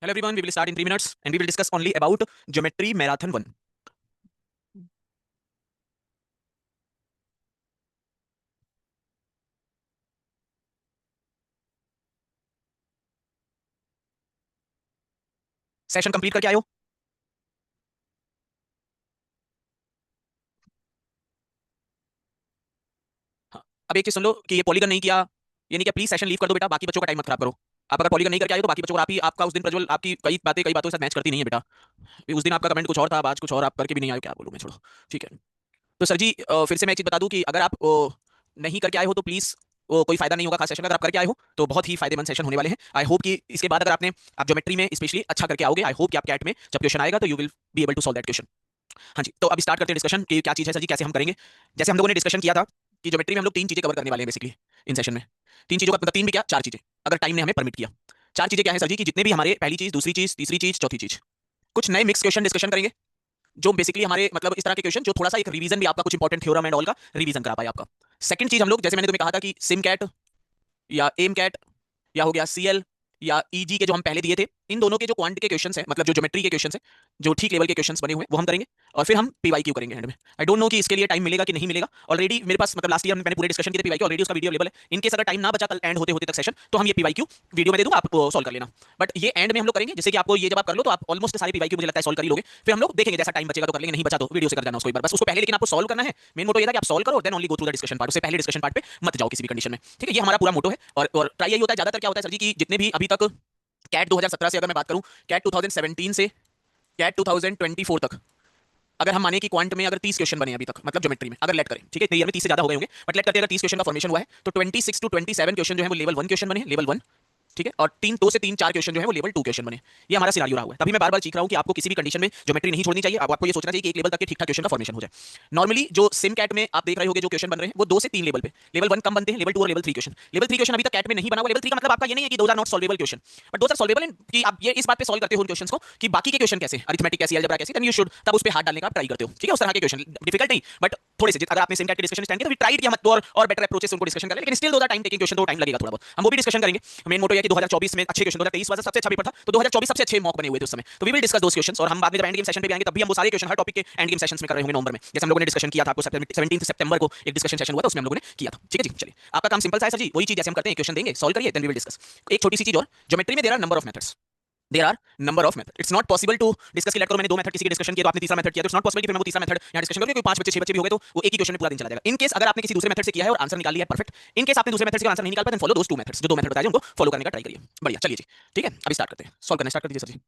Hello everyone, we will start in 3 minutes and we will discuss only about Geometry Marathon 1. Session complete करके आए हो? हाँ। अब एक चीज सुन लो कि ये पॉलीगन नहीं किया, ये नहीं कि प्लीज सेशन लीव कर दो बेटा, बाकी बच्चों का टाइम मत खराब करो। आप अगर पॉलीगन नहीं करके आए हो तो बाकी बच्चों को आप ही आपका उस दिन प्रज्वल आपकी कई बातों के साथ मैच करती नहीं है बेटा। उस दिन आपका कमेंट कुछ और था, अब आज कुछ और आप करके भी नहीं आए हो, क्या बोलूं मैं, छोड़ो। ठीक है। तो सर जी फिर से मैं एक चीज बता दूं कि अगर आप नहीं करके आए हो तो प्लीज कोई फायदा नहीं होगा खास सेशन। अगर आप करके आए हो तो बहुत ही फायदेमंद सेशन होने वाले हैं। आई होप कि इसके बाद अगर आपने आप ज्योमेट्री में स्पेशली अच्छा करके आओगे, आई होप कि आप कैट में जब क्वेश्चन आएगा तो you will be able to solve that question. हाँ जी, तो अब स्टार्ट करते हैं डिस्कशन कि क्या चीज़ है सर जी, कैसे हम करेंगे। जैसे हम लोगों ने डिस्कशन किया था कि ज्योमेट्री में हम लोग तीन चीजें कवर करने वाले हैं बेसिकली इन सेशन में। तीन चीजों का मतलब तीन भी क्या, चार चीजें, अगर टाइम ने हमें परमिट किया। चार चीजें क्या है सर जी कि जितने भी हमारे पहली चीज, दूसरी चीज, तीसरी चीज, चौथी चीज, कुछ नए मिक्स क्वेश्चन डिस्कशन करेंगे जो बेसिकली हमारे मतलब इस तरह के क्वेश्चन जो थोड़ा सा एक रिवीजन भी आपका कुछ इंपॉर्टेंट थ्योरम एंड ऑल का रिवीजन करा पाए आपका। सेकंड चीज हम लोग जैसे मैंने तुम्हें कहा था कि सिम कैट या एम कैट या हो गया सीएल या ईजी के जो हम पहले दिए थे, इन दोनों के जो क्वांट के क्वेश्चंस हैं, मतलब जो ज्योमेट्री के क्वेश्चंस हैं, जो ठीक लेवल के क्वेश्चंस बने हुए हैं, वो हम करेंगे। और फिर हम पीवाईक्यू करेंगे एंड में। आई डोंट नो कि इसके लिए टाइम मिलेगा कि नहीं मिलेगा। ऑलरेडी मेरे पास मतलब लास्ट ईयर मैंने पूरे डिस्कशन किए थे पीवाईक्यू, ऑलरेडी उसका वीडियो अवेलेबल है। इनकेस अगर टाइम ना बचा कल एंड होते होते तक सेशन, तो हम ये पीवाईक्यू वीडियो में दे दूंगा, आप सॉल्व कर लेना। बट ये एंड में हम लोग करेंगे, जैसे कि आपको ये जब आप कर लो तो आप ऑलमोस्ट सारे पीवाईक्यू मुझे लगता है सॉल्व कर ही लोगे। फिर हम लोग देखेंगे जैसा टाइम बचेगा तो कर लेंगे, नहीं बचा तो वीडियो से कर जाना उसको एक बार बस उसको पहले। लेकिन आपको सॉल्व करना है, मेन मोटो ये था कि आप सॉल्व करो then only go through the discussion part. उससे पहले डिस्कशन पार्ट पे मत जाओ किसी भी कंडीशन में, ठीक है। ये हमारा पूरा मोटो है। और ट्राई यही होता है, ज्यादातर क्या होता है सर जी कि जितने भी अभी तक कैट 2017 से अगर मैं बात करूं, कैट 2017 से कैट 2024 तक, अगर हम माने कि क्वांट में अगर 30 क्वेश्चन बने अभी तक, मतलब ज्योमेट्री में अगर लेट करें, ठीक है, ईयर में 30 से ज्यादा हो गए होंगे, बट लेट करते अगर 30 क्वेश्चन का फॉर्मेशन हुआ है तो 26 टू 27 क्वेश्चन जो है वो लेवल 1 क्वेश्चन बने, लेवल 1, ठीक है। और दो से तीन चार क्वेश्चन जो है वो लेवल 2 क्वेश्चन बने। ये हमारा सिनारियो रहा हुआ है। तभी मैं बार बार सीख रहा हूं कि आपको किसी भी कंडीशन में ज्योमेट्री नहीं छोड़नी चाहिए। आपको ये सोचना चाहिए कि एक लेवल तक के ठीक ठाक क्वेश्चन का फॉर्मेशन हो जाए। नॉर्मली जो सिम कैट में आप देख रहे होगे जो क्वेश्चन बन रहे हैं वो 2 से 3 लेवल पे, लेवल 1 कम बनते हैं, लेवल 2 और लेवल 3 क्वेश्चन। लेवल 3 क्वेश्चन अभी तक कैट में नहीं बना हुआ। लेवल 3 का मतलब आपका ये नहीं है कि those are not solvable question, but those are solvable in कि आप ये इस बात पे सॉल्व करते हो उन क्वेश्चंस को कि बाकी के क्वेश्चन कैसे, अरिथमेटिक कैसे, अलजेब्रा कैसे, देन यू शुड तब उस पे हाथ डालने का आप ट्राई करते हो, ठीक है। उस तरह के क्वेश्चन डिफिकल्ट नहीं, बट थोड़े से अगर आपने सिम कैट के डिस्कशन स्टैंड किया तो वी ट्राइड कि हम और बेटर अप्रोचेस उनको डिस्कशन करें, लेकिन still those are time taking question, तो टाइम लगेगा थोड़ा बहुत, हम वो भी डिस्कशन करेंगे। मेन मोटो ये कि 2024 में अच्छे क्वेश्चन, 2023 वाला सबसे अच्छा पेपर था तो 2024 सबसे अच्छे मॉक बने हुए थे उस समय, तो we will discuss those questions. और हम बाद में जब एंड गेम सेशन पे भी आएंगे तब भी हम वो सारे क्वेश्चन हर टॉपिक के एंड गेम सेशंस में कर रहे होंगे नवंबर में, जैसे हम लोगों ने डिस्कशन किया था। आपको 17 सितंबर को एक डिस्कशन सेशन हुआ था, उसमें हम लोगों ने किया था, ठीक है जी। चलिए, आपका काम सिंपल सा है सर जी, वही चीज जैसे हम करते हैं, क्वेश्चन देंगे, सॉल्व करिए, देन वी विल डिस्कस। एक छोटी सी चीज और, ज्योमेट्री में there are number of methods, there are number of method. It's not possible to discuss कि लेट करो मैंने दो मेथड किसी के डिस्कशन किया तो आपने तीसरा मेथड किया, तो इट्स नॉट पॉसिबल कि मैं वो तीसरा मेथड यहां डिस्कशन करूं, क्योंकि 5 बच्चे 6 बच्चे भी हो गए तो वो एक ही क्वेश्चन में पूरा दिन चला जाएगा। इन केस अगर आपने किसी दूसरे मेथड से किया है और आंसर निकाल लिया है परफेक्ट, इन केस आपने दूसरे मेथड से आंसर नहीं निकाल पाया, then follow those two methods, जो दो मेथड बताए उनको फॉलो करने का ट्राई करिए। बढ़िया, चलिए जी, ठीक है, अभी स्टार्ट करते हैं, सॉल्व करना स्टार्ट कर दीजिए सर जी।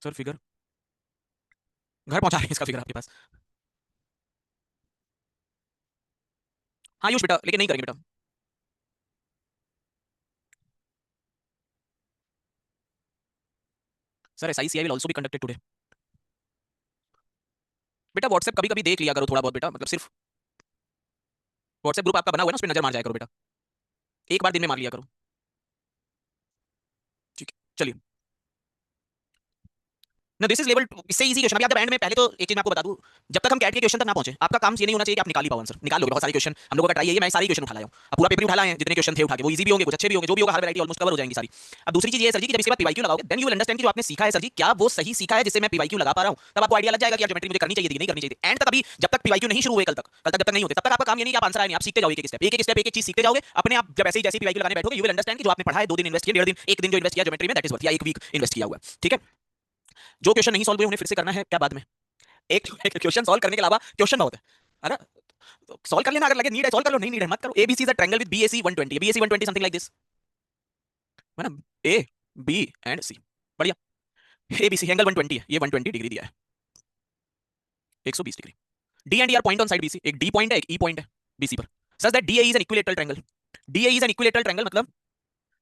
सर फिगर घर पहुंचा रहे हैं इसका फिगर आपके पास? हाँ यूश बेटा, लेकिन नहीं करेंगे बेटा। Sir SICI will also be conducted today. बेटा व्हाट्सएप कभी कभी देख लिया करो थोड़ा बहुत बेटा, मतलब सिर्फ व्हाट्सएप ग्रुप आपका बना हुआ है ना, उस पर नजर मार जाया करो बेटा, एक बार दिन में मार लिया करो, ठीक है। चलिए, ना दिस इज लेवल इससे इजी क्वेश्चन। अभी आप एंड में पहले तो एक चीज मैं आपको बता दूं, जब तक हम कैट के क्वेश्चन तक ना पहुंचे आपका काम ये नहीं होना चाहिए कि आप निकाल ही पाओ आंसर। निकाल लोगे बहुत सारे क्वेश्चन, हम लोगों का ट्राई है, मैं सारे क्वेश्चन उठा लाया हूं। अब पूरा पेपर उठा लाए हैं, जितने क्वेश्चन थे उठा के, वो इजी भी होंगे, कुछ अच्छे भी होंगे, जो भी होगा हर वैरायटी ऑलमोस्ट कवर हो जाएंगी सारी। अब दूसरी चीज ये है सर जी कि जब इसके बाद पीवाईक्यू लगाओगे देन यू विल अंडरस्टैंड कि जो आपने सीखा है सर जी क्या वो सही सीखा है जिससे मैं पीवाईक्यू लगा पा रहा हूं। तब आपको आइडिया लग जाएगा कि यार ज्योमेट्री मुझे करनी चाहिए थी नहीं करनी चाहिए थी। एंड तक अभी जब तक पीवाईक्यू नहीं शुरू हुए, कल तक जब तक नहीं होते तब तक आपका काम ये नहीं कि आप आंसर आए नहीं, आप सीखते जाओगे, एक एक चीज सीखते जाओगे अपने आप। जब ऐसे ही जैसे पीवाईक्यू लगाने बैठोगे यू विल अंडरस्टैंड कि जो आपने पढ़ा है 2 दिन इन्वेस्ट किया, 1.5 दिन, 1 दिन जो इन्वेस्ट किया ज्योमेट्री में दैट इज वर्थ, या 1 वीक इन्वेस्ट किया हुआ है, ठीक है। जो क्वेश्चन नहीं सॉल्व हुए उन्हें फिर से करना है क्या बाद में, एक क्वेश्चन सॉल्व करने के अलावा क्वेश्चन बहुत है ना, तो सॉल्व कर लेना, अगर लगे नीड है सॉल्व कर लो, नहीं नीड है मत करो। ABC is a triangle with BAC 120, BAC 120 something like this है ना, ए बी एंड सी, बढ़िया। एबीसी एंगल 120 है, ये 120 डिग्री दिया है, 120 degree. D and E R point on side BC, एक डी पॉइंट है एक ई पॉइंट है बीसी पर, such that DA is an equilateral triangle. DA is an equilateral triangle मतलब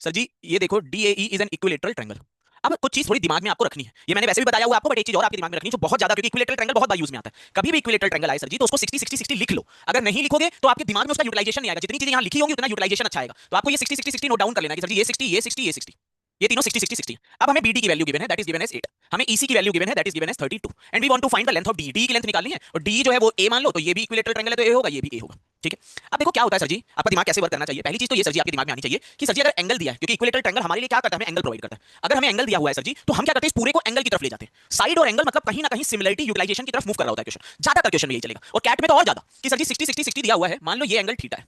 सर जी ये देखो DAE is an equilateral triangle. अब कुछ चीज थोड़ी दिमाग में आपको रखनी है, ये मैंने वैसे भी बताया हुआ आपको, बट एक चीज और आपके दिमाग में रखनी है जो बहुत ज्यादा, क्योंकि इक्विलेटरल ट्रायंगल बहुत बार यूज में आता है। कभी भी इक्विलेटरल ट्रायंगल आए सर जी तो उसको 60 60 60 लिख लो। अगर नहीं लिखोगे तो आपके दिमाग में उसका यूटिलाइजेशन नहीं आएगा, जितनी चीजें यहां लिखी होंगी उतना यूटिलाइजेशन अच्छा आएगा। तो आपको ये 60 60 60 नोट डाउन कर लेना कि सर जी ये 60 ये 60 ये 60, ये तीनों 60 60 60। अब हमें BD की वैल्यू गिवन है दैट इज गिवन एज 8, हमें EC की वैल्यू गिवन है that is given as 32, and we want to find the length of D। D की लेंथ निकालनी है और D जो है वो A मान लो, तो ये भी इक्विलेटरल ट्रायंगल है तो A होगा, ये भी A होगा, ठीक है। अब देखो क्या होता है सर जी, आपका दिमाग कैसे वर्क करना चाहिए। पहली चीज तो ये सर जी आपके दिमाग में आनी चाहिए कि सर जी अगर एंगल दिया है, क्योंकि इक्विलेटरल ट्रायंगल हमारे लिए क्या करता है, हमें एंगल प्रोवाइड करता है। अगर हमें एंगल दिया हुआ है सर जी तो हम क्या करते हैं, इस पूरे को एंगल की तरफ ले जाते हैं। साइड और एंगल मतलब कहीं ना कहीं सिमिलरिटी यूटिलाइजेशन की तरफ मूव कर रहा होता है क्वेश्चन, ज्यादातर क्वेश्चन में यही चलेगा, और कैट में तो और ज्यादा कि सर जी 60 60 60 दिया हुआ है, मान लो ये एंगल थीटा है,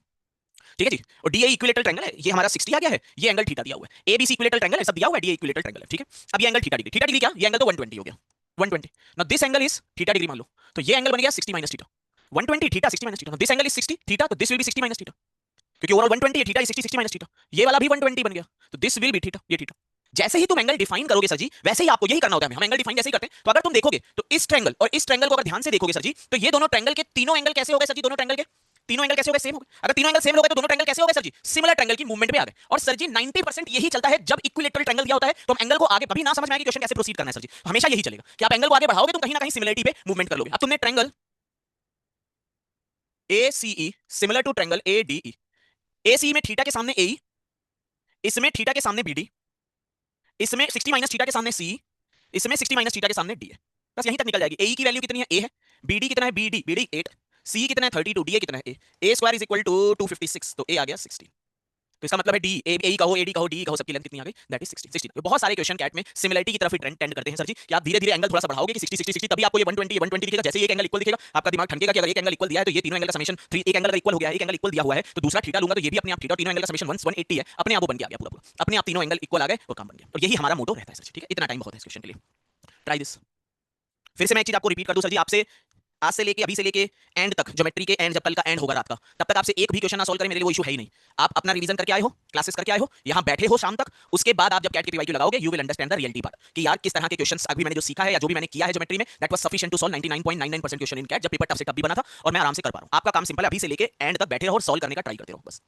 ठीक है जी, और डीए इक्विलेटरल ट्रायंगल है, ये हमारा 60 आ गया है, ये एंगल थीटा दिया हुआ है, एबीसी इक्विलेटरल ट्रायंगल है, सब दिया हुआ है, डीए इक्विलेटरल ट्रायंगल है, ठीक है। अब ये angle theta degree, theta degree क्या, ये एंगल तो 120 हो गया, 120। Now this angle is theta degree मान लो, तो ये एंगल बन गया 60 minus theta, 120 theta 60 minus theta, this angle is 60 theta, तो this will be 60 minus theta, क्योंकि ओवरऑल 120 है, थीटा इज 60 60 माइनस थीटा, ये वाला भी 120 बन गया, तो दिस विल बी थीटा, ये थीटा। जैसे ही तुम एंगल डिफाइन करोगे सर जी वैसे ही आपको यही करना होता है, हम एंगल डिफाइन जैसे ही करते हैं। तो अगर तुम देखोगे तो इस ट्रायंगल और इस ट्रायंगल को अगर ध्यान से देखोगे सर जी, तो ये दोनों ट्रायंगल के तीनों एंगल कैसे हो गए सर जी, दोनों ट्रायंगल के तीनों एंगल कैसे हो गए, सेम हो गए। अगर तीनों एंगल सेम हो गए तो दोनों ट्रायंगल कैसे हो गए सर जी, सिमिलर ट्रायंगल की मूवमेंट पे आ गए। और सर जी 90% यही चलता है जब इक्विलेटरल ट्रायंगल दिया होता है, तो हम एंगल को आगे, कभी ना समझ में आए कि क्वेश्चन कैसे प्रोसीड करना है सर जी, हमेशा यही चलेगा कि आप एंगल को आगे बढ़ाओगे तुम कहीं ना कहीं सिमिलरिटी पे मूवमेंट कर लोगे। अब तुमने triangle ACE similar to triangle ADE, ACE में थीटा के सामने AE, इसमें थीटा के सामने BD, इसमें 60 माइनस थीटा के सामने CE, इसमें 60 माइनस थीटा के सामने D है। बस यहीं तक निकल जाएगी। AE की वैल्यू कितनी है, A है, BD कितना है, BD 8, CE कितना है 32, DA कितना है A square is equal to 256, तो A आ गया 16। तो इसका मतलब है डी ए ए कहो AD कहो DE कहो सबकी लेंथ कितनी आ गई, दैट इज 16 16। तो बहुत सारे क्वेश्चन कैट में सिमिलरिटी की तरफ ही टेंड करते हैं सर जी, कि आप धीरे धीरे एंगल थोड़ा सा बढ़ाओगे कि 60 60 60, तभी आपको ये 120 दिखेगा। जैसे ही एक एंगल इक्वल दिखेगा आपका दिमाग ठनकेगा कि अगर एक एंगल इक्वल दिया है तो ये तीनों एंगल का समेशन 3, एक एंगल अगर इक्वल हो गया है, एक एंगल इक्वल दिया हुआ है तो दूसरा थीटा लूंगा तो ये भी अपने आप थीटा, तीनों एंगल का समेशन 180 है, अपने आप वो बन के आ गया पूरा पूरा, अपने आप तीनों एंगल इक्वल आ गए और काम बन गया। और यही हमारा मोटो रहता है सर जी, ठीक है। इतना टाइम बहुत है इस क्वेश्चन के लिए, ट्राई दिस। फिर से मैं एक चीज आपको रिपीट कर दूं सर जी, आपसे आज से लेके अभी से लेके एंड तक, ज्योमेट्री के एंड, जब कल का एंड होगा रात का, तब तक आपसे एक भी क्वेश्चन ना सॉल्व करें मेरे लिए वो इशू है ही नहीं। आप अपना रिवीजन करके आए हो, क्लासेस करके आए हो, यहां बैठे हो शाम तक, उसके बाद आप जब कैट के पीवाईक्यू लगाओगे you will understand the reality part कि यार किस तरह के क्वेश्चंस अभी मैंने जो सीखा है या जो भी मैंने किया है ज्योमेट्री में, that was sufficient to solve 99.99% question in CAT, जब पेपर टफ से टफ भी बना था और मैं आराम से कर पा रहा हूं। आपका काम सिंपल है, अभी से लेके एंड तक बैठे रहो और सॉल्व करने का ट्राई करते रहो बस।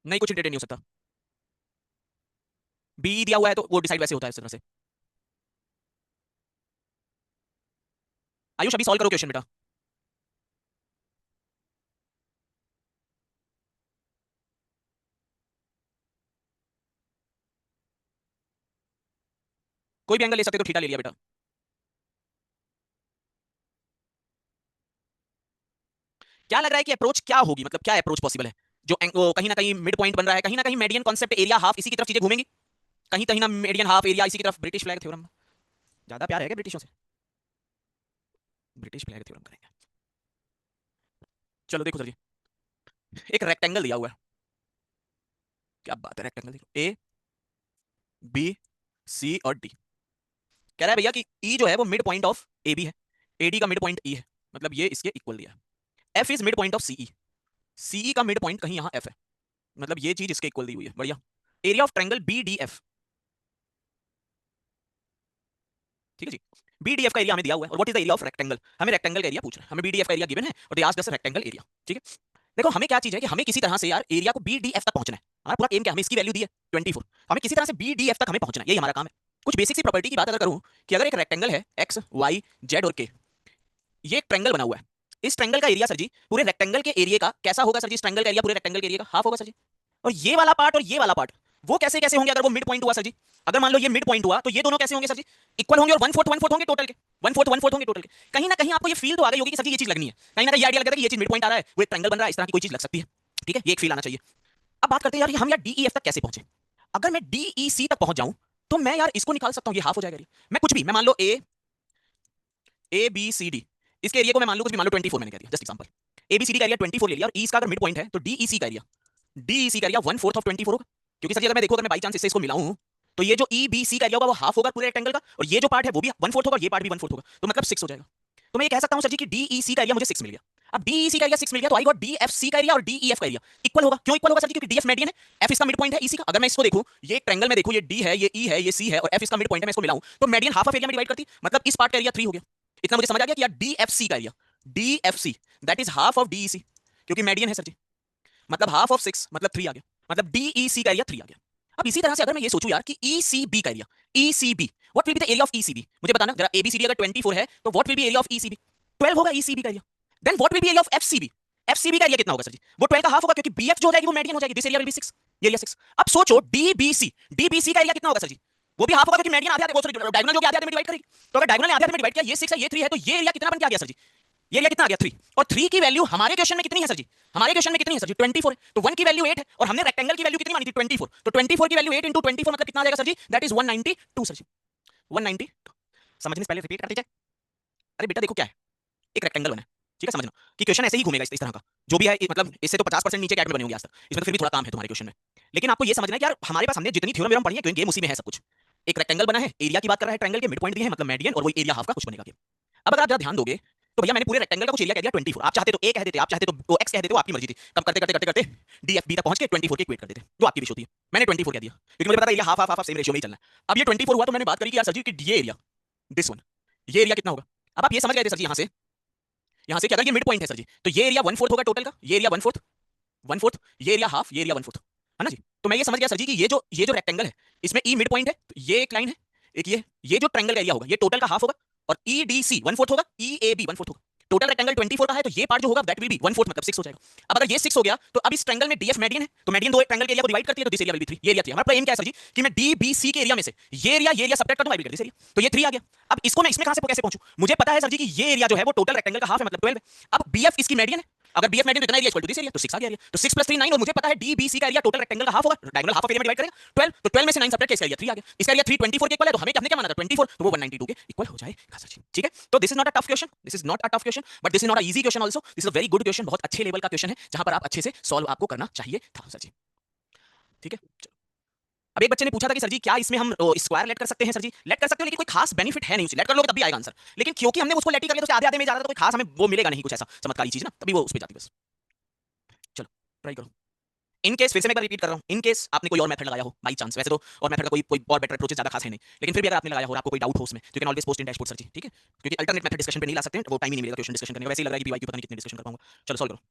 नहीं कुछ इंटरटेन नहीं हो सकता, बी दिया हुआ है तो वो डिसाइड वैसे होता है इस तरह से। आयुष अभी सॉल्व करो क्वेश्चन बेटा। कोई भी एंगल ले सकते तो थीटा ले लिया बेटा। क्या लग रहा है कि अप्रोच क्या होगी, मतलब क्या अप्रोच पॉसिबल है, जो कहीं ना कहीं मिड पॉइंट बन रहा है, कहीं ना कहीं मीडियन कॉन्सेप्ट, एरिया हाफ, इसी की तरफ चीजें घूमेंगी। कहीं कहीं ना मीडियन हाफ एरिया इसी की तरफ। ब्रिटिश फ्लैग थ्योरम, ज्यादा प्यार है क्या ब्रिटिशों से? ब्रिटिश फ्लैग थ्योरम करेंगे। चलो देखो सर जी, एक रेक्टेंगल दिया हुआ है। क्या बात है, रेक्टेंगल देखो, ए बी सी और डी। कह रहा है भैया कि ई जो है वो mid point of A B है, एडी का मिड पॉइंट ई है, मतलब ये इसके इक्वल दिया है। F is mid point of CE, CE का मिड पॉइंट कहीं यहाँ एफ है, मतलब ये चीज इसके इक्वल दी हुई है। बढ़िया। Area of triangle B D F, ठीक है जी। बीडीएफ का एरिया हमें दिया हुआ है, और what is the area of rectangle, हमें रेक्टेंगल का एरिया पूछ रहा है, हमें बीडीएफ का एरिया गिवन है और they asked us rectangle area, ठीक है। देखो हमें क्या चीज है कि हमें किसी तरह से यार एरिया को बीडीएफ तक पहुंचना है। हमारा पूरा एम क्या, हमें इसकी वैल्यू दी है 24, हमें किसी तरह से बीडीएफ तक हमें पहुंचना है, यही हमारा काम है। कुछ बेसिक सी प्रॉपर्टी की बात अगर करूं कि अगर एक रेक्टेंगल है एक्स वाई जेड और के, ये एक ट्रायंगल बना हुआ है, इस ट्रायंगल का एरिया सर जी पूरे रेक्टेंगल के एरिया का कैसा होगा सर जी? इस ट्रायंगल का एरिया पूरे रेक्टेंगल के एरिया का हाफ होगा सर जी। और ये वाला पार्ट और ये वाला पार्ट वो कैसे कैसे होंगे अगर वो मिड पॉइंट हुआ सर जी? अगर मान लो ये मिड पॉइंट हुआ तो ये दोनों कैसे होंगे सर जी? इक्वल होंगे और वन फोर्थ होंगे टोटल के, वन फोर्थ होंगे टोटल के। कहीं ना कहीं आपको ये फील तो आ गई होगी कि सर जी ये चीज लगनी है, कहीं ना कहीं आइडिया लग रहा है कि ये चीज मिड पॉइंट आ रहा है, वो एक ट्रायंगल बन रहा है, इस तरह की कोई चीज लग सकती है, ठीक है, ये एक फील आना चाहिए। अब बात करते हैं यार हम यार डीईएफ तक कैसे पहुंचे। अगर मैं डीईसी तक पहुंच जाऊं तो मैं यार इसको निकाल सकता हूं, ये हाफ हो जाएगा। मैं कुछ भी, मैं मान लो ए बी सी डी, इसके एरिया को मैं मान लो कुछ भी, मान लो 24 मैंने कह दिया, just example. A B C D का एरिया 24 ले लिया, और ई इसका अगर मिड पॉइंट है तो डीईसी का एरिया, डीईसी का एरिया वन फोर्थ ऑफ 24 होगा। क्योंकि सर जी अगर मैं देखो, अगर मैं बाई चांस इससे इसको मिलाऊं तो ये जो ई बी सी का एरिया होगा वो हाफ होगा पूरे रेक्टेंगल का, और ये जो पार्ट है वो भी वन फोर्थ होगा, ये पार्ट भी वन फोर्थ होगा, तो मतलब 6 हो जाएगा। तो मैं ये कह सकता हूं सर जी कि डीईसी का एरिया मुझे 6 मिल गया। अब डीईसी का एरिया 6 मिल गया तो आई गॉट डीएफसी का एरिया और डीईएफ का एरिया इक्वल होगा। क्यों इक्वल होगा सर जी? क्योंकि डीएफ मीडियन है, एफ इसका मिड पॉइंट है ईसी का। अगर मैं इसको देखूं, ये एक ट्रायंगल में देखूं, ये डी है, ये ई है, ये सी है, और एफ इसका मिड पॉइंट है, मैं इसको मिलाऊं तो मीडियन हाफ ऑफ एरिया में डिवाइड करती, मतलब इस पार्ट का एरिया 3 हो गया। इतना मुझे समझ आ गया कि यार डीएफसी का area, DFC that is half of DEC, क्योंकि मीडियन है सर जी, मतलब हाफ ऑफ 6 मतलब 3 आ गया, मतलब डीईसी का एरिया 3 आ गया। अब इसी तरह से अगर मैं ये सोचूं यार कि ईसीबी का area, ECB what will be the area of ECB, मुझे बताना जरा। एबीसीडी अगर 24 है तो what will be area of ECB? 12 होगा ईसीबी का area. Then what will be area of FCB? FCB का एरिया कितना होगा सर जी? वो 12 का हाफ होगा, क्योंकि बीएफ जो हो जाएगी वो मीडियन हो जाएगी, दिस एरिया विल बी 6, ये एरिया 6। अब सोचो डीबीसी, डीबीसी का एरिया कितना होगा सर जी? वो भी हाफ होगा, क्योंकि मीडियन आधे आधे, वो सॉरी डायगोनल जो कि आधे आधे में डिवाइड करेगी। तो अगर डायगोनल ने आधे आधे में डिवाइड किया, ये 6 है ये 3 है, तो ये एरिया कितना बन के आ गया सर जी? ये एरिया कितना आ गया 3, और 3 की वैल्यू हमारे क्वेश्चन में कितनी है सर जी? हमारे क्वेश्चन में कितनी है सर जी? 24 है, तो 1 की वैल्यू 8 है, और हमने रेक्टेंगल की वैल्यू कितनी मानी थी? 24, तो 24 की वैल्यू 8 इंटू 24 मतलब कितना आ जाएगा sir ji? That is 192 sir ji, 192। समझने से पहले रिपीट कर दीजिए। अरे बेटा देखो क्या है, एक रेक्टेंगल बना है, ठीक है, समझना कि क्वेश्चन ऐसे ही घूमेगा इस तरह का जो भी है, मतलब इससे तो 50% नीचे कैट में बनी होगी आज तक, इसमें तो फिर भी थोड़ा काम है तुम्हारे क्वेश्चन में। लेकिन आपको ये समझना है कि यार हमारे पास हमने जितनी थ्योरम व्योरम पढ़ी है, क्योंकि गेम उसी में है सब कुछ। एक रेक्टेंगल बना है, एरिया की बात कर रहा है, ट्रायंगल के मिड पॉइंट दिए हैं, मतलब मीडियन, और वही एरिया हाफ का कुछ बनेगा गेम। अब अगर आप जरा ध्यान दोगे तो भैया मैंने पूरे रेक्टेंगल का कुछ एरिया कह दिया 24, आप चाहते तो ए कह देते, आप चाहते तो एक्स कह देते, वो आपकी मर्जी थी। कम करते करते करते करते डीएफ बी तक पहुंच के 24 के इक्वेट कर देते, जो आपकी विश होती है। मैंने 24 कह दिया क्योंकि मुझे पता है area half half half same ratio में ही चलना है। अब ये 24 हुआ तो मैंने बात करी कि यार सर जी कि ये एरिया, दिस वन, ये एरिया कितना होगा? अब आप ये समझ गए थे सर जी यहाँ से कि अगर ये मिड पॉइंट है सर जी तो ये एरिया वन फोर्थ होगा टोटल का, ये area one fourth, one fourth, ये एरिया हाफ, ये एरिया वन फोर्थ, है ना जी? तो मैं ये समझ गया सर जी कि ये जो रेक्टेंगल है इसमें ई मिड पॉइंट है, तो ये एक लाइन है, एक ये जो ट्रायंगल का एरिया होगा ये टोटल का हाफ होगा, और E D C one fourth होगा, E A B one fourth होगा। टोटल रेक्टेंगल 24 का है, तो ये पार्ट जो होगा that will be one fourth, मतलब 6 हो जाएगा। अब अगर ये 6 हो गया तो अब इस ट्रायंगल में डीएफ मीडियन है, तो मीडियन दो ट्रायंगल के एरिया को डिवाइड करती है, तो दिस एरिया विल बी 3, ये एरिया 3। हमारा एम क्या है सर जी कि मैं डी बी सी के एरिया में से ये एरिया सब्ट्रैक्ट कर दूं, I will get this area, तो ये 3 आ गया। अब इसको मैं इसमें कहां से कैसे पहुंचूं? मुझे पता है सर जी कि ये एरिया जो है वो टोटल रेक्टेंगल का हाफ है, मतलब 12 है। अब बीएफ इसकी मीडियन है, अगर बीएफ मीडियन तो इतना area equal to this area, तो 6 आ गया एरिया, तो 6 + 3 9, और मुझे पता है डीबीसी का एरिया टोटल रेक्टेंगल का हाफ होगा, डायगोनल हाफ ऑफ एरिया में डिवाइड करेगा 12, तो 12 में से 9 सब्ट्रैक्ट किया, इसका एरिया 3 आ गया, इसका एरिया 3 24 के इक्वल है, तो हमें हमने क्या माना था 24, तो वो 192 के इक्वल हो जाएगा सर जी, ठीक है। तो this is not a tough question, this is not a tough question, but this is not a easy question also, this is a very good question, बहुत अच्छे लेवल का क्वेश्चन है जहां पर आप अच्छे से सॉल्व आपको करना चाहिए था सर जी, ठीक है। अब एक बच्चे ने पूछा था कि सर जी क्या इसमें हम स्क्वायर लेट कर सकते हैं? सर जी लेट कर सकते हो, लेकिन कोई खास बेनिफिट है नहीं उसे, लेट कर लोगे तब भी आएगा आंसर, लेकिन क्योंकि हमने उसको लेट ही कर लिया तो आधे आधे में जा रहा था, तो कोई खास हमें वो मिलेगा नहीं, कुछ ऐसा चमत्कारी चीज ना, तभी वो उस पर जाती बस। चलो ट्राई करो। इन केस फिर से मैं एक बार रिपीट कर रहा हूं, इन केस आपने कोई और मेथड लगाया हो बाई चांस, वैसे तो और मेथड का कोई और बेटर अप्रोच ज्यादा खास है नहीं, लेकिन फिर भी अगर आपने लगाया हो और आपको कोई डाउट हो उसमें, तो you can always post in dashboard sir ji, ठीक है, क्योंकि अल्टरनेट मेथड डिस्कशन पे नहीं ला सकते हैं, वो टाइम ही नहीं मिलेगा क्वेश्चन डिस्कशन करने का, वैसे ही लग रहा है कि बीवाई की पता नहीं कितनी डिस्कशन कर पाऊंगा। चलो सॉल्व करो।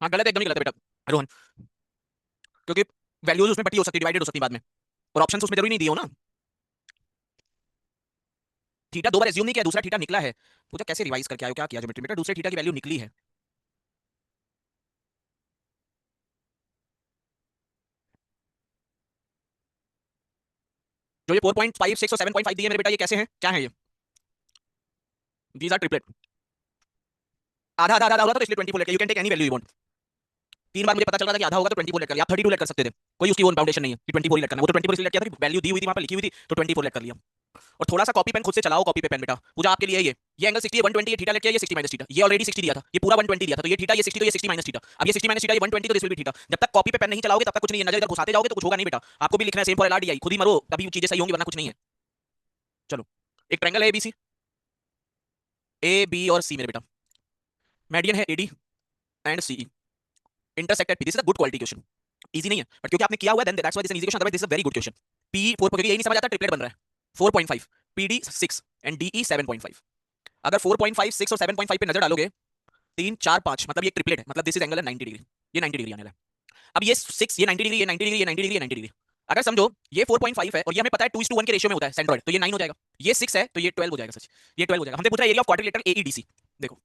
हाँ गलत है, एकदम ही गलत है बेटा रोहन, क्योंकि वैल्यूज उसमें बटी हो सकती है, डिवाइडेड हो सकती है बाद में, और ऑप्शंस उसमें जरूरी नहीं दिए हो ना। थीटा दो बार एज्यूम नहीं किया, दूसरा थीटा निकला है। पूछा कैसे रिवाइज करके आयो, क्या किया ज्योमेट्री, बेटा दूसरे थीटा की वैल्यू निकली है। जो ये 4.56 और 7.5 दिए मेरे बेटा, ये कैसे हैं, क्या है ये? These are triplet. आधा आधा आधा होगा तो इसलिए 24 let, you can take any value you want. 3 बार मुझे पता चल रहा था कि आधा होगा तो 24 लेट कर लिया, आप 32 लेट कर सकते थे, कोई उसकी वो बाउंडेशन नहीं है कि 24 लेट करना, वो तो 24 लेट किया था, वैल्यू दी हुई थी वहां पर लिखी हुई थी, तो 24 लेट कर लिया। और थोड़ा सा कॉपी पेन खुद से चलाओ, कॉपी पे पेन बेटा, पूजा आपके लिए ये एंगल 60 है, 120 है, थीटा लेट किया, ये 60 माइनस थीटा, ये ऑलरेडी 60 दिया था, ये पूरा 120 दिया था, तो ये थीटा, ये 60, तो ये 60 माइनस थीटा, अब ये 60 माइनस थीटा, ये 120, तो दिस विल बी थीटा। जब तक कॉपी पे पेन नहीं चलाओगे तब तक कुछ नहीं है, नजर इधर घुसाते जाओगे तो कुछ होगा नहीं बेटा, आपको भी लिखना है same for L R D I, खुद ही मरो तभी चीजें सही होंगी, वरना कुछ नहीं है। चलो, एक ट्रायंगल है एबीसी, ए बी और सी मेरे बेटा, मीडियन है AD and CE, intersect at P, this is a good quality question. Easy नहीं है बट क्योंकि आपने किया हुआ है, then that's why this is an easy question, otherwise this is a very good question. P 4, क्योंकि यही नहीं समझ आता ट्रिपलेट बन रहा है, 4.5, पीडी 6 एंड डीई 7.5। अगर 4.5, 6 और 7.5 पे नजर डालोगे, 3 4 5 मतलब ये ट्रिपलेट है, मतलब दिस इज एंगल है 90 डिग्री, ये 90 डिग्री आने वाला है। अब ये 6, ये 90 डिग्री, ये 90 डिग्री, ये 90 डिग्री, ये 90 डिग्री। अगर समझो ये 4.5 है और ये हमें पता है 2:1 के रेशियो में होता है सेंट्रोइड, तो ये 9 हो जाएगा। ये 6 है तो ये 12 हो जाएगा, सच ये 12 हो जाएगा। हमने पूछा एरिया ऑफ क्वाड्रिलेटरल एईडीसी, देखो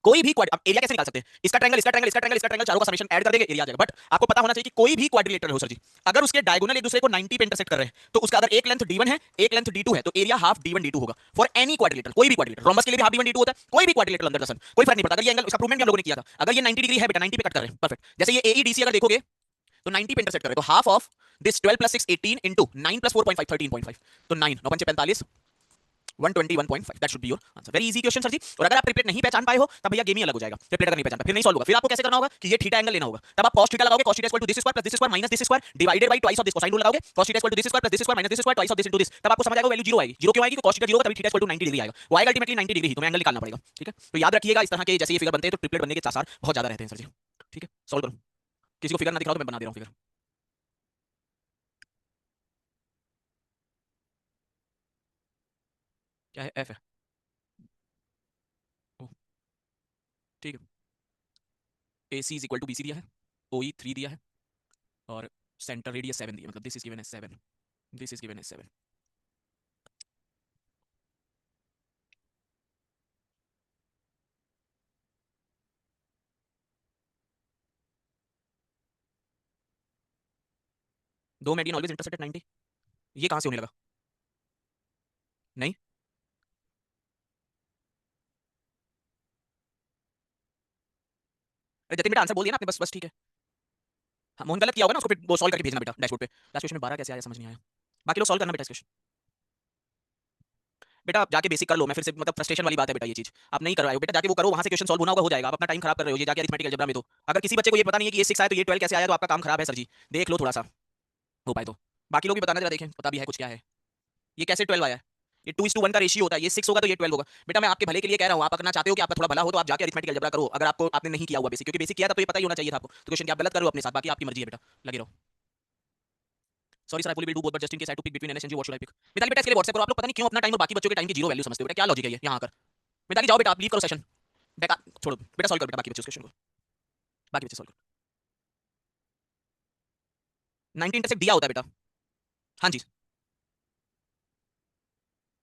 कोई भी अब एरिया कैसे निकाल सकते हैं, इसका ट्रायंगल, इसका ट्रायंगल, इसका ट्रायंगल, इसका ट्रायंगल, चारों का समेशन ऐड कर देंगे, एरिया आ जाएगा। बट आपको पता होना चाहिए कि कोई भी क्वाड्रिलेटरल हो सर जी, अगर उसके डायगोनल एक दूसरे को 90 पे इंटरसेक्ट कर रहे हैं, तो उसका अगर एक लेंथ d1 है, एक लेंथ d2 है, तो एरिया हाफ d1 d2 होगा फॉर एनी क्वाड्रिलेटरल, कोई भी क्वाड्रिलेटरल। रोमस के लिए भी हाफ d1 d2 होता है, कोई भी क्वाड्रिलेटरल अंदर दर्शन, कोई फर्क नहीं पड़ता। अगर ये एंगल, इसका प्रूवमेंट भी हम लोगों ने किया था, अगर ये 90 डिग्री है बेटा, 90 पे कट कर रहे हैं, परफेक्ट। जैसे ये एईडीसी अगर देखोगे तो 90 पे इंटरसेक्ट कर रहे हैं, तो half of this 12 plus 6 18 into 9 plus 4.5 13.5, तो 9 9 पंचे 45, 121.5, that should be your answer. Very easy question sir ji. और अगर आप ट्रिपलेट नहीं पहचान पाए हो तब भैया गेम ही अलग हो जाएगा, ट्रिपलेट अगर नहीं पहचान पाए फिर नहीं सॉल्व होगा। फिर आपको कैसे करना होगा कि ये थीटा एंगल लेना होगा, तब आप cos थीटा लगाओगे, cos theta equal to this square plus this square minus this square divided by twice of this, cosine rule लगाओगे, cos theta equal to this square plus this square minus this square twice of this into this, तब आपको समझ आएगा value zero आएगी। Zero क्यों आएगी? cos theta zero होगा तभी थीटा इक्वल टू 90 डिग्री आएगा, वो आएगा अल्टीमेटली 90 डिग्री ही, तो एंगल निकालना पड़ेगा। ठीक है, तो याद रखिएगा इस तरह के जैसे ये फिगर बनते हैं तो ट्रिपलेट बनने के आसार बहुत ज्यादा रहते हैं सर जी। ठीक है, सॉल्व करो, किसी को फिगर ना दिख रहा हो तो मैं बना दे रहा हूं फिगर। क्या है? एफ है। ओ, ठीक है। A C is equal to B C दिया है, ओ ई 3 दिया है, और सेंटर रेडियस 7 दिया, मतलब this is given as 7, this is given as 7। 2 median always intersect at 90, ये कहां से होने लगा? नहीं, अरे जतिन बेटा आंसर बोल दिया ना आपने, बस बस ठीक है। हाँ, मोहन गलत किया होगा ना, उसको फिर वो सॉल्व करके भेजना बेटा डैशबोर्ड पे। लास्ट क्वेश्चन में 12 कैसे आया समझ नहीं आया, बाकी लोग सॉल्व करना बेटा इस क्वेश्चन। बेटा आप जाके बेसिक कर लो, मैं फिर से मतलब फ्रस्ट्रेशन वाली बात है बेटा ये चीज, आप नहीं कर रहे हो बेटा, जाके वो करो, वहां से क्वेश्चन सॉल्व होना होगा, हो जाएगा। आप अपना टाइम खराब कर रहे हो ये जाके अरिथमेटिक अलजेब्रा में। तो अगर किसी बच्चे को ये पता नहीं है कि ये 6 आया तो ये 12 कैसे आया, तो आपका काम खराब है सर जी, देख लो थोड़ा सा हो पाए तो। बाकी लोग भी बताना जरा, देखें पता भी है कुछ क्या है, ये कैसे 12 आया है? ये 2:1 का रेशियो होता है, ये 6 होगा तो ये 12 होगा। बेटा मैं आपके भले के लिए कह रहा हूँ, आप अगर चाहते हो कि आपका थोड़ा भला हो तो आप जाके अरिथमेटिक अलजेब्रा करो, अगर आपको आपने नहीं किया हुआ बेसिक, क्योंकि बेसिक किया था तो ये पता ही होना चाहिए था आपको, तो क्वेश्चन आप गलत करो अपने साथ, बाकी आपकी मर्जी है बेटा, लगे रहो। Sorry sir, I will do both but just in case I to pick between NS and G, what should I pick? Mitali बेटा इसके लिए व्हाट्सएप करो, आप लोग पता नहीं क्यों अपना टाइम और बाकी बच्चों के टाइम की जीरो वैल्यू समझते हो बेटा, क्या लॉजिक है ये यहाँ आकर? मिताली जाओ बेटा, आप लीव करो सेशन, बेटा छोड़ो बेटा, सॉल्व करो बेटा बाकी बच्चों क्वेश्चन को, बाकी बच्चे सॉल्व करो। 90 इंटरसेक्ट दिया होता है बेटा, हाँ जी,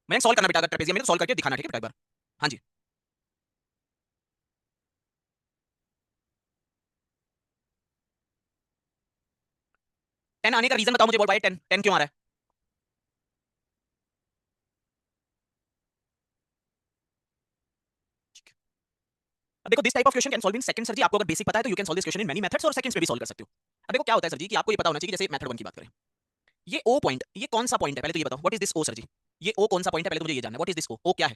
मैंने सॉल्व करना बेटा, अगर ट्रेपेजियम में तो सॉल्व करके दिखाना, ठीक है बेटा एक बार। हाँ जी, 10 आने का रीजन बताओ मुझे, बोल भाई 10 10 क्यों आ रहा है? अब देखो this type of question can solve in second sir ji, आपको अगर बेसिक पता है तो you can solve this question in many methods और सेकंड्स में भी सॉल्व कर सकते हो। अब देखो क्या होता है सर जी कि आपको ये पता होना चाहिए कि जैसे मेथड 1 की बात करें, ये ओ पॉइंट, ये कौन सा पॉइंट है पहले तो ये बताओ, what is this O sir ji? ये ओ कौन सा पॉइंट है पहले तो मुझे ये जानना है, व्हाट इज दिस ओ? ओ क्या है?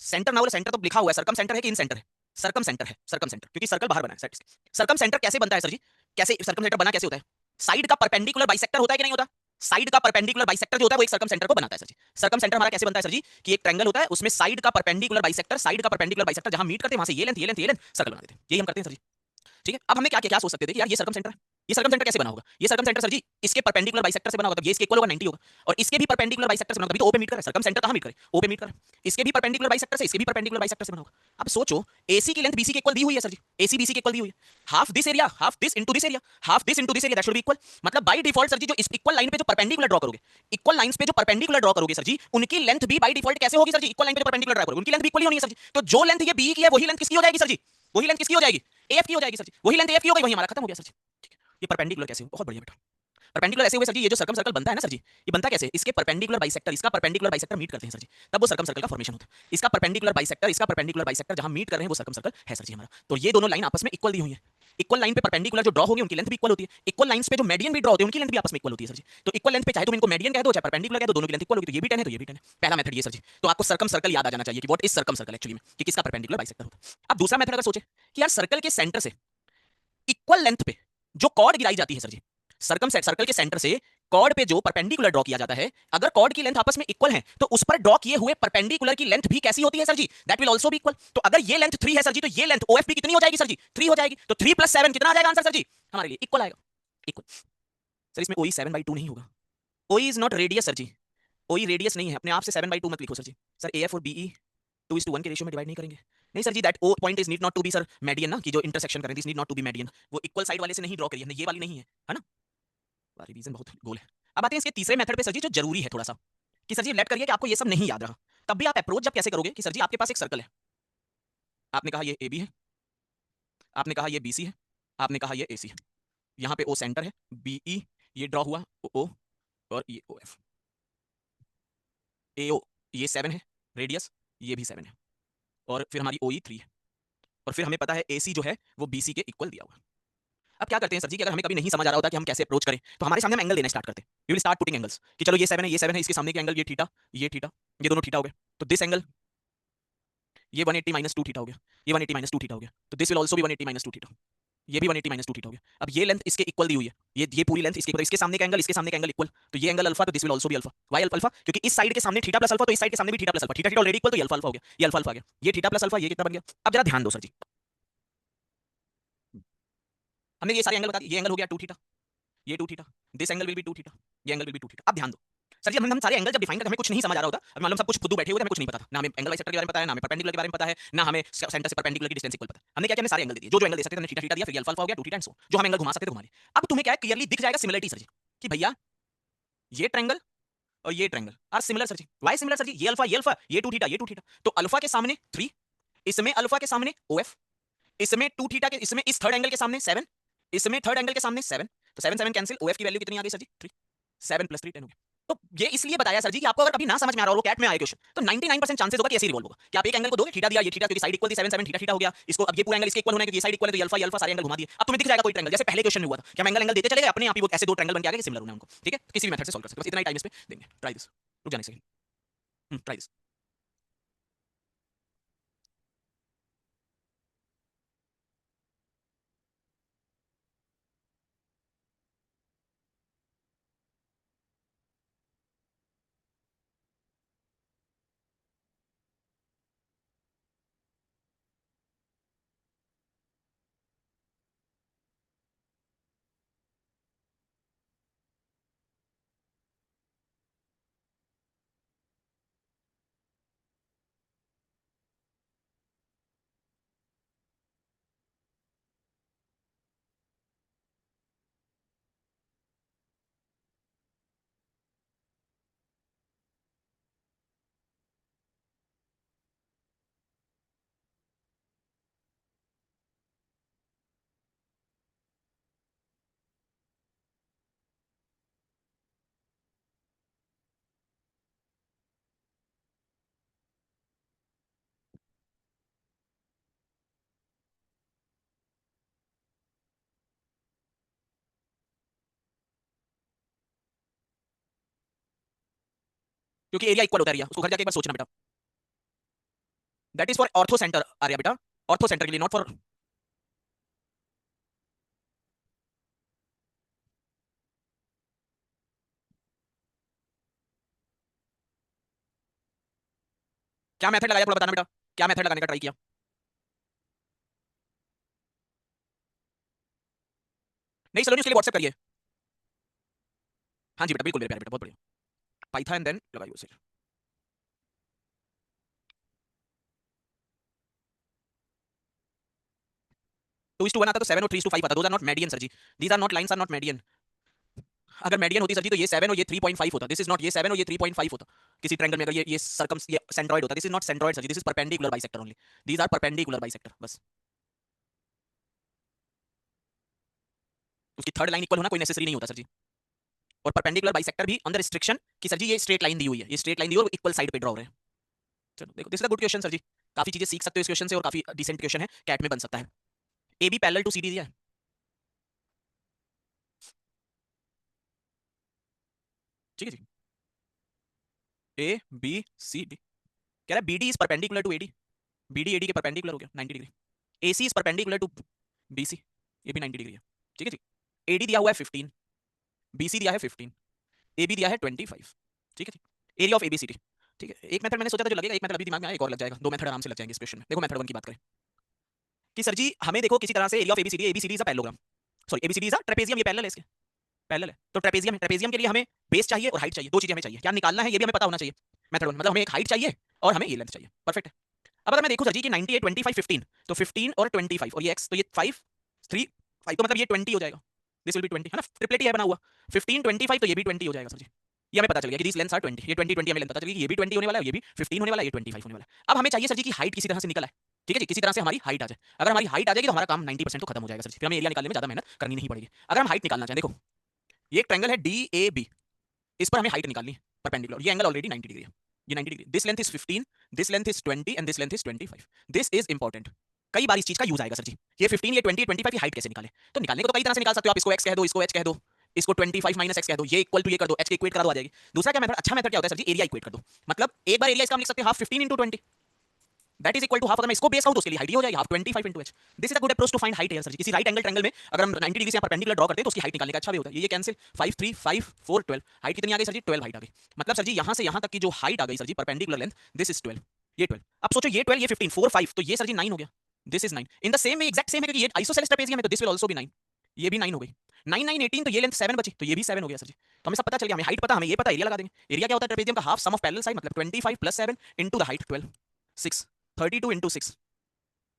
सेंटर ना, बोले सेंटर तो लिखा हुआ है, सरकम सेंटर है कि इन सेंटर है? सरकम सेंटर है, सरकम सेंटर, क्योंकि सर्कल बाहर बना है। सरकम सेंटर कैसे बनता है सर जी? कैसे सर्कम सेंटर बना कैसे होता है? साइड का परपेंडिकुलर बाइसेक्टर होता है कि नहीं होता? साइड का परपेंडिकुलर बाइसेक्टर जो होता है वो एक सर्कम सेंटर को बनाता है सर जी। सर्कम सेंटर हमारा कैसे बनता है सर जी कि एक ट्रायंगल होता है, उसमें साइड का परपेंडिकुलर बाइसेक्टर, साइड का परपेंडिकुलर बाइसेक्टर जहां मीट करते हैं वहां से ये लेंथ ये लेंथ ये लेंथ सर्कल बना देते हैं, यही हम करते हैं सर जी। ठीक है, अब हमें क्या क्या सोच सकते थे कि यार ये सर्कम सेंटर है, ये सर्कम सेंटर कैसे बना होगा? ये सर्कम सेंटर सर जी इसके परपेंडिकुलर बाइसेक्टर से बना होगा, तब ये इसके इक्वल होगा 90 होगा, और इसके भी परपेंडिकुलर बाइसेक्टर से बना होगा, तभी तो ओ पे मीट कर रहा है। सर्कम सेंटर कहां मीट करे? ओ पे मीट कर रहा है। इसके भी परपेंडिकुलर बाइसेक्टर से, इसके भी परपेंडिकुलर बाइसेक्टर से बना होगा। अब सोचो एसी की लेंथ बीसी के इक्वल दी हुई है सर जी, एसी बीसी के इक्वल दी हुई है, half this area, half this into this area, half this into this area, that should B equal. मतलब बाय डिफॉल्ट सर जी जो इस इक्वल लाइन पे जो परपेंडिकुलर ड्रॉ करोगे, इक्वल लाइंस पे जो परपेंडिकुलर ड्रॉ करोगे सर जी, उनकी लेंथ भी बाय डिफॉल्ट कैसे होगी सर जी? इक्वल लाइन पे जो परपेंडिकुलर ड्रॉ करोगे उनकी लेंथ भी इक्वल ही होनी है सर जी। तो जो लेंथ ये बी की है वही लेंथ किसकी हो जाएगी सर जी? वही लेंथ किसकी हो जाएगी? एफ की हो जाएगी सर जी। वही लेंथ एफ की हो गई, वही हमारा खत्म हो गया सर जी। ठीक है, ये परपेंडिकुलर कैसे हो? बहुत बढ़िया बेटा। परपेंडिकुलर ऐसे हुए सर जी, ये जो सर्कम सर्कल बनता है ना सर जी, ये बनता कैसे? इसके परपेंडिकुलर बाइसेक्टर, इसका परपेंडिकुलर बाइसेक्टर मीट करते हैं सर जी, तब वो सर्कम सर्कल का फॉर्मेशन होता है। इसका परपेंडिकुलर बाइसेक्टर, इसका परपेंडिकुलर बाइसेक्टर जहां मीट कर रहे हैं वो सर्कम सर्कल है सर जी हमारा। तो ये दोनों लाइन आपस में इक्वल दी हुई है। इक्वल लाइन पे परपेंडिकुलर जो ड्रॉ होगी उनकी लेंथ भी इक्वल होती है। इक्वल लाइंस पे जो मीडियन भी ड्रॉ होते हैं उनकी लेंथ भी आपस में इक्वल होती है सर जी। तो इक्वल लेंथ पे चाहे तुम इनको मीडियन कह दो चाहे परपेंडिकुलर कह दो, दोनों की लेंथ इक्वल होगी, तो ये भी 10 है तो ये भी 10 है। पहला मेथड ये सर जी। तो आपको सर्कम सर्कल याद आ जाना चाहिए कि what is circum circle actually में, कि किसका परपेंडिकुलर बाइसेक्टर होता है। अब दूसरा मेथड अगर सोचे कि यार सर्कल के सेंटर से इक्वल लेंथ पे जो कॉर्ड गिराई जाती है सर जी, सर्कम सेट सर्कल के सेंटर से कॉर्ड पे जो परपेंडिकुलर ड्रॉ किया जाता है, अगर कॉर्ड की लेंथ आपस में इक्वल है तो उस पर ड्रॉ किए हुए परपेंडिकुलर की लेंथ भी कैसी होती है sir ji? That will also be equal. तो अगर ये लेंथ 3 है सर जी, तो ये लेंथ ओएफ भी कितनी हो जाएगी सर जी? 3 हो जाएगी। तो 3 + 7 कितना आ जाएगा आंसर सर जी हमारे लिए? इक्वल आएगा। इक्वल। सर इसमें ओई 7/2 नहीं होगा। ओई इज नॉट रेडियस सर जी। ओई रेडियस नहीं है, अपने आप से 7/2 मत लिखो सर जी। सर एएफ और बीई 2:1 के रेशियो में डिवाइड नहीं करेंगे। नहीं sir ji, that O point is need not to be sir median ना, कि जो इंटरसेक्शन करें this need not to be median, वो इक्वल साइड वाले से नहीं ड्रॉ करिए, ये वाली नहीं है ना? रिवीजन बहुत गोल है। अब आते हैं इसके तीसरे मेथड पे सर जी, जो जरूरी है थोड़ा सा, कि सर जी लेट करिए कि आपको ये सब नहीं याद रहा, तब भी आप अप्रोच जब कैसे करोगे कि सर जी आपके पास एक सर्कल है, आपने कहा ये ए बी है, आपने कहा ये बी सी है, आपने कहा ये ए सी है, यहाँ पे ओ सेंटर है, बी ई ये ड्रॉ हुआ ओ, और ये ओ एफ, ए ओ ये 7 है रेडियस, ये भी 7 है, और फिर हमारी ओ ई 3 है, और फिर हमें पता है ए सी जो है वो बी सी के इक्वल दिया हुआ है। अब क्या करते हैं सर जी कि अगर हमें कभी नहीं समझ आ रहा होता कि हम कैसे अप्रोच करें, तो हमारे सामने हम एंगल देना स्टार्ट करते हैं। We will start putting angles कि चलो ये 7 है, ये 7 है, इसके सामने के एंगल ये थीटा, ये दोनों थीटा हो गए, तो दिस एंगल ये 180 - 2 थीटा हो गया, ये 180 - 2 थीटा हो गया, तो this will also B 180 - 2 theta, ये भी 180 - 2 थीटा हो गया। अब ये लेंथ इसके इक्वल दी हुई है, ये पूरी लेंथ इसके, इसके सामने का एंगल, इसके सामने का एंगल इक्वल, तो ये एंगल अल्फा, तो this will also be alpha. Why alpha alpha? क्योंकि इस साइड के सामने थीटा प्लस अल्फा, तो इस साइड के सामने भी theta plus alpha, theta theta already equal, तो ये अल्फा अल्फा हो गया, ये अल्फा अल्फा आ गया, ये थीटा प्लस अल्फा, ये कितना बन गया? अब जरा ध्यान दो सर जी, हमने ये सारे एंगल बता दिए, ये एंगल हो गया 2 थीटा, ये 2 theta, this angle will be 2 theta, ये एंगल विल बी 2 थीटा। अब ध्यान दो सर जी, हम सारे एंगल जब डिफाइन करते हमें कुछ नहीं समझ आ रहा होता, अब मालूम सब कुछ फुद्दू बैठे हुए थे, हमें कुछ नहीं पता था, ना हमें एंगल बाइसेक्टर के बारे में पता है, ना हमें परपेंडिकुलर के बारे में पता है, ना हमें सेंटर से परपेंडिकुलर की डिस्टेंस इक्वल पता है। हमने क्या किया, हमने सारे एंगल दे दिए, जो एंगल दे सकते थे हमने थीटा थीटा दिया, फिर अल्फा अल्फा हो गया 2 थीटा एंड सो, जो हम एंगल घुमा सकते थे घुमा लिए। अब तुम्हें क्या है, क्लियरली दिख जाएगा सिमिलरिटी सर जी, कि भैया ये ट्रायंगल और ये triangle are similar sir ji. Why similar sir ji? ये अल्फा, ये 2 थीटा, ये 2 थीटा, तो अल्फा के सामने 3, इसमें अल्फा के सामने ओएफ, इसमें 2 थीटा के, इसमें इस थर्ड एंगल के सामने 7, इसमें थर्ड एंगल के सामने 7, तो 7 7 कैंसिल, ओएफ की वैल्यू कितनी आ गई सर जी? 3, 7 + 3 10 हो गया। तो ये इसलिए बताया सर जी कि आपको अगर कभी ना समझ में आ रहा हो, कैट में आए क्वेश्चन, तो 99% चांसेस होगा कि ऐसे ही रिवॉल्व होगा, कि आप एक एंगल को दोगे थीटा दिया, ये थीटा क्योंकि साइड इक्वल थी, 7 7 थीटा थीटा हो गया, इसको अब ये पूरा एंगल इसके इक्वल होना है क्योंकि ये साइड इक्वल है, तो ये अल्फा सारे एंगल घुमा दिए, अब तुम्हें दिख जाएगा कोई ट्रायंगल, जैसे पहले क्वेश्चन में हुआ था कि हम एंगल एंगल देते चले गए, अपने आप ही वो ऐसे दो ट्रायंगल बन के आ गए सिमिलर होना उनको। ठीक है, किसी भी मेथड से सॉल्व कर सकते हो, बस इतना ही टाइम इस पे देंगे। ट्राई दिस, रुक जाने से, ट्राई दिस। क्योंकि एरिया इक्वल होता है, उसको घर जाके एक बार सोचना बेटा, that is for ortho centre Arya बेटा, ऑर्थो सेंटर के लिए, नॉट फॉर। क्या मेथड लगाया थोड़ा बताना बेटा, क्या मेथड लगाने का ट्राई किया? नहीं सलोनी उसके लिए व्हाट्सएप करिए। हाँ जी बेटा, बिल्कुल मेरे प्यारे बेटा, बहुत बढ़िया। पाइथन एंड देन लगाइए उसे। टू इज टू वन आता तो 7 और 3 टू 5 आता। Those are not median sir जी, these are not lines are not median. अगर मेडियन होती सर जी तो ये 7 और ये 3.5 होता। दिस इज नॉट, ये 7 और ये 3.5 होता किसी ट्रायंगल में। अगर ये सर्कम ये सेंट्रॉइड होता, this is not centroid sir ji, this is perpendicular bisector only. These are perpendicular bisector बस। उसकी थर्ड लाइन इक्वल होना कोई नेसेसरी नहीं होता सर जी। और परपेंडिकुलर बाइसेक्टर भी अंडर रिस्ट्रिक्शन कि सर जी ये स्ट्रेट लाइन दी हुई है, ये स्ट्रेट लाइन दी हुई है और इक्वल साइड पे ड्रॉ हो रहे हैं। चलो देखो, this is a good question sir ji. काफी चीजें सीख सकते हो इस क्वेश्चन से और काफी डिसेंट क्वेश्चन है, कैट में बन सकता है। A B parallel to C D दिया है। ठीक है जी, ए बी सी डी कह रहा है B D is perpendicular to A D. B D A D के परपेंडिकुलर हो गया 90 degree. A C is perpendicular to B C, ये भी 90 डिग्री है। ठीक है जी, ए डी दिया हुआ है 15, बी सी दिया है 15, ए बी दिया है 25। ठीक है जी, area of A B C D. ठीक है, एक मेथड मैंने सोचा था जो लगेगा, एक मेथड अभी दिमाग में आया, एक और लग जाएगा, दो मेथड आराम से लग जाएंगे इस क्वेश्चन में। देखो मेथड 1 की बात करें कि सर जी हमें देखो किसी तरह से area of ABCD is a parallelogram, sorry ABCD is a trapezium, ये पैरेलल है इसके, पैरेलल है। तो ट्रेपेजियम, ट्रेपेजियम के लिए हमें बेस चाहिए और हाइट चाहिए, दो चीजें हमें चाहिए। क्या निकालना है ये भी हमें पता होना चाहिए। मेथड 1 मतलब हमें एक हाइट चाहिए और हमें ये लेंथ चाहिए। परफेक्ट है। अब अगर मैं देखूं सर जी कि 98 25 15, तो 15 और 25 और ये x, तो ये 5 3 5, तो मतलब ये 20 हो जाएगा। दिस विल बी 20 है ना, ट्रिपलेट ही है बना हुआ। 15 25 तो ये भी 20 हो जाएगा सर जी। ये हमें पता चल गया कि दिस लेंथ्स आर 20, ये 20 20 हमें लेंथ पता चल गई, ये भी 20 होने वाला है, ये भी 15 होने वाला है, ये 25 होने वाला है। अब हमें चाहिए सर जी कि हाइट किसी तरह से निकल आए। ठीक है जी, किसी तरह से हमारी हाइट आ जाए। अगर हमारी हाइट आ जाएगी तो हमारा काम 90% तो खत्म हो जाएगा सर जी, फिर हमें एरिया निकालने में ज्यादा मेहनत करनी नहीं पड़ेगी। अगर हम हाइट निकालना चाहें, देखो ये एक ट्रायंगल है डी ए बी, इस पर हमें हाइट निकालनी है परपेंडिकुलर। ये एंगल ऑलरेडी 90 डिग्री है, ये 90 degree. This length is 15, this length is 20 and this length is 25। This is important, कई बार इस चीज का यूज आएगा सर जी। ये 15, ये 20, 25 की हाइट कैसे निकाले? तो निकालने को तो कई तरह से निकाल सकते हो आप। इसको x कह दो, इसको h कह दो, इसको 25 माइनस x कह दो, ये इक्वल टू ये कर दो, h के इक्वेट करा दो, आ जाएगी। दूसरा क्या मेथड, अच्छा मेथड क्या होता है सर जी, एरिया इक्वेट कर दो। मतलब एक बार एरिया इसका हम लिख सकते हैं half 15 into 20, that is equal to half. अगर मैं इसको बेस करूं तो उसके लिए हाइट हो जाएगी half 25 into h। This is a good approach to find height है सर जी। किसी राइट एंगल ट्रायंगल में अगर हम 90 डिग्री से परपेंडिकुलर ड्रॉ करते हैं तो उसकी हाइट निकालने का अच्छा वे होता है। ये कैंसिल, 5 3 5 4 12, हाइट कितनी आ गई सर जी? 12 हाइट आ गई। मतलब सर जी यहां से यहां तक की जो हाइट आ गई सर जी परपेंडिकुलर लेंथ, दिस इज 12, ये 12। अब सोचो ये 12 ये 15 4 5, तो ये सर जी 9 हो गया। This is 9 in the same way, exact same है, क्योंकि ये आइसोसेलेस ट्रेपेजियम है तो दिस विल आल्सो बी 9, ये भी 9 हो गई। 9 9 18, तो ये लेंथ 7 बची, तो ये भी 7 हो गया सर जी। तो हमें सब पता चल गया, हमें हाइट पता, हमें ये पता, एरिया लगा देंगे। एरिया क्या होता है ट्रेपेजियम का? Half sum of parallel side, मतलब 25 plus 7 into the height 12, 6 32 into 6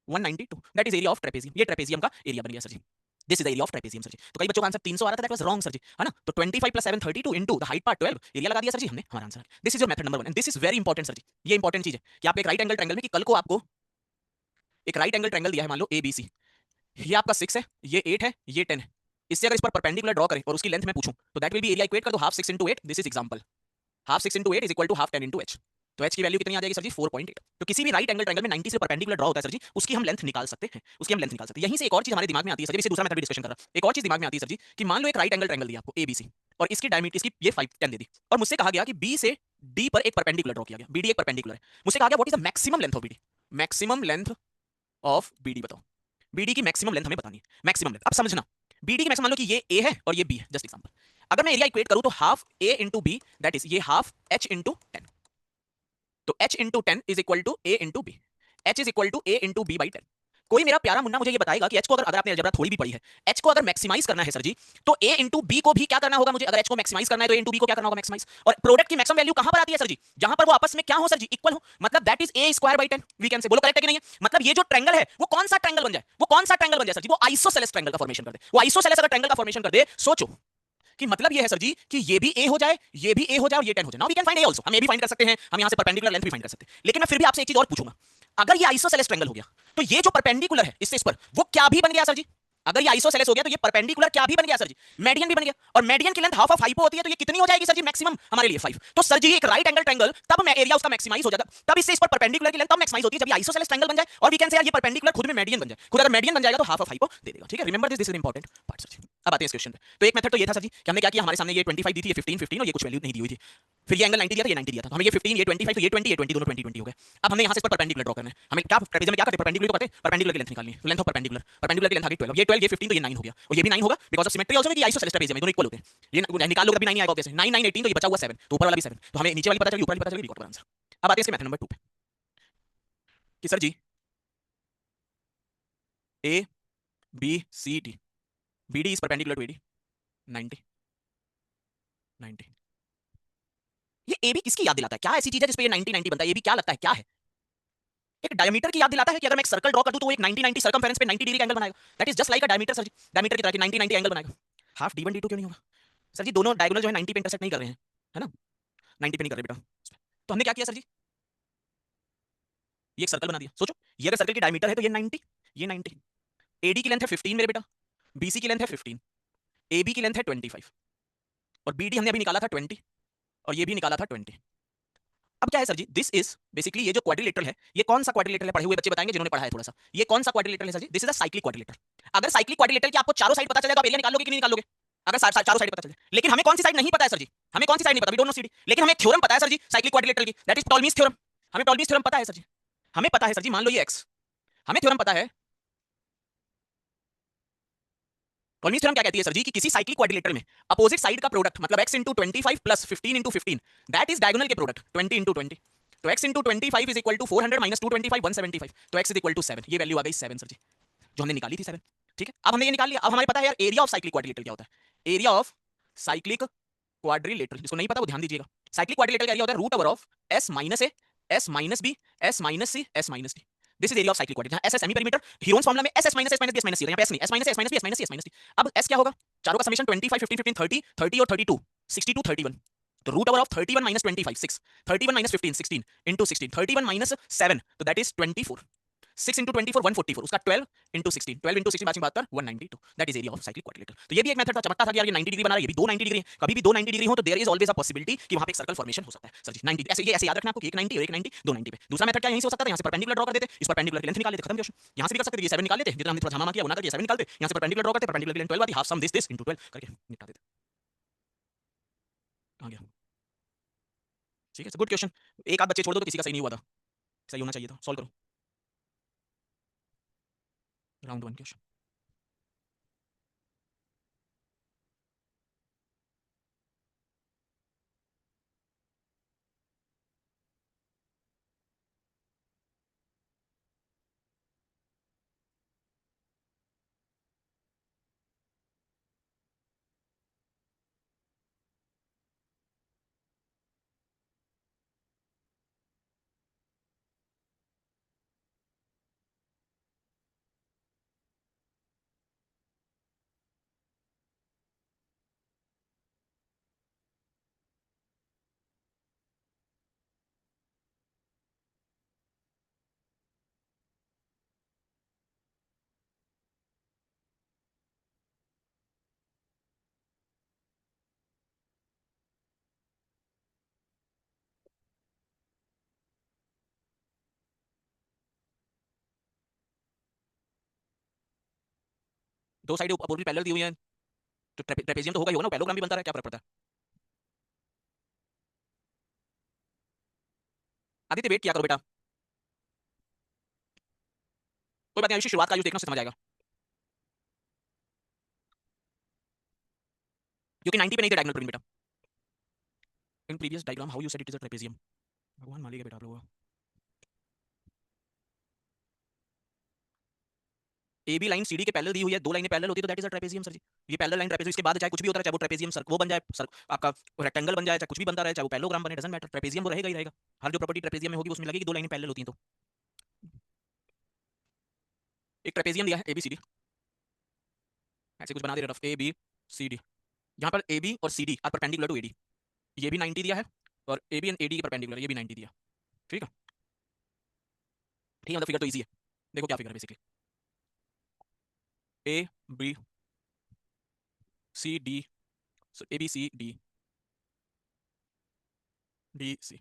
192, that is area of trapezium. ये ट्रेपेजियम का एरिया बन गया sir ji. This is area of trapezium sir जी। तो कई बच्चों का आंसर 300 आ रहा था, that was wrong sir ji, है ना। तो 25 plus 7 32 into the height part 12, area लगा दिया सर जी हमने, हमारा answer. This is your method number 1 and this is very important sir ji. ये इंपॉर्टेंट चीज है कि आप एक राइट एंगल ट्रायंगल में, कि कल को आपको एक राइट एंगल ट्रायंगल दिया है, मान लो ए बी सी, ये आपका 6 है, ये 8 है, ये 10 है। इससे अगर इस पर परपेंडिकुलर ड्रॉ करें और उसकी लेंथ में पूछूं तो that will be area equate कर दो, half 6 into 8, this is example. Half 6 into 8 is equal to half 10 into h। तो h की वैल्यू कितनी आ जाएगी सर जी? 4.8। तो किसी भी राइट एंगल ट्रायंगल में 90 से परपेंडिकुलर ड्रॉ होता है सर जी, उसकी हम लेंथ निकाल सकते हैं, उसकी हम लेंथ निकाल सकते हैं। यहीं से एक और चीज हमारे दिमाग में आती है सर जी, इसे दूसरा मेथड भी डिस्कशन कर रहा है। एक और चीज दिमाग में आती है सर जी कि मान लो एक राइट एंगल ट्रायंगल दिया आपको ए बी सी, और इसकी डायमीटर, इसकी ये 5 10 दे दी, और मुझसे कहा गया कि बी से डी पर एक परपेंडिकुलर ड्रॉ किया गया, बीडी एक परपेंडिकुलर है। मुझसे कहा गया what is the maximum length of BD, maximum length of BD बताओ। बीडी की मैक्सिमम लेंथ हमें बतानी है, मैक्सिमम लेंथ। अब समझना, बीडी की मैक्सिमम, मान लो कि ये ए है और ये बी है, जस्ट एग्जांपल। अगर मैं एरिया इक्वेट करूं तो half A into B, that is ये हाफ एच इंटू 10। तो h into 10 is equal to a into B, h is equal to a into B by 10। कोई मेरा प्यारा मुन्ना मुझे ये बताएगा कि h को अगर आपने अलजेब्रा थोड़ी भी पढ़ी है, h को अगर मैक्सिमाइज करना है सर जी, तो a इंटू बी को भी क्या करना होगा मुझे? अगर h को मैक्सिमाइज करना है तो a इंटू बी को क्या करना होगा? मैक्सिमाइज। और प्रोडक्ट की मैक्सिमम वैल्यू कहां पर आती है सर जी? जहां पर वो आपस में क्या हो सर जी? इक्वल हो, मतलब that is a square by 10। We can say, बोलो करेक्ट है कि नहीं है? मतलब ये जो ट्रायंगल है वो कौन सा ट्रायंगल बन जाए? वो कौन सा ट्रायंगल बन जाए सर जी? वो आइसोसेलेस ट्रायंगल का फॉर्मेशन कर दे। वो आइसोसेलेस अगर ट्रायंगल का फॉर्मेशन कर दे, सोचो कि मतलब ये है सर जी कि ये भी a हो जाए, ये भी a हो जाए और ये 10 हो जाए। Now we can find a also, हम a भी फाइंड कर सकते हैं, हम यहां से परपेंडिकुलर लेंथ भी फाइंड कर सकते हैं। लेकिन मैं फिर भी आपसे एक चीज और पूछूंगा, अगर ये आइसोसेलेस ट्रायंगल हो गया तो ये जो परपेंडिकुलर है इससे इस पर, वो क्या भी बन गया सर जी? अगर ये आइसोसेलेस हो गया तो ये परपेंडिकुलर क्या भी बन गया सर जी? मेडियन भी बन गया। और मेडियन की लेंथ हाफ ऑफ हाइपो होती है, तो ये कितनी हो जाएगी सर जी मैक्सिमम हमारे लिए? 5। तो सर जी एक राइट एंगल ट्रायंगल तब मैं एरिया उसका मैक्सिमाइज हो जाता, तब इससे इस पर परपेंडिकुलर की लेंथ तब मैक्सिमाइज होती है जब ये आइसोसेलेस ट्रायंगल बन जाए, और वी कैन से यार ये परपेंडिकुलर खुद में मेडियन बन जाए। खुद अगर मेडियन बन जाएगा तो हाफ ऑफ हाइपो दे देगा। ठीक है, remember this, this is important part sir ji. अब आते हैं इस क्वेश्चन पे। तो एक मेथड तो ये था सर जी कि हमने क्या किया, हमारे सामने ये 25 दी थी, ये 15 15 और ये कुछ वैल्यू नहीं दी हुई थी। फिर ये एंगल 90 दिया था, ये 90 दिया था, तो हमें ये 15 ये 25 तो ये 20 ये 20 दोनों 20 20 हो गए। अब हमने यहां से इस पर परपेंडिकुलर ड्रॉ करना है। हमें क्या ट्रेपेजियम में क्या करते हैं? परपेंडिकुलर तो करते हैं, परपेंडिकुलर की लेंथ निकालनी है। तो लेंथ ऑफ परपेंडिकुलर, परपेंडिकुलर की लेंथ आ गई 12, ये 12 ये 15 तो ये 9 हो गया, और ये भी 9 होगा बिकॉज़ ऑफ सिमेट्री आल्सो, में कि आइसोसेलेस ट्रेपेजियम दोनों इक्वल होते हैं। ये निकाल लो तभी 9 नहीं आएगा ऑब्वियसली। 9 9 18 तो ये बचा हुआ 7, तो ऊपर वाला भी 7, तो हमें नीचे वाली पता चल गई, ऊपर वाली पता चल गई, रिकॉर्ड आंसर। अब आते हैं इसके मेथड नंबर 2 पे कि सर जी A B C D BD is perpendicular to AD 90 90। ये AB किसकी याद दिलाता है? क्या ऐसी चीज है जिस पे ये 90 90 बनता है? AB क्या लगता है, क्या है? एक डायमीटर की याद दिलाता है कि अगर मैं एक सर्कल ड्रॉ कर दूं तो वो एक 90 90 सर्कमफेरेंस पे 90 डिग्री का एंगल बनाएगा। That is just like a diameter sir जी, डायमीटर की तरह कि 90 90 एंगल बनाएगा। हाफ D1 D2 क्यों नहीं होगा सर जी? दोनों डायगोनल जो है 90 पे इंटरसेक्ट नहीं कर रहे हैं, है ना? 90 पे नहीं कर रहे बेटा। तो हमने क्या किया सर जी? ये एक सर्कल बना दिया। सोचो, ये अगर सर्कल की डायमीटर है तो ये 90, ये 90। AD की लेंथ है 15 मेरे बेटा, BC की लेंथ है 15, AB की लेंथ है 25 और BD हमने अभी निकाला था 20 और ये भी निकाला था 20। अब क्या है sir ji? This is basically ये जो क्वाड्रिलेटरल है, ये कौन सा क्वाड्रिलेटरल है? पढ़े हुए बच्चे बताएंगे जिन्होंने पढ़ा है थोड़ा सा। ये कौन सा क्वाड्रिलेटरल है sir ji? This is a cyclic quadrilateral. Cyclic साइक्लिक क्वाड्रिलेटरल की आपको चारों साइड पता चलेगा तो आप एरिया निकाल लोगे कि नहीं निकाल लोगे? अगर चारों साइड पता चले, लेकिन हमें कौन सी साइड नहीं पता है सर जी? हमें कौन सी साइड नहीं पता, वी डोंट नो सीडी, लेकिन हमें थ्योरम पता है सर जी साइक्लिक क्वाड्रिलेटरल की, दैट इज टॉलमीज थ्योरम। हमें टॉलमीज थ्योरम पता है सर जी, हमें पता है सर जी। मान लो ये x, हमें थ्योरम पता है। टॉलमीज थ्योरम क्या कहती है सर जी कि किसी साइक्लिक क्वाड्रिलेटरल में अपोजिट साइड का प्रोडक्ट मतलब x into 25 plus 15 into 15, that is diagonal के प्रोडक्ट 20 into 20। तो x into 25 is equal to 400 minus 225 175, तो x is equal to 7। ये वैल्यू आ गई 7 सर जी, जो हमने निकाली थी 7। ठीक है, अब हमने ये निकाल लिया। अब हमारे पता है यार एरिया ऑफ साइक्लिक क्वाड्रिलेटरल क्या होता है। एरिया ऑफ साइक्लिक क्वाड्रिलेटरल, जिसको नहीं पता वो ध्यान दीजिएगा। साइक्लिक क्वाड्रिलेटरल का एरिया होता है root over of s minus a, s minus b, s minus c, s minus d। This is area of cyclic quadrilateral. S S semi perimeter, Heron's formula में S S minus S minus B S minus C, यहाँ पे S नहीं, S minus S minus B S minus C S minus D. अब S क्या होगा? चारों का summation 25 15 15 30 30 और 32 62 31। तो root over of 31 minus 25 6, 31 minus 15 16 into 16, 31 minus 7 तो दैट इज 24, 6 इंटू 24 144, उसका 12 इंटू 16, 12 इंटू 16 बात 192, that is area of cyclic quadrilateral. तो ये भी एक मेथड था, चमकता था कि यार ये 90 डिग्री बना रहा है, ये भी दो 90 डिग्री है। कभी भी दो 90 डिग्री हो तो there is always a possibility कि वहां पे एक सर्कल फॉर्मेशन हो सकता है सर जी। 90 ऐसे, ये ऐसे याद रखना आपको कि एक 90 और एक 90 दो 90 पे। दूसरा मेथड क्या यहीं से हो सकता था, यहां से परपेंडिकुलर ड्रॉ कर देते, इस परपेंडिकुलर की लेंथ निकाल लेते, खत्म क्वेश्चन। यहां से भी कर सकते थे, ये 7 निकाल लेते, जितना हमने थोड़ा झामा किया वो ना करके 7 निकालते, यहां से परपेंडिकुलर ड्रॉ करते, परपेंडिकुलर की लेंथ 12 आती, हाफ सम दिस इनटू 12 करके निपटा देते। आ गया, ठीक है, गुड क्वेश्चन। एक आध बच्चे छोड़ दो तो किसी का सही नहीं हुआ था, सही होना चाहिए था। सॉल्व करो राउंड 1 क्वेश्चन। दो साइड अपोजिट पैरेलल दी हुई है तो ट्रेपेजियम तो होगा ही होगा ना, पैरेललोग्राम भी बनता है, क्या फर्क पड़ता है? आदित्य वेट किया करो बेटा, कोई बात नहीं आयुषी, शुरुआत का आयुष देखना उससे समझ आएगा। क्योंकि 90 पे नहीं थे डायगोनल प्लेन बेटा। In previous diagram how you said it is a trapezium, भगवान मान लीजिए बेटा आप लोगों को। ए बी लाइन सीडी के पैरेलल दी हुई है, दो लाइनें पैरेलल होती है तो that is a trapezium sir ji. ये पैरेलल लाइन ट्रेपेजियम, इसके बाद चाहे कुछ भी होता रहे, चाहे वो ट्रेपेजियम सर वो बन जाए, सर आपका रेक्टेंगल बन जाए, चाहे कुछ भी बनता रहे, चाहे वो पैरेललोग्राम बने, डजंट मैटर, ट्रेपेजियम वो रहेगा ही रहेगा। हर जो प्रॉपर्टी ट्रेपेजियम में होगी उसमें लगेगी, दो लाइनें पैरेलल होती हैं तो। एक ट्रेपेजियम दिया है ए बी सी डी, ऐसे कुछ बना दे rough A B C D. यहाँ पर ए बी और C D are perpendicular to A D, ये भी 90 दिया है और A B and A D के परपेंडिकुलर ये भी 90 दिया। ठीक है, ठीक है, मतलब फिगर तो ईजी है। देखो क्या फिगर है basically, A B C D, A B C D D C.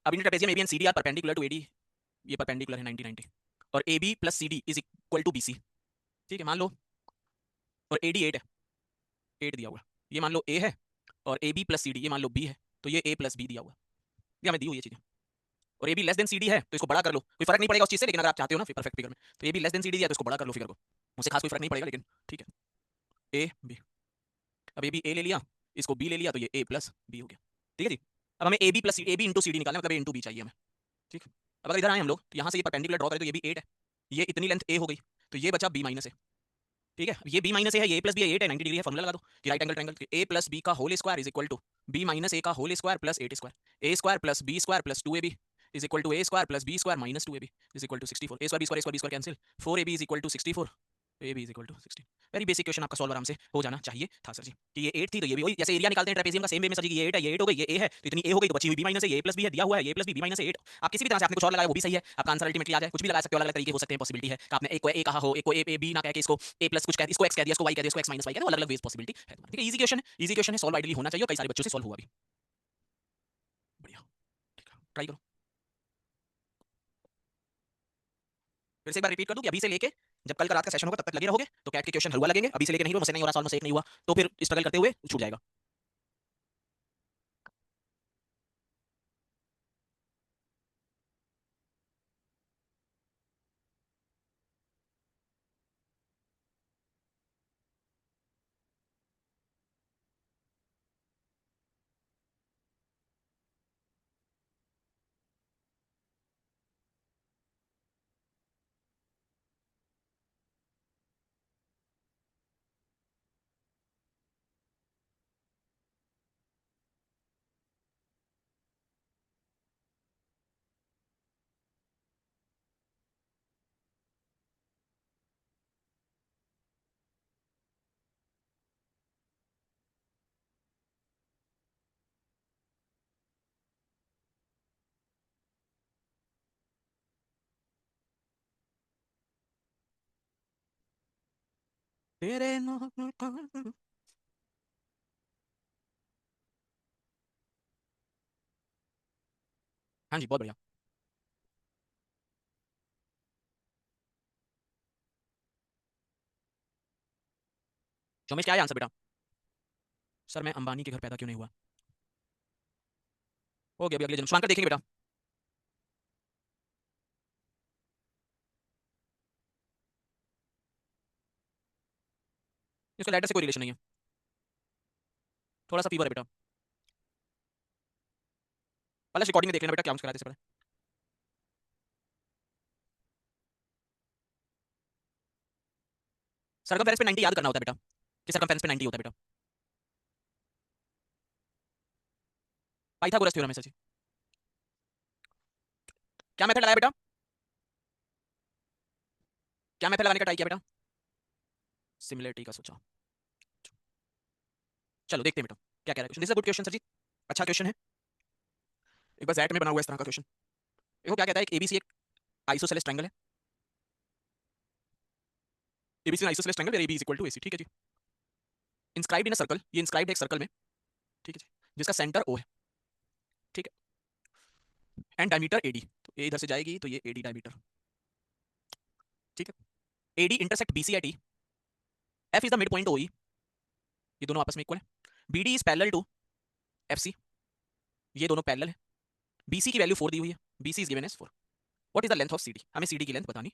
अब in trapezium A B and C D are perpendicular to A D, ये परपेंडिकुलर है 90 90, और A B plus C D is equal to B C. ठीक है, मान लो, और A D 8 है, 8 दिया हुआ है, ये मान लो ए है, और A B plus C D ये मान लो बी है, तो ये ए प्लस बी दिया हुआ है, ये हमें दी हुई ये चीज़ें। और A B less than C D है तो इसको बड़ा कर लो, कोई फर्क नहीं पड़ेगा उस चीज़ से, लेकिन अगर आप चाहते हो ना फिर परफेक्ट फिगर में, तो A B less than C D दिया तो इसको बड़ा कर लो फिगर को, मुझसे खास कोई फर्क नहीं पड़ेगा लेकिन ठीक है। ए बी, अब ए बी ए ले लिया, इसको बी ले लिया तो ये ए प्लस बी हो गया। ठीक है जी, अब हमें A B plus A B into C D निकालना, मतलब ए इंटू बी चाहिए हमें। ठीक है, अब अगर इधर आए हम लोग तो यहाँ से ये परपेंडिकुलर ड्रॉ करें तो ये भी 8 है, ये इतनी लेंथ ए हो गई, तो ये बचा बी माइनस ए। ठीक है, ये b माइनस ए है, ये a प्लस बी है, 8 है, 90 डिग्री है, फॉर्मूला लगा दो कि right angle triangle a plus B का whole square is equal to b minus A का whole square plus 8 square, a square plus b square plus 2ab is equal to a square plus b square minus 2ab is equal to 64, a square b square cancel, 4ab is equal to 64, A B is equal to 16। Very basic question आपका solve आराम से हो जाना चाहिए था sir ji कि ये 8 थी तो ये भी वही जैसे एरिया निकालते हैं ट्रेपेजियम का सेम वे में सर जी कि ये 8 है, ये 8 हो गई, ये a है तो इतनी a हो गई तो बची हुई b माइनस है, ये a प्लस b है दिया हुआ है, ये प्लस b माइनस 8। आप किसी भी तरह से आपने कुछ और लगाया वो भी सही है, आपका आंसर अल्टीमेटली आ जाए, कुछ भी लगा सकते हो, अलग अलग तरीके हो सकते हैं, पॉसिबिलिटी है कि आपने एक को a कहा हो, एक को a b ना कह के इसको a प्लस कुछ कह, इसको x कह दिया, इसको y कह दिया, इसको x माइनस y कह दिया, अलग अलग वेज पॉसिबिलिटी है। ठीक है, इजी क्वेश्चन है, इजी क्वेश्चन है, सॉल्व आइडियली होना चाहिए और कई सारे बच्चों से सॉल्व हुआ भी। बढ़िया, ठीक है, ट्राई करो। फिर से एक बार रिपीट कर दूं कि अभी से लेके जब कल का रात का सेशन होगा तब तक लगे रहोगे तो कैट के क्वेश्चन हलवा लगेंगे, अभी से लेके नहीं हुआ, मुझसे नहीं हो रहा, सॉल्व मुझसे एक नहीं हुआ तो फिर स्ट्रगल करते हुए छूट जाएगा। तेरे हाँ जी, बहुत बढ़िया। चौमेश क्या है आंसर बेटा? सर मैं अंबानी के घर पैदा क्यों नहीं हुआ? हो गया, अभी अगले जन्म शुभांकर देखेंगे बेटा। इसका लेटर से कोई रिलेशन नहीं है, थोड़ा सा फीवर है बेटा। पहले रिकॉर्डिंग में देख लेना बेटा क्या मुस्कुराते से पहले। सरकमफेरेंस पे 90 याद करना होता है बेटा कि सरकमफेरेंस पे 90 होता है बेटा। पाइथागोरस थ्योरम है सर जी। क्या मेथड लगाया बेटा? क्या मेथड लगाने का ट्राई किया बेटा? सिमिलरिटी का सोचा। चलो देखते हैं बेटा क्या कह रहा है question. This is a good question sir ji, अच्छा क्वेश्चन है। एक बार Z में बना हुआ इस तरह का क्वेश्चन। देखो क्या कहता है, एक एबीसी एक आइसोसेलेस ट्रायंगल है, ABC isosceles triangle where AB is equal to AC। ठीक है जी, इंस्क्राइब्ड इन अ सर्कल, ये इंस्क्राइब्ड है एक सर्कल में, ठीक है जी, जिसका सेंटर O है, ठीक है, एंड डायमीटर AD, तो A इधर से जाएगी तो ये AD डायमीटर, ठीक है, AD intersect BC at E, F is the mid point OE, ये दोनों आपस में इक्वल है, BD is parallel to FC, ये दोनों पैरेलल है, BC की वैल्यू 4 दी हुई है, BC is given as 4, what is the length of CD, हमें CD की लेंथ बतानी,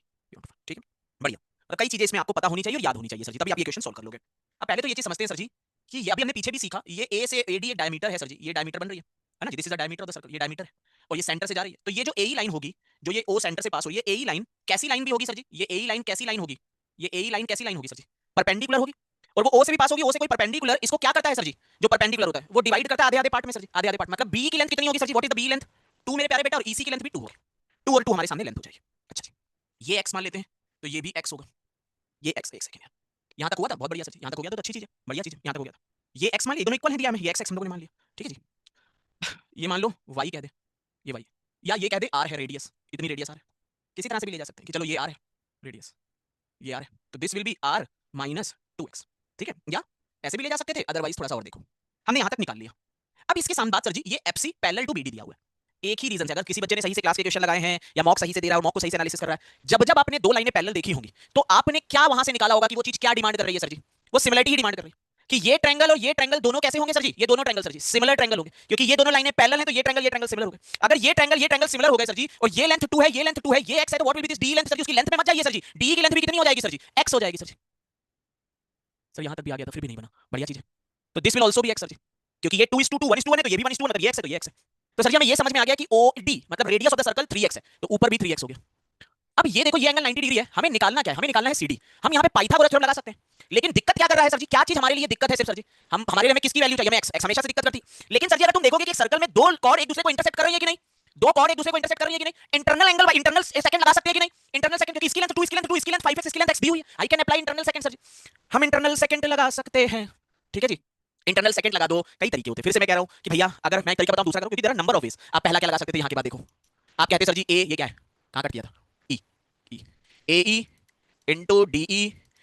ठीक है, बढ़िया। और कई चीजें इसमें आपको पता होनी चाहिए और याद होनी चाहिए सर जी, तभी आप ये क्वेश्चन सॉल्व कर लोगे। अब पहले तो ये चीज समझते हैं सर जी कि ये अभी हमने पीछे भी सीखा, ये A से AD एक डायमीटर है सर जी, ये डायमीटर बन रही है ना जी, this is the diameter of the circle, ये डायमीटर है और ये सेंटर से जा रही है, तो ये जो AE लाइन होगी, जो ये O सेंटर से पास हो, ये AE लाइन कैसी लाइन भी होगी सर जी, ये AE लाइन कैसी लाइन होगी, ये AE लाइन कैसी लाइन होगी सर जी, परपेंडिकुलर होगी, और वो O से भी पास होगी, O से कोई परपेंडिकुलर इसको क्या करता है सर जी, जो परपेंडिकुलर होता है वो डिवाइड करता है आधे आधे पार्ट में सर जी, आधे आधे पार्ट, मतलब B की लेंथ कितनी होगी sir ji, what is the B length, 2 मेरे प्यारे बेटा, और EC की लेंथ भी 2 होगी, 2 और 2 हमारे सामने लेंथ हो जाएगी। अच्छा जी, ये x मान लेते हैं तो ये भी x होगा, ये x, एक सेकंड, यहाँ तक हुआ था, बहुत बढ़िया सर जी, यहाँ तक हो गया तो अच्छी चीज है, बढ़िया चीज है, यहाँ तक हो गया था, ये x मान लिया, दोनों इक्वल है दिया हमें, ये x हम लोगों ने मान लिया, ठीक है जी। ये मान लो y कह दे, ये y, या ये कह दे r है रेडियस, इतनी रेडियस r है, किसी तरह से भी ले जा सकते हैं कि चलो ये r है रेडियस, ये r है, तो this will B r minus 2x, ठीक है, या ऐसे भी ले जा सकते थे, अदरवाइज थोड़ा सा और देखो, हमने यहाँ तक निकाल लिया। अब इसके साथ बात सर जी, ये FC पैरेलल टू BD दिया हुआ है, एक ही रीजन से, अगर किसी बच्चे ने सही से क्लास के क्वेश्चन लगाए हैं या मॉक सही से दे रहा है और मॉक को सही से एनालिसिस कर रहा है, जब जब आपने दो लाइनें पैरेलल देखी होंगी तो आपने क्या वहां से निकाला होगा कि वो चीज क्या डिमांड कर रही है सर जी, वो सिमिलरिटी ही डिमांड कर रही है कि ये ट्रायंगल और ये ट्रायंगल दोनों कैसे होंगे सर जी, ये दोनों ट्रायंगल सर जी सिमिलर ट्रायंगल होंगे, क्योंकि ये दोनों लाइनें पैरेलल हैं तो ये ट्रायंगल सिमिलर होंगे। अगर ये ट्रायंगल सिमिलर हो गए सर जी, और ये लेंथ 2 है, ये लेंथ 2 है, ये x है, तो what will be this d length sir ji, उसकी लेंथ में मत जाइए सर जी, d की लेंथ भी कितनी हो जाएगी सर जी, x हो जाएगी सर जी। सर यहां तक भी आ गया था, फिर भी नहीं बना, बढ़िया चीज है, तो this will also be x sir ji, क्योंकि ये 2:2 1:1 है तो ये भी 1:1, मतलब ये x है तो ये x है, तो सर जी हमें ये समझ में आ गया कि OD मतलब radius of the circle 3x है, तो ऊपर भी 3x हो गया। अब ये देखो, ये एंगल 90 डिग्री है, हमें निकालना क्या है, हमें निकालना है CD, हम यहाँ पे पाइथागोरस थ्योरम लगा सकते हैं, लेकिन दिक्कत क्या कर रहा है सर जी, क्या चीज हमारे लिए दिक्कत है सिर्फ सर जी, हम हमारे लिए हमें किसकी वैल्यू चाहिए, हमें एक्स हमेशा से दिक्कत करती। लेकिन सर जी अगर तुम देखोगे कि एक सर्कल में दो कॉर्ड एक दूसरे को इंटरसेक्ट कर रही है कि नहीं, दो कॉर्ड एक दूसरे को इंटरसेक्ट कर रही है कि नहीं, internal angle by internal second लगा सकते हैं कि नहीं, इंटरनल सेकंड, क्योंकि इसकी लेंथ 2 इसकी लेंथ 2 इसकी लेंथ 5x इसकी लेंथ x दी हुई है, I can apply internal second sir ji, हम इंटरनल सेकंड लगा सकते हैं। ठीक है जी, इंटरनल सेकंड लगा दो, कई तरीके होते हैं, फिर से मैं कह रहा हूं कि भैया अगर मैं एक तरीका बताऊं दूसरा करूं, क्योंकि there are number of ways. आप पहला क्या लगा सकते थे, यहां की बात देखो, आप कहते सर जी ए, ये क्या है, कहां कट किया था, E, E, A E into D E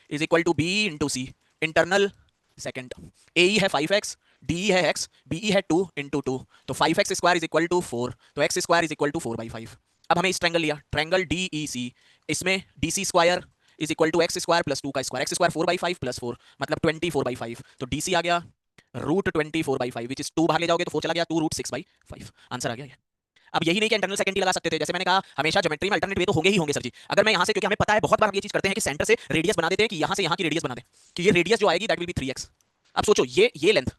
is equal to B into C, internal second, A E है 5x, डी ई है x, बी ई है 2 इंटू 2, तो 5x square is equal to 4, तो x square is equal to 4/5। अब हमें इस triangle लिया, triangle D E C, इसमें D C square is equal to X square plus 2 का स्क्वायर, एक्स स्क्वायर 4/5 प्लस 4 मतलब 24/5, तो डी सी आ गया रूट 24/5 विच इज 2 बाहर ले जाओगे तो 4 चला गया, 2 रूट 6/5 आंसर आ गया ये। अब यही नहीं कि इंटरनल सेकंड ही लगा सकते थे, जैसे मैंने कहा हमेशा ज्योमेट्री में अल्टरनेट वे तो होंगे ही होंगे सर जी। अगर मैं यहां से, क्योंकि हमें पता है बहुत बार हम ये चीज करते हैं कि सेंटर से रेडियस बना देते हैं, कि यहां से यहां की रेडियस बना दें, कि ये रेडियस जो आएगी दैट विल बी 3x। अब सोचो ये लेंथ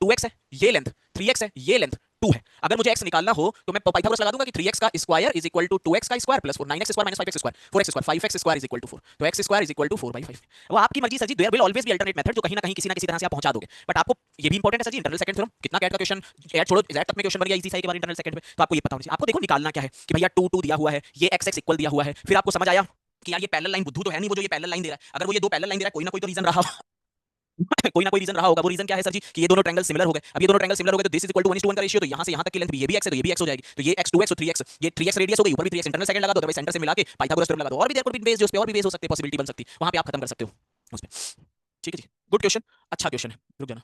2x है, ये लेंथ 3x है, ये लेंथ 2 है, अगर मुझे x निकालना हो तो मैं पाइथागोरस लगा दूंगा कि 3x का square is equal to 2x का square plus 4, 9x square minus 5x square, 4x square, 5x square is equal to 4, तो x square is equal to 4/5। वो आपकी मर्जी sir ji, there will always be alternate method जो कहीं ना कहीं किसी ना किसी तरह से आप पहुंचा दोगे, बट आपको ये भी इंपॉर्टेंट है सर जी, इंटरनल सेकंड थ्योरम कितना कैट का क्वेश्चन, कैट छोड़ो जेड तक में क्वेश्चन बन गया इजी सा एक बार इंटरनल सेकंड में, तो आपको ये पता होना चाहिए। आपको देखो निकालना क्या है कि भैया 2 2 दिया हुआ है, ये x x इक्वल दिया हुआ है, फिर आपको समझ आया कि यार ये पैरेलल लाइन बुद्धू तो है नहीं वो जो ये पैरेलल लाइन दे रहा है, अगर वो ये दो पैरेलल लाइन दे रहा है कोई ना कोई तो रीजन रहा कोई ना कोई रीजन रहा होगा, वो रीजन क्या है सर जी कि ये दोनों ट्रायंगल सिमिलर हो गए। अब ये दोनों ट्रायंगल सिमिलर हो गए तो दिस इज इक्वल टू 1:1 का रेशियो, तो यहां से यहां तक की लेंथ भी ये भी x है तो ये भी x हो जाएगी, तो ये x 2x और 3x, ये 3x रेडियस हो गई, ऊपर भी 3x, इंटरनल सेकंड लगा दो, अदरवाइज सेंटर से मिला के पाइथागोरस थ्योरम लगा दो, और भी देयर कुड बी बेस जो उस पे और भी बेस हो सकते हैं, पॉसिबिलिटी बन सकती है, वहां पे आप खत्म कर सकते हो उस पे। ठीक है जी, गुड क्वेश्चन, अच्छा क्वेश्चन है, रुक जाना,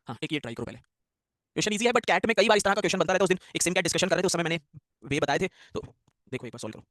हां एक ये ट्राई करो पहले, क्वेश्चन इजी है बट कैट में कई बार इस तरह का क्वेश्चन बनता रहता है। उस दिन एक सिम कैट डिस्कशन कर रहे थे, उस समय मैंने वे बताए थे, तो देखो एक बार सॉल्व करो।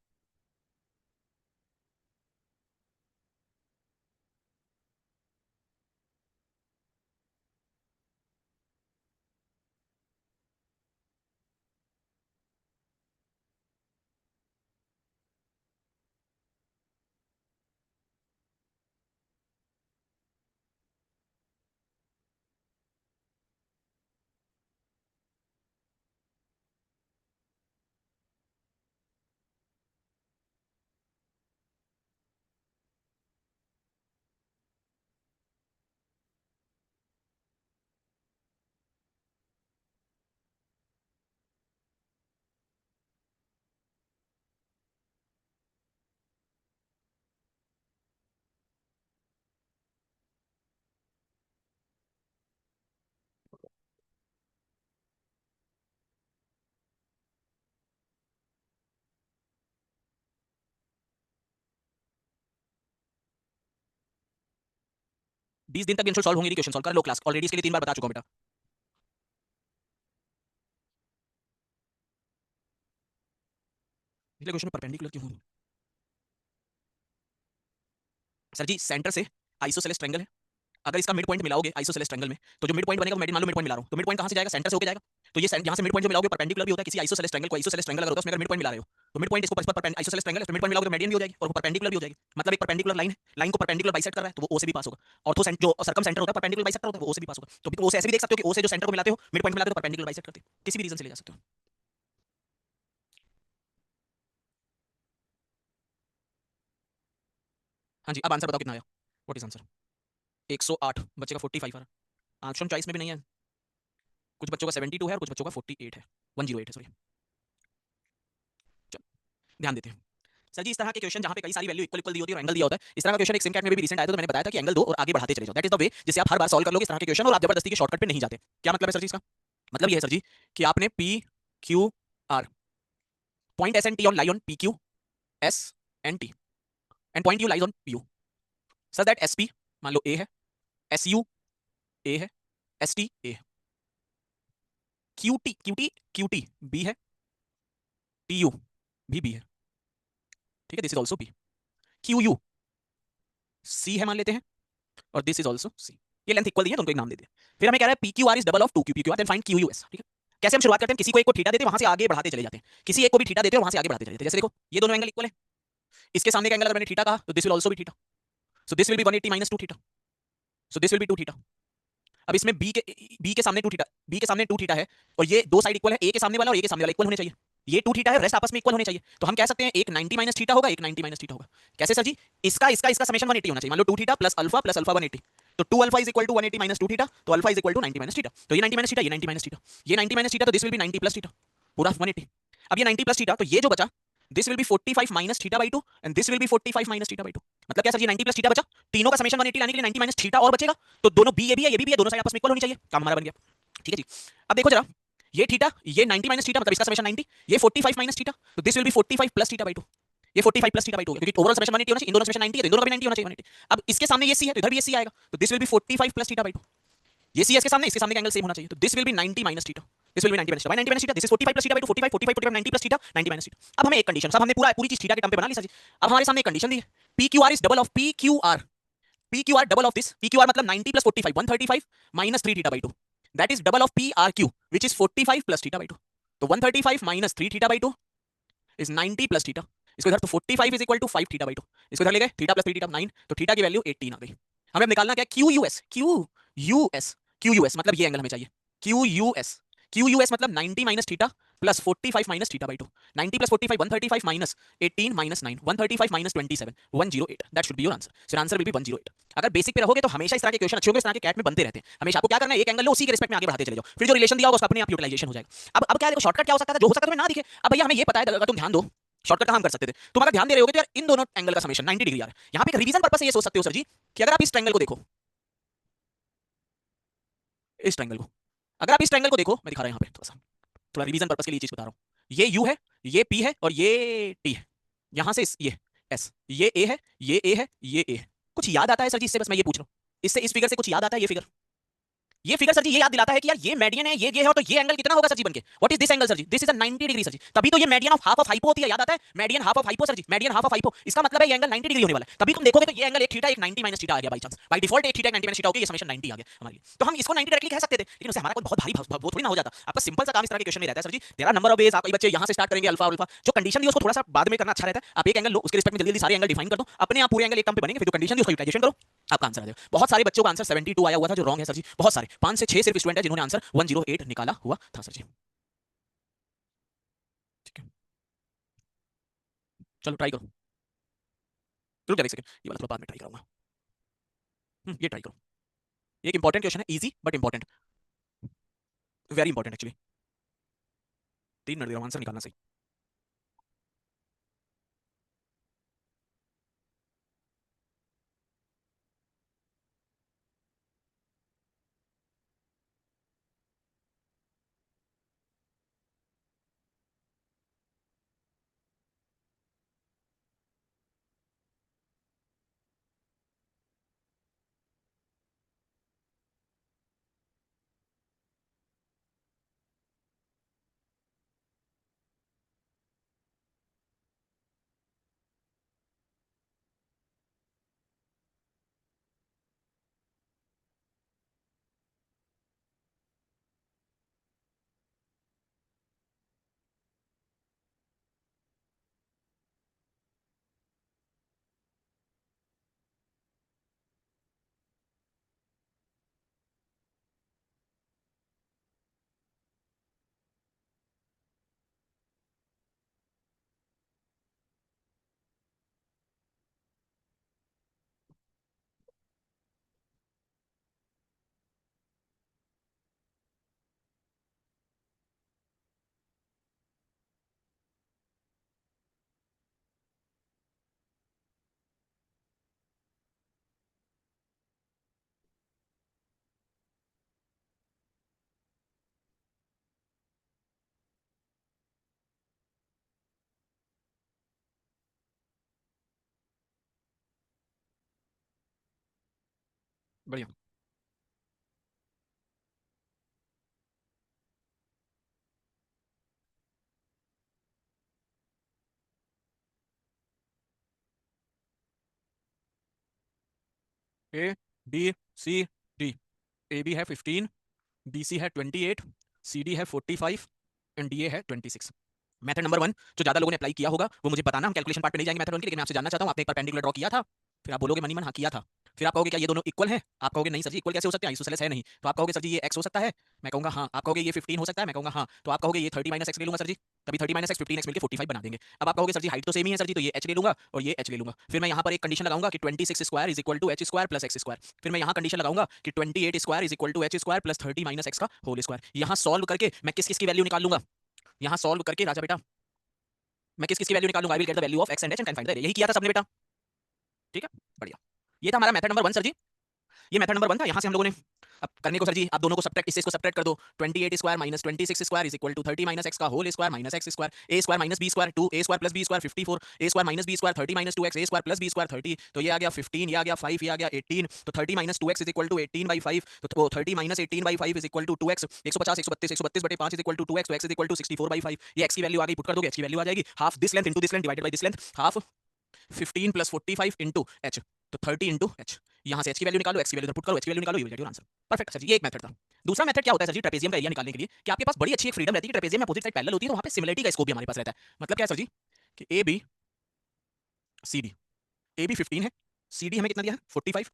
20 दिन तक आंसर सॉल्व होंगे, क्वेश्चन सॉल्व कर लो क्लास, ऑलरेडी इसके लिए 3 बार बता चुका हूं बेटा। इसलिए क्वेश्चन में परपेंडिकुलर क्यों हूं सर जी, सेंटर से आइसोसेलेस ट्रायंगल है, अगर इसका मिड पॉइंट मिलाओगे आइसोसेलेस ट्रायंगल में, तो जो मिड पॉइंट बनेगा, मान लो मिड पॉइंट मिला रहा हूं, तो मिड पॉइंट कहां से जाएगा, सेंटर से होके जाएगा, तो ये यहां से मिड पॉइंट जो मिलाओगे परपेंडिकुलर भी होता है किसी आइसोसेलेस ट्रायंगल को, आइसोसेलेस ट्रायंगल अगर होता है उसमें अगर मिड पॉइंट मिला रहे हो, तो मिड पॉइंट इसको परस्पर आइसोसेलेस ट्रायंगल है, तो मिड पॉइंट मिलाओगे तो मेडियन भी हो जाएगी और वो परपेंडिकुलर भी हो जाएगी, मतलब एक परपेंडिकुलर लाइन है, लाइन को परपेंडिकुलर बाइसेक्ट कर रहा है तो वो ओ से भी पास होगा, ऑर्थो जो सर्कम सेंटर होता है परपेंडिकुलर बाइसेक्टर होता है वो ओ से भी पास होगा, तो ओ से ऐसे भी देख सकते हो कि ओ से जो सेंटर को मिलाते हो मिड पॉइंट मिलाते हो तो परपेंडिकुलर बाइसेक्ट करते हो, किसी भी रीजन से ले जा सकते हो। हाँ जी, अब आंसर बताओ कितना आया, व्हाट इज आंसर, 108 बच्चे का 45 आ रहा है, ऑप्शन चॉइस में भी नहीं है, कुछ बच्चों का 72 है और कुछ बच्चों का 48 है, 108 है सॉरी। चलो ध्यान देते हैं सर जी, इस तरह के क्वेश्चन जहां पे कई सारी वैल्यू इक्वल इक्वल दी होती है और एंगल दिया होता है, इस तरह का क्वेश्चन एक सिमकैट में भी रिसेंट आया था, तो मैंने बताया था कि एंगल दो और आगे बढ़ाते चले जाओ, दैट इज द वे जिससे आप हर बार सॉल्व कर लोगे इस तरह के क्वेश्चन और आप जबरदस्ती के शॉर्टकट पे नहीं जाते। क्या मतलब है सर जी इसका, मतलब ये है सर जी कि आपने P Q are point S and T on lie on P Q S and T and point you lies on P U, sir that S P मान लो ए है, एस यू ए है, S T A है, Q T B है, T U भी B है, ठीक है, this is also B, Q U C है मान लेते हैं और दिस इज ऑल्सो सी, ये लेंथ इक्वल दी है तो उनको एक नाम दे दिया। फिर हमें कह रहा है P Q R is double of two Q P Q R, then find Q U S, ठीक है। कैसे हम शुरुआत करते हैं, किसी को एक को थीटा देते हैं वहां से आगे बढ़ाते चले जाते हैं, किसी एक को भी थीटा देते हैं वहां से आगे बढ़ाते चले जाते हैं, जैसे देखो ये दोनों एंगल इक्वल है, इसके सामने का एंगल अगर मैंने थीटा कहा तो this will also B theta, so this will B 180 minus 2 theta, so this will be 2 theta. अब इसमें बी के सामने 2 थीटा, बी के सामने 2 थीटा है और ये दो साइड इक्वल है, ए के सामने वाला और ए के सामने वाला इक्वल होने चाहिए, ये 2 थीटा है, रेस्ट आपस में इक्वल होने चाहिए। तो हम कह सकते हैं एक 90 माइनस थीटा होगा, एक 90 माइनस थीटा होगा। कैसे सर जी? इसका समेशन 180 होना चाहिए। मान लो 2 थीटा प्लस अल्फा 180, तो 2 alpha is equal to 180 minus 2 theta, तो alpha is equal to 90 minus theta. तो ये 90 माइनस थीटा, ये 90 माइनस थीटा, ये 90 माइनस थीटा, तो this will B 90 plus theta, पूरा 180। अब ये 90 प्लस थीटा, तो ये जो बचा this will B 45 minus theta by 2 and this will B 45 minus theta by 2। मतलब क्या सर? ये 90 प्लस थीटा बचा, तीनों का समेशन 180 लाने के लिए 90 माइनस थीटा और बचेगा, तो दोनों बी ये भी है, ये भी है, दोनों साइड आपस में इक्वल होनी चाहिए। काम हमारा बन गया। ठीक है जी। अब देखो जरा, ये थीटा, ये 90 माइनस थीटा, मतलब इसका समेशन 90, ये 45 माइनस थीटा, तो this will B 45 plus theta by 2। ये 45 प्लस थीटा बाई 2 क्योंकि ओवरऑल समेशन 180 होना चाहिए, इन दोनों समेशन 90 है, तो इन दोनों का भी 90 होना चाहिए 180। अब इसके सामने ये सी है, तो इधर भी ये सी आएगा, तो this will B 45 plus theta by 2। ये सी इसके सामने का एंगल सेम होना चाहिए, तो this will B 90 minus theta, this will B 90 minus theta, 90 minus theta, this is 45 plus theta by 2, 45 45 45 90 plus theta, 90 minus theta. अब हमें एक कंडीशन, सब हमने पूरी चीज थीटा के टर्म पे बना ली सर जी। अब हमारे सामने एक कंडीशन दी है, P Q R is double of P Q R, P Q R double of this, P Q R मतलब 90 plus 45 135 minus 3 theta by 2, that is double of P R Q which is 45 plus theta by 2। तो 135 minus 3 theta by 2 is 90 plus theta. इसको इधर तो 45 is equal to 5 theta by 2, इसको इधर ले गए, theta plus 3 theta 9, तो थीटा की वैल्यू 18 आ गई। हमें अब निकालना क्या? Q U S, Q U S, Q U S मतलब ये एंगल हमें चाहिए, Q U S, Q U S मतलब 90 minus theta plus 45 minus theta by 2, 90 plus 45 135 minus 18 minus 9 135 minus 27 108, that should be your answer. So answer will be 108। अगर basic पे रहोगे तो हमेशा इस तरह के क्वेश्चन अच्छे होंगे, इस तरह के कैट में बनते रहते हैं। हमेशा आपको क्या करना है, एक एंगल लो, उसी के रिस्पेक्ट में आगे बढ़ाते चले जाओ, फिर जो रिलेशन दिया होगा उसका अपने आप यूटिलाइजेशन हो जाएगा। अब क्या देखो, शॉर्टकट क्या हो सकता था, जो हो सकता है तुम्हें ना दिखे। अब भैया हमें ये पता है, अगर तुम ध्यान दो शॉर्टकट कहां हम कर सकते थे, तुम अगर ध्यान दे रहे होगे तो यार इन दोनों एंगल का समेशन 90 डिग्री आ रहा है। यहां पे एक रिवीजन पर्पस से ये सोच सकते हो सर जी कि अगर आप इस ट्रायंगल को देखो, इस ट्रायंगल को अगर आप इस ट्रायंगल को देखो, मैं दिखा रहा हूं यहां पे थोड़ा रिवीजन पर्पस के लिए चीज बता रहा हूं। ये यू है, ये पी है और ये टी है, यहां से ये एस, ये ए है, ये ए है, ये ए है। कुछ याद आता है सर जी इससे? बस मैं ये पूछ रहा हूं, इससे इस फिगर से कुछ याद आता है? ये फिगर सर जी ये याद दिलाता है कि यार ये मेडियन है, ये है, तो ये एंगल कितना होगा सर जी बनके? What is this angle sir ji? This is a 90 degree sir ji. तभी तो ये median of half of hypo होती है, याद आता है? Median half of hypo sir ji, median half of hypo, इसका मतलब है ये एंगल 90 डिग्री होने वाला है। तभी तुम देखोगे तो ये एंगल एक थीटा एक 90 माइनस थीटा आ गया बाय चांस, बाय डिफॉल्ट एक थीटा एक 90 माइनस थीटा हो गया, ये समेशन 90 आ गया हमारे लिए। तो हम इसको 90 डायरेक्टली कह सकते थे, लेकिन उससे हमारा कोई बहुत भारी वो थोड़ी ना हो जाता। आपका सिंपल सा काम इस तरह के क्वेश्चन में रहता है sir ji, there are number of ways, आप कई बच्चे यहां से स्टार्ट करेंगे अल्फा अल्फा, जो कंडीशन दी उसको थोड़ा सा बाद में करना अच्छा रहता है। आप एक एंगल लो, उसके रिस्पेक्ट में जल्दी जल्दी सारे एंगल डिफाइन कर दो, अपने आप पूरे एंगल एक टर्म पे बनेंगे, फिर जो कंडीशन दी उसका यूटिलाइजेशन करो, आपका आंसर आ जाएगा। बहुत सारे बच्चों का आंसर 72 आया हुआ था जो रॉन्ग है सर जी, बहुत सारे, 5 से 6 सिर्फ स्टूडेंट है जिन्होंने आंसर 108 निकाला हुआ था सर जी। ठीक है, चलो ट्राई करो, रुक जा एक सेकंड, ये वाला थोड़ा बाद में ट्राई करूंगा। ये ट्राई करो, ये एक इंपॉर्टेंट क्वेश्चन है, easy but important, very important actually. 3 minute दे रहा हूं आंसर निकालना सही। बढ़िया। A B C D, A B है 15, बी सी है 28, सी डी है 45 एंड डी ए है 26। मेथड नंबर 1 जो ज्यादा लोगों ने अप्लाई किया होगा वो मुझे बताना, हम कैलकुलेशन पार्ट पे नहीं जाएंगे मेथड 1 की, लेकिन मैं आपसे जानना चाहता हूं, आपने एक बार पेंडिकुलर ड्रॉ किया था? फिर आप बोलोगे मनी मन हाँ किया था, फिर आप कहोगे क्या ये दोनों इक्वल हैं? आप कहोगे नहीं सर जी इक्वल कैसे हो सकते हैं, आइसोसेलेस है नहीं। तो आप कहोगे सर जी ये x हो सकता है, मैं कहूंगा हाँ। आप कहोगे ये 15 हो सकता है, मैं कहूंगा हाँ। तो आप कहोगे ये 30 माइनस x ले लूंगा सर जी, तभी 30 माइनस x 15x मिलकर 45 बना देंगे। अब आप कहोगे सर जी हाइट तो सेम ही है सर जी, तो ये h ले लूंगा और ये h ले लूंगा। फिर मैं यहाँ पर एक कंडीशन लगाऊंगा कि 26 square is equal to h square plus x square. फिर मैं यहाँ कंडीशन लगाऊंगा कि 28 square is equal to h square plus 30 minus x का होल स्क्वायर। यहाँ सॉल्व करके मैं किस किस की वैल्यू निकाल लूंगा, यहाँ सॉल्व करके राजा बेटा मैं किस किस की वैल्यू निकालूंगा, I will get the value of x and h and can find the area. यही किया था सबने बेटा, ठीक है बढ़िया। ये था हमारा मेथड नंबर 1 सर जी, ये मेथड नंबर 1 था। यहाँ से हम लोगों ने अब करने को सर जी आप दोनों को सब्ट्रैक्ट, इससे इसको सब्ट्रैक्ट कर दो। 28 square minus 26 square is equal to 30 minus x का whole square minus x square, a square minus b square 2 a square plus b square 54, a square minus b square 30 minus 2x a square plus b square 30। तो ये आ गया 15, ये आ गया 5, ये आ गया 18। तो 30 minus 2x is equal to 18 by 5, तो 30 minus 18 by 5 is equal to 2x। 150 132 132 बटे 5 इज इक्वल टू 2x, तो x is equal to 64 by 5। ये x की वैल्यू आ गई, पुट कर दोगे x की वैल्यू आ जाएगी half this length into this length divided by this length, half 15 plus 45 into h, तो 30 इंटू h। यहाँ से h की वैल्यू निकालो, x की वैल्यू पुट करो, h की वैल्यू निकालो, you will get your answer. Perfect sir ji, ये एक मेथड था। दूसरा मेथड क्या होता है सर जी ट्रेपेजियम का एरिया निकालने के लिए, कि आपके पास बड़ी अच्छी एक फ्रीडम रहती है कि ट्रेपेजियम में अपोजिट साइड पैरेलल होती है, तो वहाँ पे सिमिलरिटी का स्कोप भी हमारे पास रहता है। मतलब क्या है सर जी कि A B C D, A B 15 है, सी डी हमें कितना दिया है 45,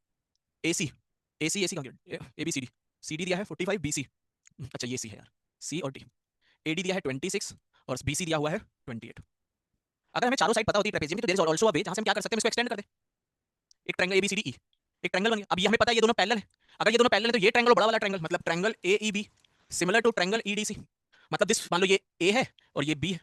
ए सी कहाँ गया, ए बी सी डी दिया है 45, बी सी अच्छा ये सी है यार, सी और डी, ए डी दिया है 26 और बी सी दिया हुआ है 28। अगर हमें चारों साइड पता होती है ट्रेपेजियम की, तो देयर इज आल्सो अ वे जहाँ से हम क्या कर सकते हैं, इसको एक्सटेंड कर दें। एक ट्रायंगल ABCDE, एक ट्रायंगल बन गया। अब ये हमें पता है ये दोनों पैरेलल है, अगर ये दोनों पैरेलल है तो ये ट्रायंगल बड़ा वाला ट्रायंगल मतलब triangle AEB similar to triangle EDC, मतलब दिस मान लो ये A है और ये B है,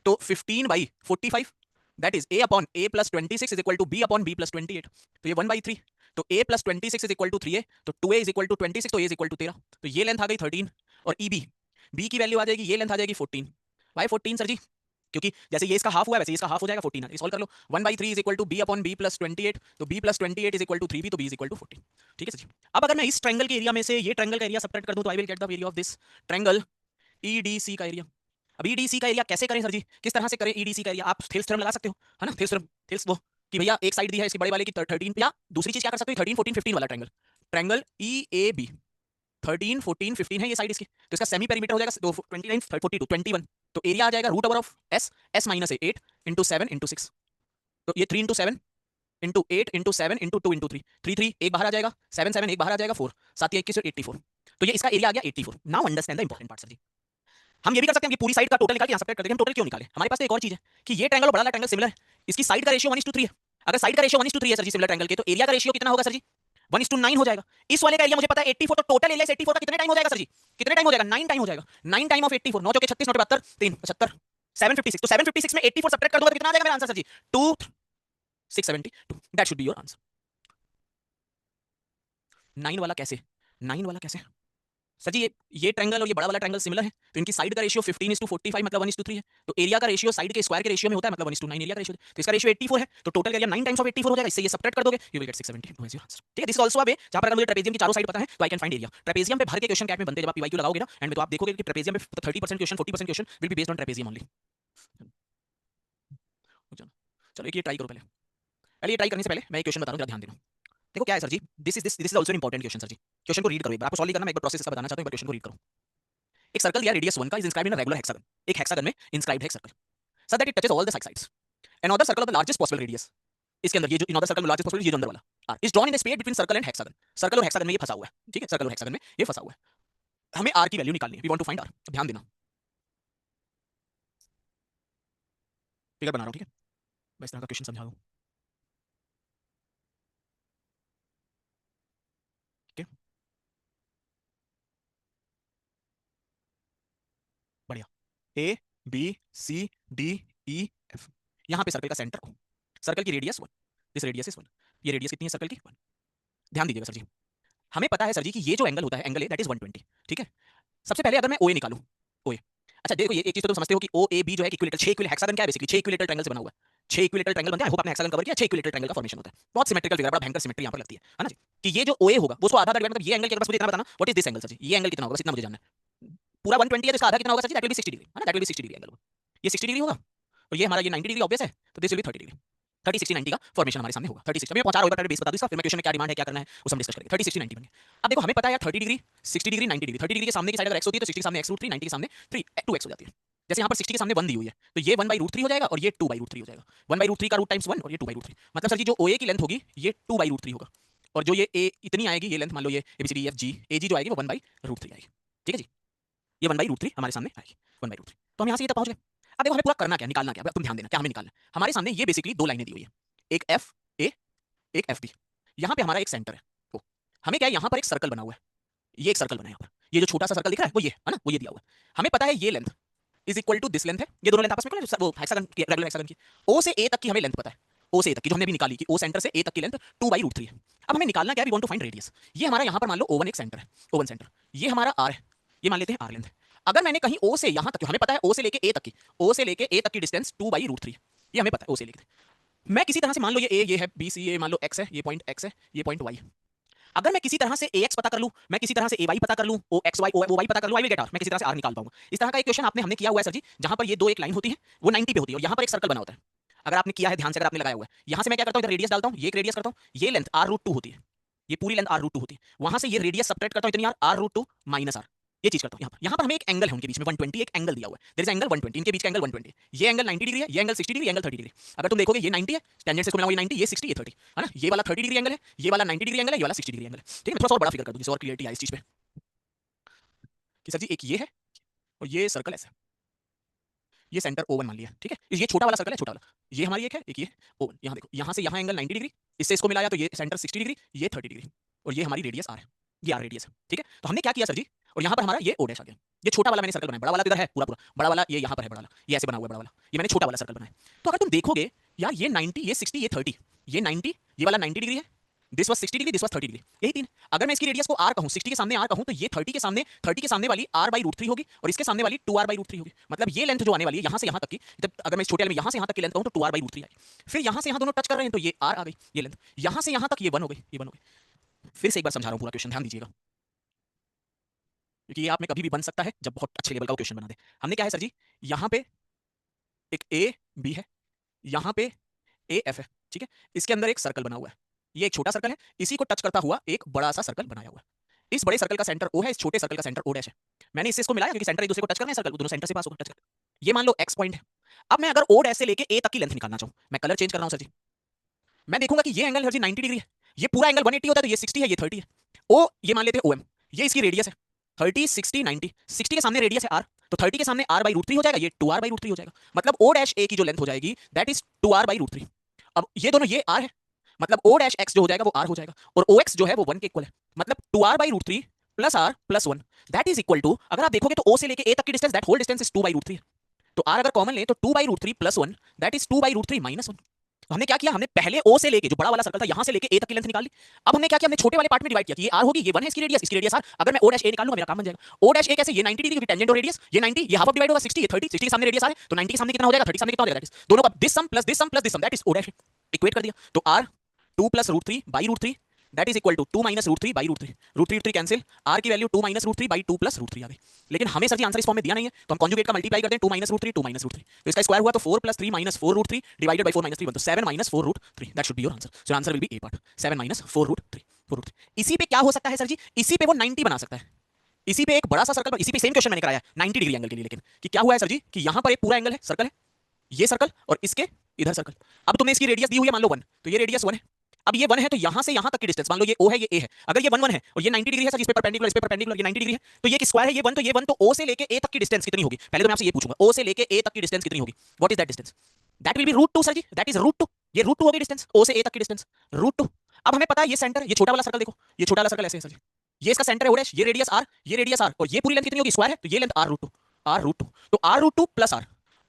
तो 15/45 that is A upon A plus 26 is equal to B upon B plus 28, तो ये 1/3। तो A plus 26 is equal to 3A, तो 2A इज इक्वल टू 26, तो A इज इक्वल टू 13, तो ये लेंथ आ गई 13। और EB, B की वैल्यू आ जाएगी, ये लेंथ आ जाएगी 14। वाई 14 सर जी, क्योंकि जैसे ये इसका हाफ हुआ है वैसे इसका हाफ हो जाएगा 14 है, सॉल्व कर लो। 1/3 is equal to B upon B plus 28, तो B plus 28 is equal to 3b, तो बी इज इक्वल टू 14। ठीक है सर जी। अब अगर मैं इस ट्रायंगल के एरिया में से ये ट्रायंगल का एरिया सब्ट्रैक्ट कर दूं, तो I will get the area of this triangle EDC का एरिया। अब ईडीसी का एरिया कैसे करें सर जी, किस तरह से करें ईडीसी का एरिया, आप थेल्स थ्योरम लगा सकते हो, है ना, थेल्स थ्योरम, थेल्स वो कि भैया एक साइड दी है इसके बड़े वाले की 13, या दूसरी चीज क्या कर सकते हो 13 14 15 वाला ट्रायंगल, ट्रायंगल EAB 13 14 15 है ये साइड इसकी, तो इसका सेमी पेरीमीटर हो जाएगा 29 42 21, तो एरिया आ जाएगा root over of S, S minus 8 into 7 into 6, तो ये 3 into 7 into 8 into 7 into 2 into 3, 3 3 एक बाहर आ जाएगा, 7 7 एक बाहर आ जाएगा, 4 7 या 21 84, तो ये इसका एरिया आ गया 84। Now understand the important part sir ji, हम ये भी कर सकते हैं कि पूरी साइड का टोटल निकाल के यहाँ सब्ट्रैक्ट कर देंगे, हम टोटल क्यों निकाले, हमारे पास तो एक और चीज है कि ये ट्रायंगल और बड़ा वाला ट्रायंगल सिमिलर है, इसकी साइड का रेशियो 1:3 है। अगर साइड का रेशियो 1:3 है सर जी सिमिलर ट्रायंगल के, तो एरिया का रेशियो कितना होगा सर जी 1:9 हो जाएगा। इस वाले का एरिया मुझे पता है 84, तो टोटल एरिया 84 का कितने टाइम हो जाएगा सर जी, कितने टाइम हो जाएगा 9 टाइम हो जाएगा, 9 टाइम ऑफ 84, 9 चौके 36 9 72 3 75 756, तो 756 में 84 सब्ट्रैक्ट कर दूंगा तो कितना आ जाएगा मेरा answer sir ji 2672, that should be your answer. 9 वाला कैसे, 9 वाला कैसे सर जी, ये ट्रायंगल और ये बड़ा वाला ट्रायंगल सिमिलर है, तो इनकी साइड का रेशियो 15:45 मतलब 1:3 है, तो एरिया का रेशियो साइड के स्क्वायर के रेशियो में होता है मतलब 1:9 एरिया का रेशियो, तो इसका रेशियो 84 है, तो टोटल एरिया 9 टाइम्स ऑफ 84 हो जाएगा, इससे ये सब्ट्रैक्ट कर दोगे you will get 670, no is your answer. ठीक है, this is also a way जहां पर अगर मुझे ट्रेपेजियम की चारों साइड पता है तो I can find area. Trapezium पे भर के क्वेश्चन कैट में बनते जब आप पीवाईक्यू लगाओगे ना एंड में, तो आप देखोगे कि ट्रेपेजियम पे 30% question 40% question will be based on trapezium only. चलो एक ये ट्राई करो, पहले ये ट्राई करने से पहले मैं एक क्वेश्चन बता रहा हूं, जरा ध्यान देना। देखो क्या है sir ji, this is also an important question sir ji, question को रीड करो एक बार, आपको सॉल्व नहीं करना, मैं एक बार प्रोसेस इसका बताना चाहता हूं, एक बार क्वेश्चन को रीड करो। एक सर्कल दिया रेडियस 1 का is inscribed in a regular hexagon, एक हेक्सागन में इंस्क्राइब्ड है एक circle so that it touches all the sides. Another circle of the largest possible radius, इसके अंदर ये जो अनदर सर्कल में लार्जेस्ट पॉसिबल ये जो अंदर वाला R is drawn in the space between circle and hexagon, circle और हेक्सागन में ये फंसा हुआ है, ठीक है, सर्कल और हेक्सागन में ये फंसा हुआ है, हमें आर की वैल्यू निकालनी है, we want to find R. ध्यान देना, फिगर बना रहा हूं, ठीक है, मैं इस तरह का क्वेश्चन समझा दूं, ठीक है बढ़िया। A B C D E F, यहां पे सर्कल का सेंटर O, सर्कल की रेडियस 1, दिस रेडियस इज 1, ये रेडियस कितनी है सर्कल की 1। ध्यान दीजिएगा सर जी, हमें पता है सर जी कि ये जो एंगल होता है एंगल ए दैट इज 120, ठीक है। सबसे पहले अगर मैं OA निकालूं, OA, अच्छा देखो ये एक चीज तो तुम समझते हो कि OAB जो है इक्विलेटरल, 6 इक्विलेटरल हेक्सागन क्या है बेसिकली 6 इक्विलेटरल ट्रायंगल से बना हुआ है, 6 इक्विलेटरल ट्रायंगल बनते हैं, आई होप आपने हेक्सागन कवर किया, 6 इक्विलेटरल ट्रायंगल का फॉर्मेशन होता है, बहुत सिमेट्रिकल फिगर, बड़ा भयंकर सिमेट्री यहां पर लगती है ना जी, कि ये जो OA होगा वो उसको आधा आधा डिवाइड, मतलब ये एंगल के बस मुझे इतना बताना what is this angle sir ji, ये एंगल कितना होगा बस इतना मुझे जानना है, पूरा 120 है तो इसका आधा कितना होगा sir ji that will be 60 degree, है ना, that will be 60 degree angle होगा, ये 60 डिग्री होगा और ये हमारा ये 90 डिग्री ऑब्वियस है, तो दिस विल बी 30 डिग्री, 30 60 90 का फॉर्मेशन हमारे सामने होगा, 30 60 मैं पहुंचा रहा हूं, पहले बेस बता दूं इसका, फिर मैं क्वेश्चन में क्या डिमांड है क्या करना है उस हम डिस्कस करेंगे। 30 60 90 बन गया। अब देखो हमें पता है यार 30 डिग्री 60 डिग्री 90 डिग्री, 30 डिग्री के सामने की साइड अगर x होती है तो 60 के सामने x रूट 3, 90 के सामने 3 2x हो जाती है, जैसे यहाँ पर 60 के सामने 1 दी हुई है तो ये 1/√3 हो जाएगा और ये 2/√3 हो जाएगा, 1/√3 का रूट टाइम्स 1 और ये 2/√3, मतलब सर जी जो OA की लेंथ होगी ये 2/√3 होगा और जो ये ए इतनी आएगी ये लेंथ, मान लो ये ABCDEFG, AG जो आएगी वो 1/√3 आएगी। ठीक है जी, ये 1/√3 हमारे सामने आएगी, 1/√3। तो हम यहाँ से ये तक पहुंच गए। अब देखो हमें पूरा करना क्या, निकालना क्या, अब तुम ध्यान देना क्या हमें निकालना है। हमारे सामने ये बेसिकली दो लाइनें दी हुई है, एक FA एक FB। यहाँ पे हमारा एक सेंटर है, तो हमें क्या है, यहाँ पर एक सर्कल बना हुआ है, ये एक सर्कल बना है यहाँ पर, ये जो छोटा सा सर्कल दिख रहा है वो ये है ना, वो ये दिया हुआ है। हमें पता है ये length is equal to this length है, ये दोनों लेंथ आपस में वो हेक्सागन की, रेगुलर हेक्सागन की। O से A तक की हमें लेंथ पता है, O से A तक की जो हमने भी निकाली कि O सेंटर से A तक की लेंथ 2/√3 है। अब हमें निकालना क्या है, we want to find radius. ये हमारा यहाँ पर मान लो O1 एक सेंटर है, O1 सेंटर, ये हमारा R है, ये मान लेते हैं R लेंथ है। अगर मैंने कहीं O से यहाँ तक, हमें पता है O से लेके A तक की, O से लेके A तक की डिस्टेंस 2/√3, ये हमें पता है O से लेके। मैं किसी तरह से मान लो ये A ये है, B C, ये मान लो X है, ये पॉइंट X है, ये पॉइंट Y है। अगर मैं किसी तरह से AX पता कर लूं, मैं किसी तरह से AY पता कर लूं, OXY OY पता कर लूं, आई विल गेट R, मैं किसी तरह से R निकाल पाऊंगा। इस तरह का एक क्वेश्चन आपने हमने किया हुआ है सर जी, जहां पर ये दो एक लाइन होती है, वो 90 पे होती है और यहाँ पर एक सर्कल बना होता है। अगर आपने किया है ध्यान से, अगर आपने लगाया हुआ है, यहाँ से मैं क्या करता हूँ, इधर रेडियस डालता हूँ, ये एक रेडियस करता हूँ, ये लेंथ R√2 होती है, ये पूरी लेंथ R√2 होती है, वहां से ये रेडियस सब्ट्रैक्ट करता हूँ इतनी R√2 माइनस R, ये चीज करता हूँ। यहाँ पर हमें एक एंगल है उनके बीच में 120, एक एंगल दिया हुआ है, देयर इज एंगल 120, इनके बीच का एंगल 120, ये एंगल 90 डिग्री है, ये एंगल 60 डिग्री, एंगल 30 डिग्री। अगर तुम देखोगे ये 90 है, टेंजेंट से इसको मिलाओ, ये 90, ये 60, ये 30 है ना, ये वाला 30 डिग्री एंगल है, ये वाला 90 डिग्री एंगल है, ये वाला 60 डिग्री एंगल है। ठीक है, मैं थोड़ा सा और बड़ा फिगर कर दूं जिससे और क्लियरिटी आए इस चीज पे कि सर जी एक ये है और ये सर्कल ऐसा, ये सेंटर O1 मान लिया। ठीक है, ये छोटा वाला सर्कल है, छोटा वाला, ये हमारी एक ये O1, यहाँ देखो, यहाँ से यहाँ एंगल 90 डिग्री, इससे इसको मिलाया तो ये सेंटर 60 डिग्री, ये 30 डिग्री, और ये हमारी रेडियस R है, ये R रेडियस है। ठीक है, तो हमने क्या किया सर जी, और यहाँ पर हमारा ये O डैश आ गया, ये छोटा वाला मैंने सर्कल बनाया, बड़ा वाला तो इधर है पूरा पूरा, बड़ा वाला ये यहाँ पर है, बड़ा वाला ये ऐसे बना हुआ है, बड़ा वाला ये मैंने छोटा वाला सर्कल बनाया। तो अगर तुम देखोगे यार, ये 90, ये 60, ये 30, ये 90, ये वाला 90 डिग्री है, this was 60 degree, this was 30 degree, यही तीन। अगर मैं इसकी रेडियस को R कहूं, 60 के सामने R कहूं, तो ये 30 के सामने वाली R/√3 होगी और इसके सामने वाली 2R/√3 होगी। मतलब ये लेंथ जो आने वाली है यहां से यहां तक की, जब अगर मैं इस छोटे वाले में यहां से यहां तक की लेंथ कहूं तो 2R/√3 आएगी। फिर यहां से यहां दोनों टच कर रहे हैं तो ये R आ गई, ये लेंथ यहां से यहां तक ये 1 हो गई, ये 1 हो गई। फिर से एक बार समझा रहा हूं पूरा क्वेश्चन, ध्यान दीजिएगा, क्योंकि ये आप में कभी भी बन सकता है जब बहुत अच्छे लेवल का क्वेश्चन बना दे। हमने क्या है सर जी, यहां पे एक AB है, यहां पे AF है। ठीक है, इसके अंदर एक सर्कल बना हुआ है, ये एक छोटा सर्कल है, इसी को टच करता हुआ एक बड़ा सा सर्कल बनाया हुआ है। इस बड़े सर्कल का सेंटर O है, इस छोटे सर्कल का सेंटर O डैश है। मैंने इससे इसको मिलाया क्योंकि सेंटर एक दूसरे को टच कर रहे हैं, सर्कल दोनों सेंटर से पास होकर टच कर। ये मान लो एक्स पॉइंट है। अब मैं अगर O डैश से लेके A तक की लेंथ निकालना चाहूं, मैं कलर चेंज कर रहा हूं सर जी, मैं देखूंगा कि ये एंगल है जी 90 डिग्री है, ये पूरा एंगल 180 होता है, तो ये 60 है, ये 30 है। O ये मान लेते हैं OM, ये इसकी रेडियस है, 30 60 90, 60 के सामने रेडियस है R, तो 30 के सामने R/√3 हो जाएगा, ये 2R/√3 हो जाएगा। मतलब O डैश A की जो लेंथ हो जाएगी दैट इज 2R/√3। अब ये दोनों ये R है, मतलब O डैश X जो हो जाएगा वो R हो जाएगा, और OX जो है वो 1 के इक्वल है, मतलब 2R/√3 plus R plus 1 that is equal to, अगर आप देखोगे तो O से लेके A तक की distance, that whole distance is 2/√3, तो R अगर कॉमन ले तो 2/√3 प्लस 1 दैट इज 2/√3 माइनस 1। तो हमने क्या किया, हमने पहले O से लेके जो बड़ा वाला सर्कल था यहां से लेके A तक की लेंथ निकाल ली। अब हमने क्या किया, हमने छोटे वाले पार्ट में डिवाइड किया कि ये R होगी, ये 1 है इसकी रेडियस R, अगर मैं O डैश A निकाल लूंगा मेरा काम बन जाएगा। O डैश A कैसे, ये 90 डिग्री क्योंकि टेंजेंट और रेडियस, ये 90, ये हाफ ऑफ डिवाइड होगा 60, ये 30, 60 के सामने रेडियस R है तो 90 के सामने कितना हो जाएगा, 30 के सामने कितना हो जाएगा, दैट इज दोनों का this sum plus this sum plus this sum that is O dash, equate कर दिया। तो R 2 plus √3 by √3 that is equal to 2 minus √3 by √3, √3 cancel, R की वैल्यू 2 माइनस √3 बाई 2 प्लस √3 आ गई। लेकिन हमें सर जी आंसर इस फॉर्म में दिया नहीं है, तो हम कॉन्जुगेट का मल्टीप्लाई करते हैं, 2 माइनस √3 2 माइनस √3, तो इसका स्क्वायर हुआ तो 4 plus 3 minus 4 √3 divided by 4 minus 3 तो 7 minus 4 √3 that should be your answer. So answer will be A part, 7 minus 4 √3 4 √3। इसी पे क्या हो सकता है सर जी, इसी पे वो 90 बना सकता है, इसी पे एक बड़ा सा सर्कल, इसी पे सेम क्वेश्चन मैंने कराया 90 डिग्री एंगल के लिए, लेकिन कि क्या हुआ है सर जी कि यहां पर एक पूरा एंगल है, सर्कल है, ये सर्कल और इसके इधर सर्कल। अब तुमने इसकी रेडियस दी हुई है मान लो 1, तो ये रेडियस 1 है। अब ये 1 है तो यहां से यहां तक की डिस्टेंस मान लो ये O है, ये A है, अगर ये 1 1 है और ये 90 डिग्री है सर, इस पे परपेंडिकुलर, इस पे परपेंडिकुलर, ये 90 डिग्री है, तो ये स्क्वायर है, ये 1 तो ये 1, तो O से लेके A तक की डिस्टेंस कितनी होगी, पहले तो मैं आपसे ये पूछूंगा O से लेके A तक की डिस्टेंस कितनी होगी, what is that distance, that will be √2 sir ji, that is √2, ये √2 होगी डिस्टेंस O से A तक की डिस्टेंस, √2। अब हमें पता है ये सेंटर, ये छोटा वाला सर्कल देखो, ये छोटा वाला सर्कल ऐसे है सर जी, ये इसका सेंटर है O डैश, ये रेडियस R, ये रेडियस R, और ये पूरी लेंथ कितनी होगी, स्क्वायर है तो ये लेंथ R√2, R√2, तो R√2 प्लस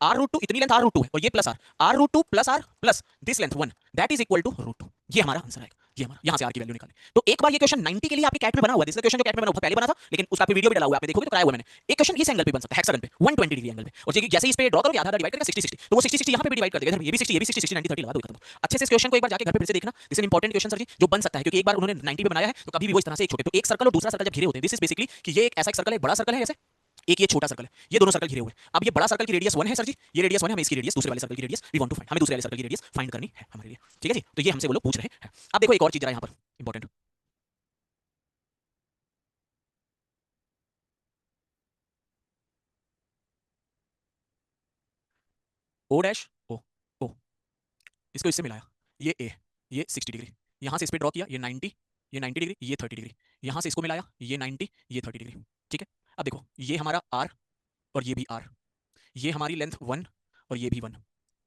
R√2 इतनी लेंथ R√2 है और ये plus R√2 plus R plus this length 1 that is equal to √2, ये हमारा आंसर आएगा, ये हमारा यहां से R की वैल्यू निकालें। तो एक बार ये क्वेश्चन 90 के लिए आपके कैट में बना हुआ है, इसका क्वेश्चन जो कैट में बना हुआ पहले बना था, लेकिन उसका पे वीडियो भी डाला हुआ है, आपने देखोगे तो कराया हुआ मैंने। एक क्वेश्चन इस एंगल पे बन सकता है, हेक्सागन पे 120 डिग्री एंगल पे, और जैसे इस पे ड्रॉ करोगे आधा आधा डिवाइड करेगा 60 60, तो वो 60 60 यहां पे भी डिवाइड कर देगा, इधर ये भी 60 ये भी 60 60 90 30 लगा दो, खत्म। अच्छे से इस क्वेश्चन को एक बार जाके घर पे फिर से देखना, this is an important question sir ji, जो बन सकता है क्योंकि एक बार उन्होंने 90 पे बनाया है, तो कभी भी वो इस तरह से एक छोटे, तो एक सर्कल और दूसरा सर्कल जब घिरे होते हैं, दिस इज बेसिकली कि ये एक ऐसा एक सर्कल है, बड़ा सर्कल है ऐसे, एक ये छोटा सर्कल है, ये दोनों सर्कल घिरे हुए हैं। अब ये बड़ा सर्कल की रेडियस 1 है सर जी, ये रेडियस 1 है, हमें इसकी रेडियस दूसरे वाले सर्कल की radius we want to find, हमें दूसरे वाले सर्कल की रेडियस फाइंड करनी है हमारे लिए, ठीक है जी। तो ये हमसे वो लोग पूछ रहे हैं। अब देखो एक और चीज जरा यहां पर important, O dash O O, इसको इससे मिलाया, ये A, ये 60 डिग्री, यहां से इस पे ड्रॉ किया, ये 90, ये 90 डिग्री, ये 30 डिग्री, यहां से इसको मिलाया, ये 90, ये 30 डिग्री। ठीक है, अब देखो ये हमारा आर और ये भी आर, ये हमारी लेंथ 1 और ये भी 1।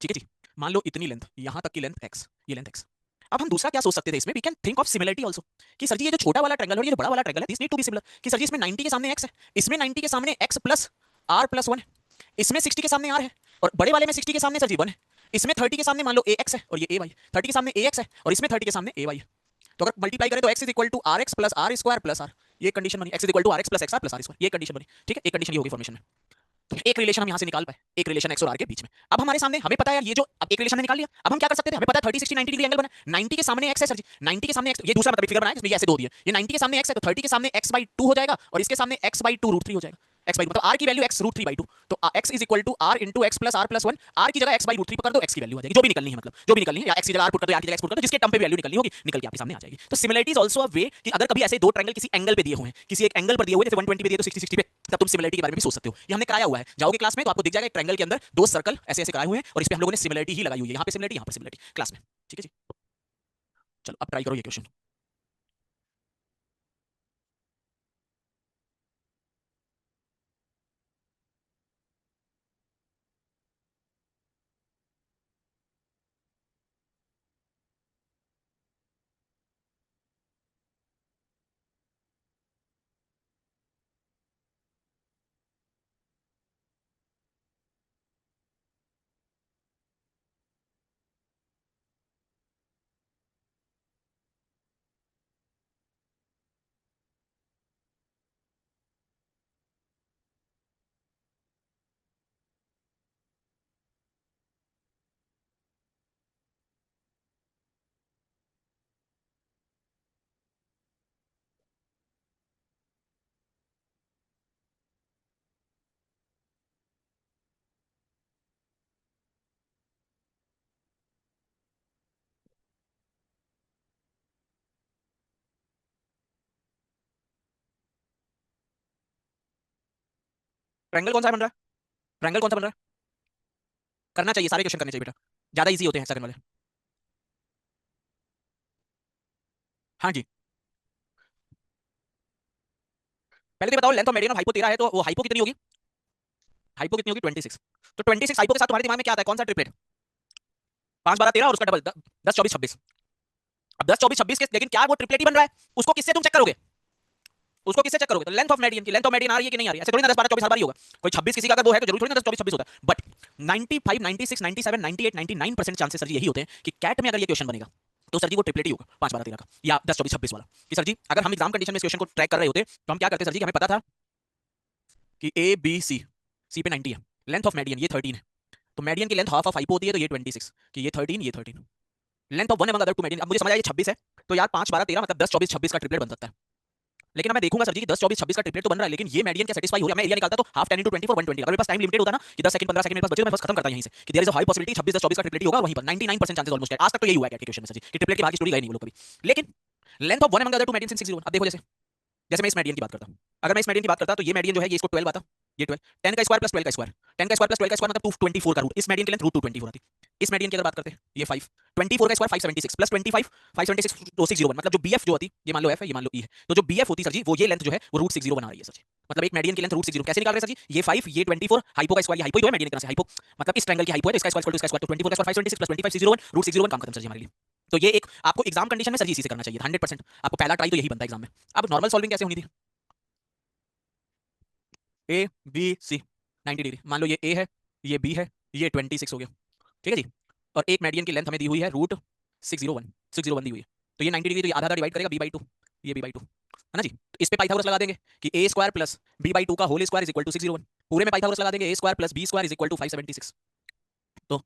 ठीक है जी, मान लो इतनी लेंथ, यहां तक की लेंथ x, ये लेंथ x। अब हम दूसरा क्या सोच सकते थे इसमें, we can think of similarity also, कि सर जी ये जो छोटा वाला ट्रायंगल और ये जो बड़ा वाला ट्रायंगल है, this need to be similar, कि सर जी इसमें 90 के सामने x है, इसमें 90 के सामने x प्लस r प्लस 1 है, इसमें 60 के सामने r है, और बड़े वाले में 60 के सामने सर जी 1 है, इसमें 30 के सामने मान लो ax है और ये ay, 30 के सामने ax है और इसमें 30 के सामने ay है। तो अगर मल्टीप्लाई करें तो x is equal to R X plus R square plus R, ये कंडीशन बनी, x is equal to R X plus X R plus R square, ये कंडीशन बनी। ठीक है, एक कंडीशन ये होगी फॉर्मेशन में, एक रिलेशन हम यहां से निकाल पाए, एक रिलेशन x और r के बीच में। अब हमारे सामने हमें पता है यार ये जो अब एक रिलेशन ने निकाल लिया, अब हम क्या कर सकते थे, हमें पता है 30 60 90 डिग्री एंगल बना, 90 के सामने x है सर जी, 90 के सामने x, ये दूसरा मतलब फिगर बनाया जिसमें ये ऐसे दो दिए, ये 90 के सामने x है तो 30 के सामने x/2 हो जाएगा और इसके सामने x/2 √3 हो जाएगा, x/2 मतलब r की वैल्यू x √3/2, तो x is equal to r into X plus R plus 1, r की जगह x/√3 पकड़ दो, x की वैल्यू आ जाएगी जो भी निकलनी है, मतलब जो भी निकलनी है, या x की जगह r पुट कर दो, r की जगह x पुट कर दो, जिसके टर्म पे वैल्यू निकलनी होगी निकल के आपके सामने आ जाएगी। तो सिमिलरिटी इज आल्सो अ वे कि अगर कभी ऐसे दो ट्रायंगल किसी एंगल पे दिए हुए हैं, किसी एक एंगल पर दिए हुए, जैसे 120 पे दिए तो 60 60 पे, तब तुम सिमिलरिटी के बारे में भी सोच सकते हो। ये हमने कराया हुआ है, जाओगे क्लास में तो आपको दिख जाएगा एक ट्रायंगल के अंदर दो सर्कल ऐसे ऐसे कराए हुए हैं और इस पे हम लोगों ने सिमिलरिटी ही लगाई हुई है, यहाँ पे सिमिलरिटी, यहाँ पर सिमिलरिटी क्लास में। ठीक है जी, चलो अब ट्राई करो ये क्वेश्चन। ट्रायंगल कौन सा बन रहा है, ट्रायंगल कौन सा बन रहा है, करना चाहिए, सारे क्वेश्चन करने चाहिए बेटा, ज्यादा इजी होते हैं सेकंड वाले। हाँ जी, पहले तो बताओ length of median of hypo 13 है तो वो हाइपो कितनी होगी, हाइपो कितनी होगी 26। तो 26 हाइपो के साथ तुम्हारे दिमाग में क्या आता है, कौन सा ट्रिपलेट, 5 12 13 और उसका डबल 10 24 26। अब 10 24 26 के लेकिन क्या वो ट्रिपलेट ही बन रहा है, उसको किससे तुम चेक करोगे, उसको किससे चेक करोगे, तो लेंथ ऑफ मेडियन की, लेंथ ऑफ मेडियन आ रही है कि नहीं आ रही है, ऐसे थोड़ी ना 10 12 24 हर बार ही होगा, कोई 26 किसी का अगर वो है तो जरूर थोड़ी ना 10 24 26 होता है, बट 95 96 97 98 99% चांसेस सर जी यही होते हैं कि कैट में अगर ये क्वेश्चन बनेगा तो सर जी वो ट्रिपलेट ही होगा 5 12 13 का या 10 24 26 वाला, कि सर जी अगर हम एग्जाम कंडीशन में इस क्वेश्चन को ट्रैक कर रहे होते तो हम क्या करते सर जी, कि हमें पता था कि ए बी सी पे 90 है, लेंथ ऑफ मेडियन ये 13 है, तो मेडियन की लेंथ हाफ ऑफ हाइपो होती है तो ये 26, कि ये 13 ये 13, length of one among other two median. अब मुझे समझ आया ये 26 है, तो यार 5 12 13 मतलब 10 24 26 का ट्रिपलेट बन सकता है। लेकिन अब मैं देखूंगा सर जी कि 10 24 26 का ट्रिपलेट तो बन रहा है, लेकिन ये मेडियन क्या सेटिस्फाई हो रहा है, मैं एरिया निकालता तो हाफ 10 into 24 120, अगर मेरे पास टाइम लिमिटेड होता ना कि 10 सेकंड 15 सेकंड मेरे पास बचे तो मैं बस खत्म करता यहीं से, कि there is a high possibility 26 10 24 का ट्रिपलेट ही होगा, वहीं पर 99% चांसेस ऑलमोस्ट है, आज तक तो यही हुआ है कैट के क्वेश्चन में सर जी, कि ट्रिपलेट के बाहर की स्टोरी गई नहीं वो लोग कभी। लेकिन length of one among other two median in 601, अब देखो जैसे जैसे मैं इस मेडियन की बात करता हूं, अगर मैं इस मेडियन की बात करता तो ये मेडियन जो है ये इसको 12 आता, ये 12 10 का स्क्वायर प्लस 12 का स्क्वायर, 10 का स्क्वायर प्लस 12 का स्क्वायर मतलब 224 का रूट, इस मेडियन की लेंथ रूट 224 आती। इस मेडियन की अगर बात करते हैं ये 5 24 का स्क्वायर 576 प्लस 25 576 तो 601, मतलब जो बीएफ जो होती ये मान लो एफ है ये मान लो ई है, तो जो बीएफ होती सर जी वो ये लेंथ जो है वो रूट 60 बना रही है सर जी, मतलब एक मेडियन की लेंथ रूट 60 कैसे निकाल रहे हैं सर जी, ये 5 ये 24 हाइपो का स्क्वायर, ये हाइपो ही तो है मेडियन की तरह से, हाइपो मतलब इस ट्रायंगल की हाइपो है तो इसका स्क्वायर इसका स्क्वायर, तो 24 का स्क्वायर 576 प्लस 25 601 रूट 601 काम खत्म सर जी हमारे लिए। तो ये एक आपको एग्जाम कंडीशन में सर जी इसी से करना चाहिए 100%, आपको पहला ट्राई तो यही बनता है एग्जाम में। अब नॉर्मल सॉल्विंग कैसे होनी थी, ए बी सी 90 डिग्री, मान लो ये ए है ये बी है ये 26 हो गया, ठीक है जी, और एक मेडियन की लेंथ हमें दी हुई है रूट 601 दी हुई है, तो ये 90 डिग्री तो ये आधा आधा डिवाइड करेगा बी बाई टू, ये बी बाई टू है ना जी, तो इस पे पाइथागोरस लगा देंगे कि A square plus B by two का whole square is equal to 601, पूरे में पाइथागोरस लगा देंगे A square plus B square is equal to 576, तो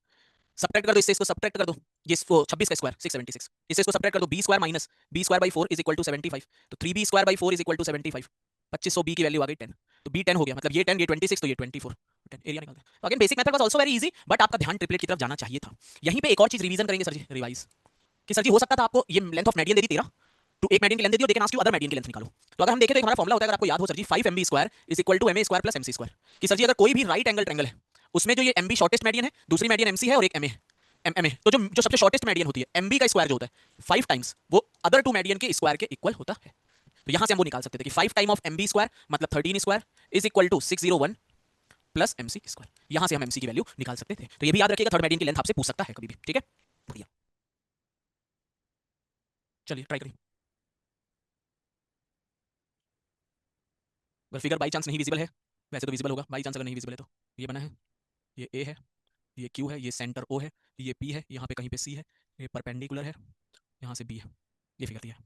सब्ट्रैक्ट कर दो, इससे इसको सब्ट्रैक्ट कर दो, ये इसको 26 का स्क्वायर 676, इससे इसको सब्ट्रैक्ट कर दो, B square minus B square by 4 is equal to 75, तो 3b square by 4 is equal to 75, 2500 B की वैल्यू आ गई 10, तो बी 10 हो गया, मतलब ये 10 ये 26 तो ये 24, 10 एरिया निकालते हैं। तो again basic method was also very easy, but आपका ध्यान ट्रिपलेट की तरफ जाना चाहिए था। यहीं पे एक और चीज रिवीजन करेंगे सर जी, रिवाइज, कि सर जी हो सकता था आपको ये लेंथ ऑफ मेडियन दे दी 13 तो एक मेडियन की लेंथ दे दी और they can ask you other median की लेंथ निकालो, तो अगर हम देखें तो एक हमारा फॉर्मूला होता है, अगर आपको याद हो sir ji 5mb square is equal to ma square plus mc square, कि सर जी अगर कोई भी राइट एंगल ट्रायंगल है उसमें जो ये mb शॉर्टेस्ट मेडियन है, दूसरी मेडियन mc है और एक ma है, एम ए तो जो सबसे शॉर्टेस्ट मेडियन होती है एमबी का स्क्वायर जो होता है 5 टाइम्स वो अदर टू मेडियन के स्क्वायर के इक्वल होता है। तो यहां से हम वो निकाल सकते थे कि 5 टाइम ऑफ एमबी स्क्वायर मतलब 13 square is equal to 601 plus MC square. यहां से हम एमसी की वैल्यू निकाल सकते थे। तो ये भी याद रखिएगा, थर्ड मेडियन की लेंथ आपसे पूछ सकता है कभी भी, ठीक है। बढ़िया, चलिए ट्राई करिए। अगर फिगर बाई चांस नहीं विजिबल है, वैसे तो विजिबल होगा, बाई चांस अगर नहीं विजिबल है तो ये बना है, ये ए है, ये क्यू है, ये सेंटर ओ है, ये पी है, यहाँ पे कहीं पे सी है, ये परपेंडिकुलर है, यहाँ से बी है, ये फिगर दिया है।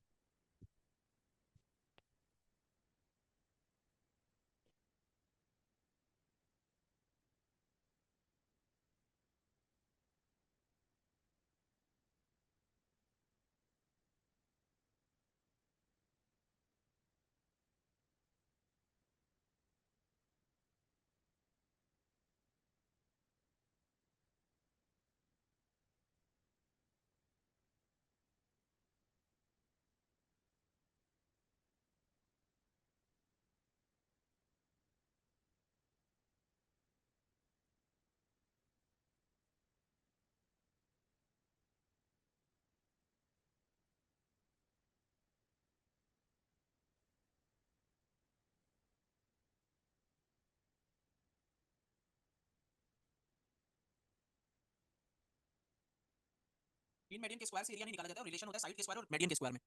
तीन मेडियन के स्क्वायर से एरिया नहीं निकाला जाता है, रिलेशन होता है साइड के स्क्वायर और मेडियन के स्क्वायर में।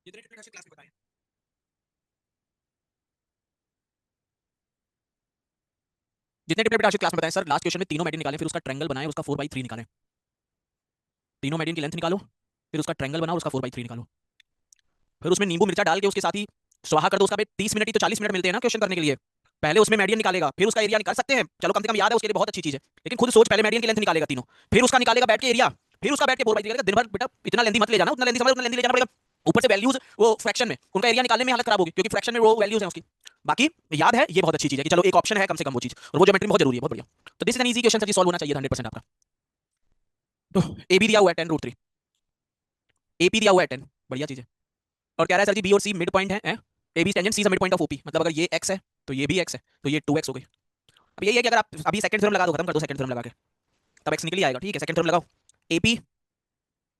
जितने ट्रिपलेट क्लास में बताएं, जितने ट्रिपलेट क्लास में बताएं सर, लास्ट क्वेश्चन में तीनों मेडियन निकालें, फिर उसका ट्रायंगल बनाएं, उसका 4/3 निकालें। तीनों मेडियन की लेंथ निकालो, फिर उसका ट्रायंगल बनाओ, उसका 4/3 निकालो, फिर उसमें नींबू मिर्चा डाल के उसके साथ ही स्वाहा कर दो उसका। 30 मिनट ही तो 40 मिनट मिलते हैं ना क्वेश्चन करने के लिए। पहले उसमें मेडियन निकालेगा, फिर उसका एरिया निकाल सकते हैं, चलो कम से कम याद है उसके लिए बहुत अच्छी चीज है। लेकिन खुद सोच, पहले मेडियन की लेंथ निकालेगा तीनों, फिर उसका निकालेगा बैठ के एरिया, फिर उसका बैठ के 4/3 निकालेगा। दिन भर बेटा इतना लेंथी मत ले जाना, उतना लेंथी समझ, उतना लेंथी ले जाना पड़ेगा। ऊपर से वैल्यूज वो फ्रैक्शन में, उनका एरिया निकालने में हालत खराब होगी क्योंकि फ्रैक्शन में वो वैल्यूज है उसकी। बाकी याद है, ये बहुत अच्छी चीज है कि चलो एक ऑप्शन है कम से कम वो चीज, और वो ज्योमेट्री में बहुत जरूरी है, बहुत बढ़िया। तो this is an easy question sir ji, solve होना चाहिए था 100% आपका। तो ए बी दिया हुआ है 10√3, ए पी दिया हुआ है 10, बढ़िया चीज है। और कह रहा है सर जी बी और सी मिड पॉइंट है, A B tangent C is mid point of OP, मतलब अगर ये एक्स है तो ये भी एक्स है, तो ये 2x हो गई। अब यही है कि अगर आप अभी सेकंड थ्योरम लगा दो, खत्म कर दो सेकंड थ्योरम लगा के, तब एक्स निकल ही आएगा, ठीक है। सेकंड थ्योरम लगाओ, A P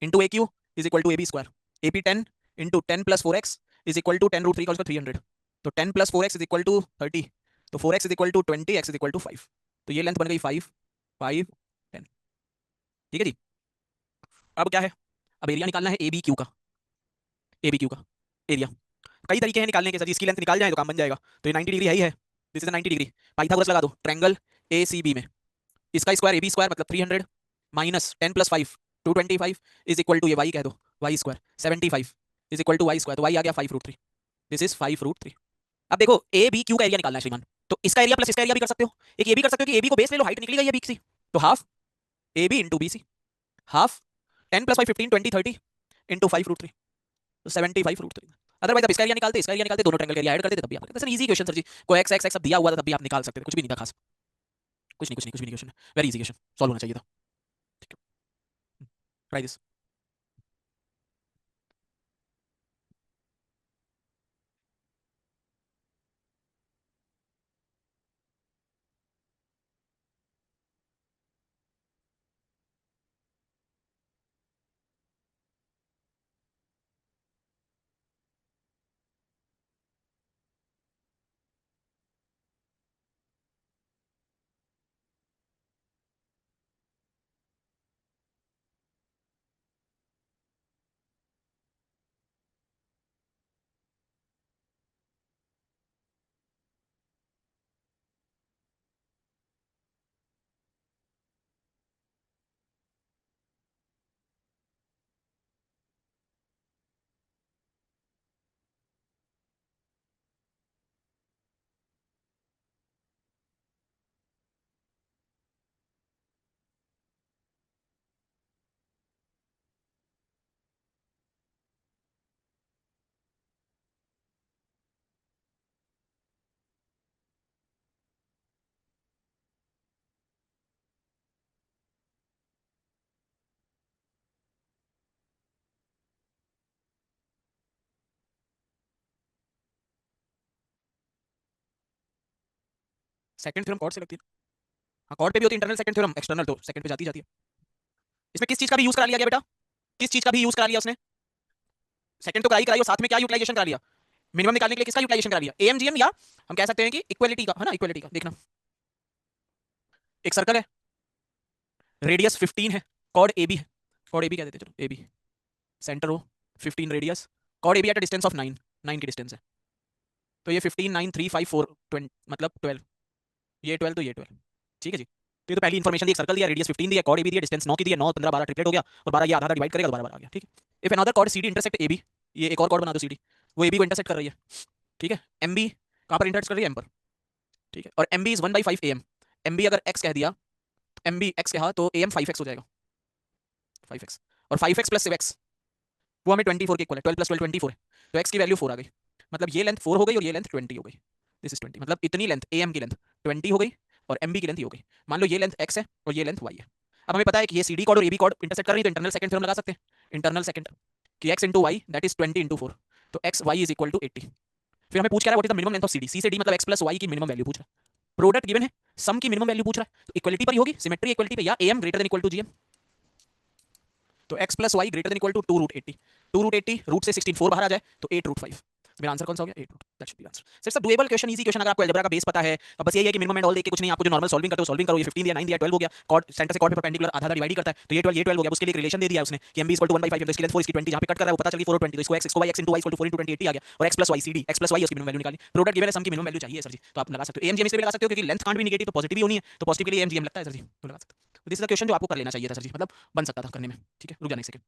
into A Q is equal to A B square, A P 10 into 10 + 4x is equal to 10√3 का 300, तो 10 + 4x इज इक्वल टू 30, तो 4x is equal to 20, x is equal to 5, तो ये length बन गई 5, 5, 10, ठीक है जी। अब क्या है, अब एरिया निकालना है ए बी क्यू का, ए बी क्यू का एरिया। कई तरीके हैं निकालने के सर, इसकी लेंथ निकाल जाए तो काम बन जाएगा। तो ये 90 डिग्री है ही है, दिस इज 90 डिग्री। पाइथागोरस लगा दो, ट्रायंगल ए सी बी में इसका स्क्वायर ए बी स्क्वायर मतलब 300 माइनस 10 + 5 225 इज इक्वल टू, ये वाई कह दो, Y square 75 is equal to Y square, तो वाई आ गया 5√3, दिस इज 5√3। अब देखो ए बी क्यू का एरिया निकालना है श्रीमान, तो इसका एरिया प्लस इसका एरिया भी कर सकते हो, एक ये भी कर सकते हो कि ए बी को बेस ले लो, हाइट निकली गई है बी सी, तो half A B into B C, half 10 + 5 15 20 30 into 5√3, तो 75√3। अदरवाइज आप इसका एरिया निकालते, इसका एरिया निकालते, दोनों ट्रायंगल का एरिया ऐड कर देते, तब भी आप सर इजी क्वेश्चन सर जी, कोई एक्स एक्स एक्स सब दिया हुआ था तब भी आप निकाल सकते थे, कुछ भी नहीं था खास, कुछ नहीं कुछ नहीं कुछ भी नहीं question, very easy question, solve होना चाहिए था। ठीक है, try this. Second theorem chord से लगती है, हाँ कॉर्ड पे भी होती है इंटरनल सेकंड थ्योरम, एक्सटर्नल तो सेकंड पे जाती जाती है। इसमें किस चीज का भी यूज करा लिया गया बेटा, किस चीज का भी यूज करा लिया उसने, सेकंड तो कराई कराई और साथ में क्या यूटिलाइजेशन करा लिया, मिनिमम निकालने के लिए किसका यूटिलाइजेशन करा लिया, एएमजीएम, या हम कह सकते हैं कि इक्वलिटी का, है ना, इक्वलिटी का। देखना एक सर्कल है, रेडियस 15 है, कॉर्ड ए बी है, कॉर्ड ए बी कह देते हैं, चलो ए बी, सेंटर हो 15 radius, chord A B at a distance of 9, 9 की डिस्टेंस है, तो ये 15 9 3 5 4 20 मतलब 12, ये 12 तो ये 12, ठीक है जी। तो ये तो पहली इन्फॉर्मेशन दी, एक सर्कल दिया, रेडियस 15 दिया, कॉर्ड ए बी दिया, डिस्टेंस 9 की दी है, 9 15 12 ट्रिपलेट हो गया, और 12 ये आधा आधा डिवाइड करेगा तो 12 12 आ गया, ठीक है। If another chord C D intersect A B, ये एक और कॉर्ड बना दो सी डी, वो ए बी को इंटरसेक्ट कर रही है, ठीक है, एम बी कहाँ पर इंटरसेक्ट कर रही है, एम पर, ठीक है, और M B is 1/5 A M, M B अगर एक्स कह दिया, एम बी एक्स कहा तो ए एम 5x हो जाएगा, 5x, और 5x प्लस एक्स वो हमें 24 के इक्वल है, 12 प्लस 12 24 है, तो x की वैल्यू 4 आ गई, मतलब ये लेंथ 4 हो गई और ये लेंथ 20 हो गई, दिस इज 20, मतलब इतनी लेंथ am की लेंथ 20 हो गई और mb की लेंथ ये हो गई। मान लो ये लेंथ x है और ये लेंथ y है। अब हमें पता है कि ये cd कॉर्ड और ab कॉर्ड इंटरसेक्ट कर रही है, तो इंटरनल सेकंड थ्योरम लगा सकते हैं, इंटरनल सेकंड कि x into y that is 20 into 4, तो x y is equal to 80। फिर हमें पूछ क्या रहा है, what is the minimum length of cd, c से d मतलब x प्लस y की मिनिमम वैल्यू पूछ रहा है, प्रोडक्ट गिवन है, सम की मिनिमम वैल्यू पूछ रहा है, तो इक्वलिटी पर ही होगी, सिमेट्री इक्वलिटी पे, या am greater than equal to gm, तो x plus y greater than equal to 2 root 80, 2 root 80 root से 16 4 बाहर आ जाए तो 8 रूट 5, मेरा आंसर कौन सा हो गया, 8 root, that should be answer. सिर्फ सब डुएबल क्वेश्चन, इजी क्वेश्चन, अगर आपको अलजेब्रा का बेस पता है, अब बस यही है कि मिनिमम एंड ऑल देख के कुछ नहीं, आपको जो नॉर्मल सॉल्विंग करते हो सॉल्विंग करो, ये 15 दिया 9 दिया 12 हो गया, कॉर्ड सेंटर से कॉर्ड पे परपेंडिकुलर आधा आधा डिवाइड करता है, तो ये 12 हो गया, उसके लिए एक रिलेशन दे दिया उसने कि mb इक्वल टू 1/5, तो इसकी लेंथ 4 इसकी 20, जहां पे कट कर रहा है वो पता चली 4 और 20, तो इसको x इसको y x into y equal to 4 into 20 80 आ गया, और x plus y cd, x plus y उसकी मिनिमम वैल्यू निकाली, प्रोडक्ट गिवन है, सम की मिनिमम वैल्यू चाहिए सर जी, तो आप लगा सकते हो amgm इसलिए भी लगा सकते हो क्योंकि लेंथ कांट भी नेगेटिव तो पॉजिटिव भी होनी है, तो पॉजिटिव के लिए amgm लगता है सर जी, तो लगा सकते हो। तो दिस इज द क्वेश्चन जो आपको कर लेना चाहिए था सर जी, मतलब बन सकता था करने में, ठीक है, रुक जाने एक सेकंड।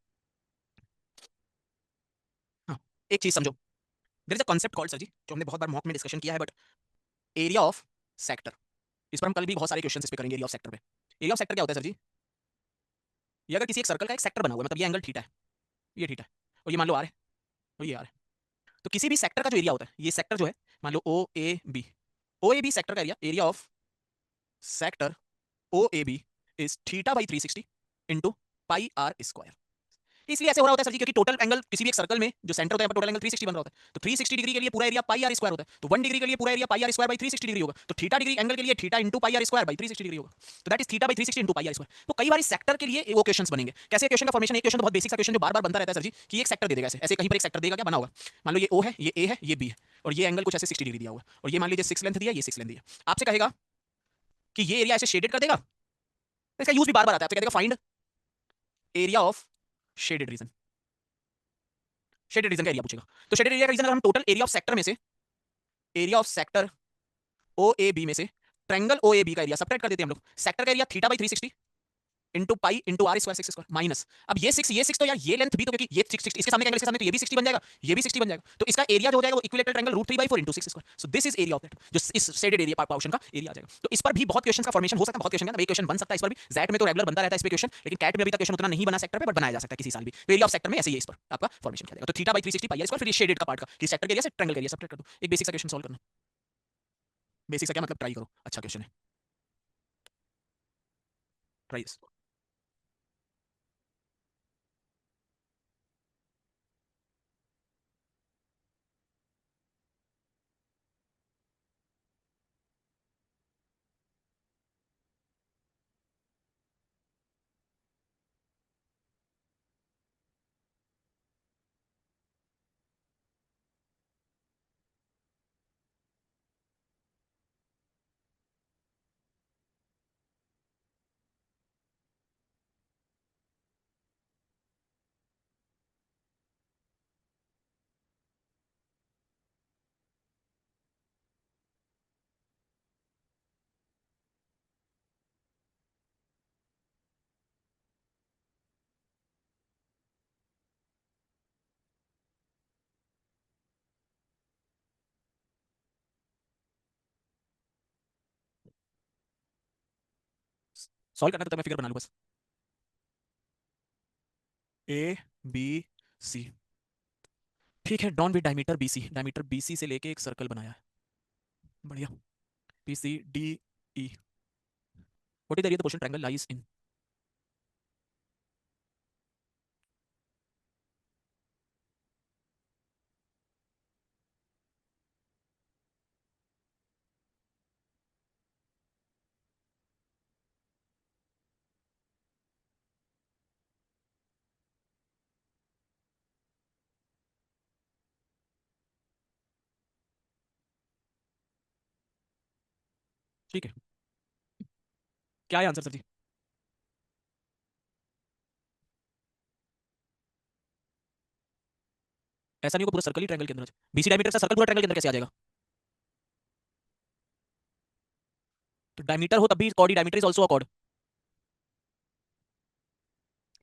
हाँ, एक चीज समझो, there is a concept called sir ji, जो हमने बहुत बार मॉक में डिस्कशन किया है, बट एरिया ऑफ सेक्टर, इस पर हम कल भी बहुत सारे क्वेश्चन इस पे करेंगे, एरिया ऑफ सेक्टर पे। एरिया ऑफ सेक्टर क्या होता है सर जी, ये अगर किसी एक सर्कल का एक सेक्टर बना हुआ है, मतलब ये एंगल थीटा है, ये थीटा है, और ये मान लो आर है, और ये आर है, तो किसी भी सेक्टर का जो एरिया होता है, ये सेक्टर जो है, मान लो O A B, O A B sector का area, area of sector O A B is theta by 360 into pi are square. इसलिए ऐसे हो रहा होता है सर जी, क्योंकि टोटल एंगल किसी भी एक सर्कल में जो सेंटर होता है, टोटल एंगल 360 बन रहा होता है, तो 360 डिग्री के लिए पूरा एरिया पाई आर स्क्वायर होता है, तो 1 डिग्री के लिए पूरा area pi are square by 360 degree होगा, तो थीटा डिग्री एंगल के लिए theta into pi are square by 360 degree होगा, तो that is theta by 360 into pi are square. तो कई बार इस सेक्टर के लिए वो क्वेश्चंस बनेंगे, कैसे क्वेश्चन का फॉर्मेशन, एक क्वेश्चन तो बहुत बेसिक सा क्वेश्चन जो बार बार बनता रहता है सर जी, कि एक सेक्टर दे देगा, ऐसे ऐसे कहीं पर एक सेक्टर देगा, क्या बना होगा, मान लो ये ओ है, ये ए है, ये बी है, और ये एंगल कुछ ऐसे 60 डिग्री दिया हुआ है, और ये मान लीजिए 6 लेंथ दिया, ये 6 लेंथ दिया, आपसे कहेगा कि ये एरिया ऐसे शेडेड कर देगा, तो इसका यूज भी बार बार आता है, आपसे कहेगा find area of shaded region, shaded region का एरिया पूछेगा, तो शेडेड एरिया का रीजन अगर हम टोटल एरिया ऑफ सेक्टर में से, area of sector O A B में से ट्रायंगल ओ ए बी का एरिया सब्ट्रैक्ट कर देते हैं हम लोग, सेक्टर का area theta by 360 into pi into are square 6 square minus, अब ये 6 तो यार ये लेंथ भी तो, क्योंकि ये 6 इसके सामने का एंगल इसके सामने, तो ये भी 60 बन जाएगा, ये भी 60 बन जाएगा, तो इसका एरिया जो हो जाएगा वो equilateral triangle √3/4 into 6 square, so this is area of that, जो इस शेडेड एरिया पोर्शन का एरिया आ जाएगा। तो इस पर भी बहुत क्वेश्चन का फॉर्मेशन हो सकता है, बहुत क्वेश्चन का एक क्वेश्चन बन सकता है इस पर भी, जैट में तो रेगुलर बनता रहता है इस पे क्वेश्चन, लेकिन कैट में अभी तक क्वेश्चन उतना नहीं बना सेक्टर पे, बट बनाया जा सकता है किसी साल भी, तो एरिया ऑफ सेक्टर में ऐसे ही इस पर आपका फॉर्मेशन किया जाएगा, तो थीटा बाई 360 पाई स्क्वायर, फिर ये शेडेड का पार्ट का कि सेक्टर के एरिया से ट्रायंगल के एरिया सब्ट्रैक्ट कर दो, एक बेसिक सा क्वेश्चन सॉल्व करना, बेसिक सा क्या मतलब, ट्राई करो, अच्छा क्वेश्चन है, ट्राई। सॉल्व करना तो मैं फिगर बना लूं बस, ए बी सी, ठीक है, drawn with diameter BC, diameter BC से लेके एक सर्कल बनाया है, बढ़िया, B C D E, what is the area the portion triangle lies in, ठीक है, क्या है आंसर सर जी? ऐसा नहीं होगा पूरा सर्कल ही ट्रायंगल के अंदर है। बीसी डायमीटर से सर्कल पूरा ट्रायंगल के अंदर कैसे आ जाएगा? तो डायमीटर हो तब भी chord, diameter is also a chord.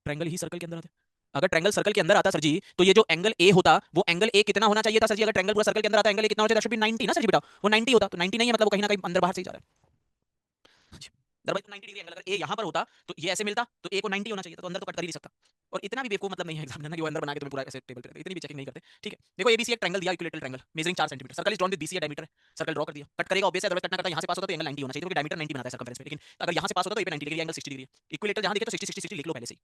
Triangle ही सर्कल के अंदर आता है। अगर ट्रायंगल सर्कल के अंदर आता सर जी, तो ये जो एंगल ए होता, वो एंगल ए कितना होना चाहिए था सर जी? अगर ट्रायंगल पूरा सर्कल के अंदर आता, एंगल ए कितना होना चाहिए? दैट शुड बी 90 ना सर जी बेटा। वो 90 होता, तो 90 नहीं है, मतलब वो कहीं ना कहीं अंदर बाहर से ही जा रहा है। दरवाजा 90 डिग्री एंगल अगर ए यहाँ पर होता, तो ये ऐसे मिलता, तो ए को 90 होना चाहिए था, तो अंदर तो कट कर ही नहीं सकता। और इतना भी बेवकूफ मतलब नहीं है एग्जामिनर ना कि वो अंदर बना के तुम्हें पूरा ऐसे टेबल पे, इतनी भी चेकिंग नहीं करते। ठीक है, देखो एबीसी एक ट्रायंगल दिया, equilateral triangle measuring 4 centimetre, circle is drawn with BC diameter, circle draw कर दिया, कट करेगा ऑब्वियस है, अदरवाइज कट ना करता, यहाँ से पास होता तो एंगल 90 होना चाहिए, क्योंकि डायमीटर 90 बनाता है सर्कमफेरेंस पे, लेकिन अगर यहाँ से पास होता तो ये पे 90 डिग्री, एंगल 60 डिग्री है। इक्विलेटर जहाँ दिखे तो 60 60 60 लिख लो पहले से ही।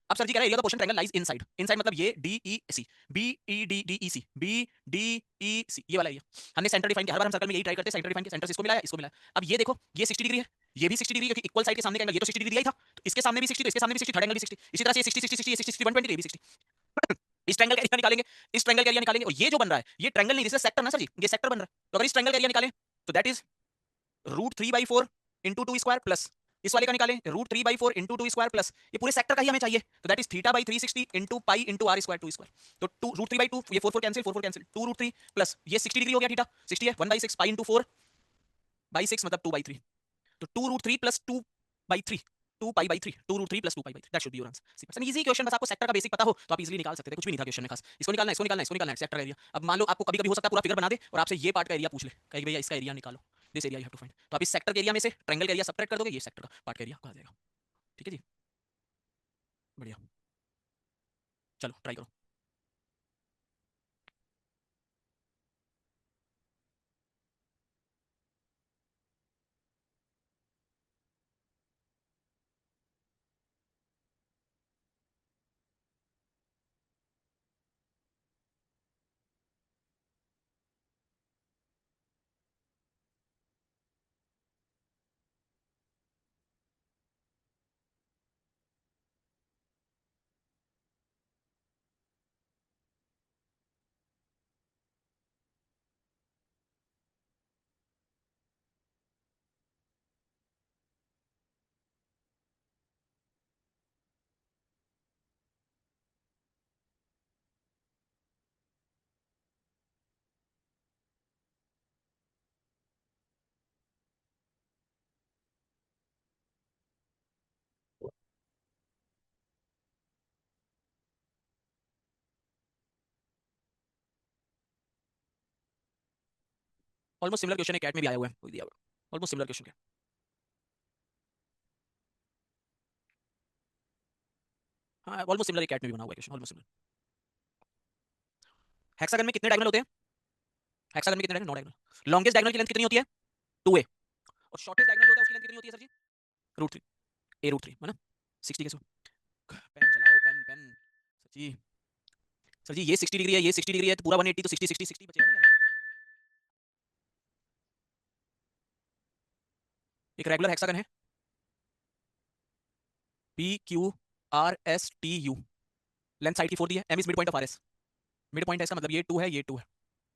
अब सर जी कह रहा है area of the portion triangle lies inside, inside मतलब ये D E C, B E D D E C, B D E C, ये वाला एरिया। हमने सेंटर डिफाइन किया, हर बार हम सर्कल में यही ट्राई करते हैं, सेंटर डिफाइन किया, सेंटर से इसको मिलाया, इसको मिलाया। अब ये देखो, ये 60 डिग्री है, ये भी 60 डिग्री, क्योंकि इक्वल साइड के सामने का एंगल, ये तो 60 डिग्री ही था, तो इसके सामने भी 60, तो इसके सामने भी 60, थर्ड एंगल भी 60, इसी तरह से 60 60 60 60 60 120, ये भी 60। इस ट्रायंगल का एरिया निकालेंगे, इस ट्रायंगल का एरिया निकालेंगे, और ये जो बन रहा है ये ट्रायंगल नहीं, दिस इज सेक्टर ना सर जी, ये सेक्टर बन रहा है। तो अगर इस ट्रायंगल का एरिया निकालें, तो that is √3/4 into two square plus इस वाले का निकालें √3/4 इंटू टू स्क्वायर प्लस ये पूरे सेक्टर का ही हमें चाहिए, तो that is θ/360 into pi into are square two square. तो टू √3/2, ये 4 4 कैंसिल, 4 4 कैंसिल, 2√3 प्लस ये 60 डिग्री हो गया, थीटा 60 है, 1/6 पाई इंटू 4/6 मतलब 2/3, तो 2√3 प्लस 2/3, 2 पाई/3, 2√3 प्लस 2 पाई/3, that should be your answer. Simple easy question, बस आपको सेक्टर का बेसिक पता हो तो आप इजीली निकाल सकते थे, कुछ भी नहीं था क्वेश्चन में खास। इसको निकालना है, इसको निकालना है, इसको निकालना है, सेक्टर एरिया। अब मान लो आपको कभी कभी हो सकता है पूरा फिगर बना दे और आपसे ये पार्ट का एरिया पूछ ले, कहे भैया इसका एरिया निकालो, this area you have to find, तो आप इस सेक्टर के एरिया में से ट्रायंगल का एरिया सबट्रैक्ट कर दोगे, ये सेक्टर का पार्ट का एरिया आ जाएगा। ठीक है जी, बढ़िया, चलो ट्राई करो। ऑलमोस्ट सिमिलर क्वेश्चन है, कैट में भी आया हुआ है, वही दिया हुआ है, ऑलमोस्ट सिमिलर क्वेश्चन है। हाँ ऑलमोस्ट सिमिलर, कैट में भी बना हुआ है क्वेश्चन, ऑलमोस्ट सिमिलर। हेक्सागन में कितने डायगोनल होते हैं? हेक्सागन में कितने डायगोनल? 9 डायगोनल। लॉन्गेस्ट डायगोनल की लेंथ कितनी होती है? 2a। और शॉर्टेस्ट डायगोनल होता है उसकी लेंथ कितनी होती है सर जी? √3, a√3 है ना। 60 कैसे? पेन चलाओ, पेन पेन। सर जी, सर जी ये 60 डिग्री है, ये 60 डिग्री है, तो पूरा 180, तो 60 60 60 बचेगा ना यार। एक रेगुलर हेक्सागन है, P Q R S T U, length side की 4 दी है, M is mid point of R S, mid point है इसका मतलब ये 2 है, ये 2 है।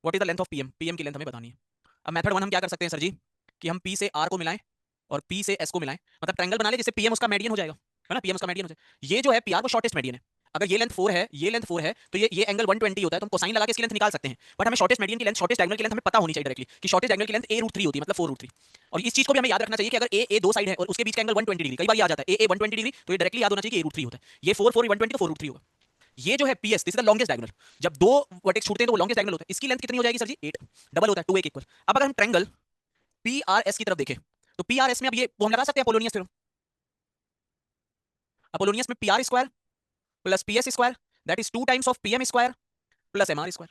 What is the length of PM? PM की लेंथ हमें बतानी है। अब मेथड 1 हम क्या कर सकते हैं सर जी, कि हम पी से आर को मिलाएं और पी से एस को मिलाएं, मतलब ट्रायंगल बना ले जिससे पीएम उसका मीडियन हो जाएगा, है ना, पीएम उसका मीडियन हो जाएगा। ये जो है पीआर वो शॉर्टेस्ट मीडियन है। अगर ये लेंथ 4 है, ये लेंथ 4 है, तो ये एंगल 120 होता है, तो हम कोसाइन लगा के इसकी लेंथ निकाल सकते हैं। बट हमें शॉर्टेस्ट मीडियन की लेंथ, शॉर्टेस्ट डायगोनल की लेंथ हमें पता होनी चाहिए डायरेक्टली, कि शॉर्टेस्ट डायगोनल की लेंथ a√3 होती है, मतलब 4√3। और इस चीज को भी हमें याद रखना चाहिए कि अगर ए दो साइड है और उसके बीच का एंगल 120 डिग्री, कई बार ये आ जाता है ए 120 डिग्री, तो ये डायरेक्टली याद होना चाहिए कि a√3 होता है। ये 4 4 120 तो 4√3 होगा। ये जो है PS, this is the longest diagonal. जब दो वर्टेक्स छूटते हैं तो वो लॉन्गेस्ट डायगोनल होता है। इसकी लेंथ कितनी हो जाएगी सर जी? 8, डबल होता है 2a के इक्वल। अब अगर हम ट्रायंगल पीआरएस की तरफ देखें, तो पीआरएस में अब ये वो हम लगा सकते हैं अपोलोनियस थ्योरम। अपोलोनियस में PR square plus PS square, that is 2 times of PM square plus MR square.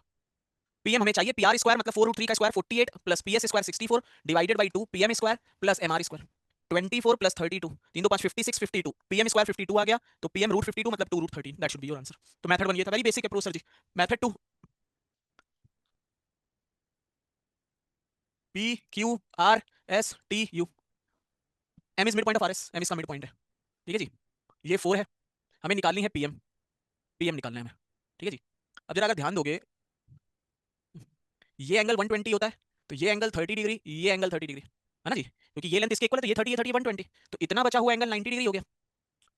PM हमें चाहिए, पीआर स्क्वायर मतलब 4√3 का square 48 plus PS square 64 divided by 2 PM square plus MR square. 24 plus 32, 3 2 5 56 52, PM square 52 आ गया, तो PM √52 मतलब 2√13, that should be your answer. तो method 1 ये था, very basic approach sir ji. Method 2, P Q R S T U, M is mid point of R S, M इसका mid point है। ठीक है जी, ये 4 है, हमें निकालनी है पीएम, पीएम निकालना है हमें। ठीक है जी, अब जरा अगर ध्यान दोगे, ये एंगल 120 होता है, तो ये एंगल 30 डिग्री, ये एंगल 30 डिग्री, है ना जी। क्योंकि ये लेंथ इसके इक्वल है तो ये 30 है, 30 120, तो इतना बचा हुआ एंगल 90 डिग्री हो गया।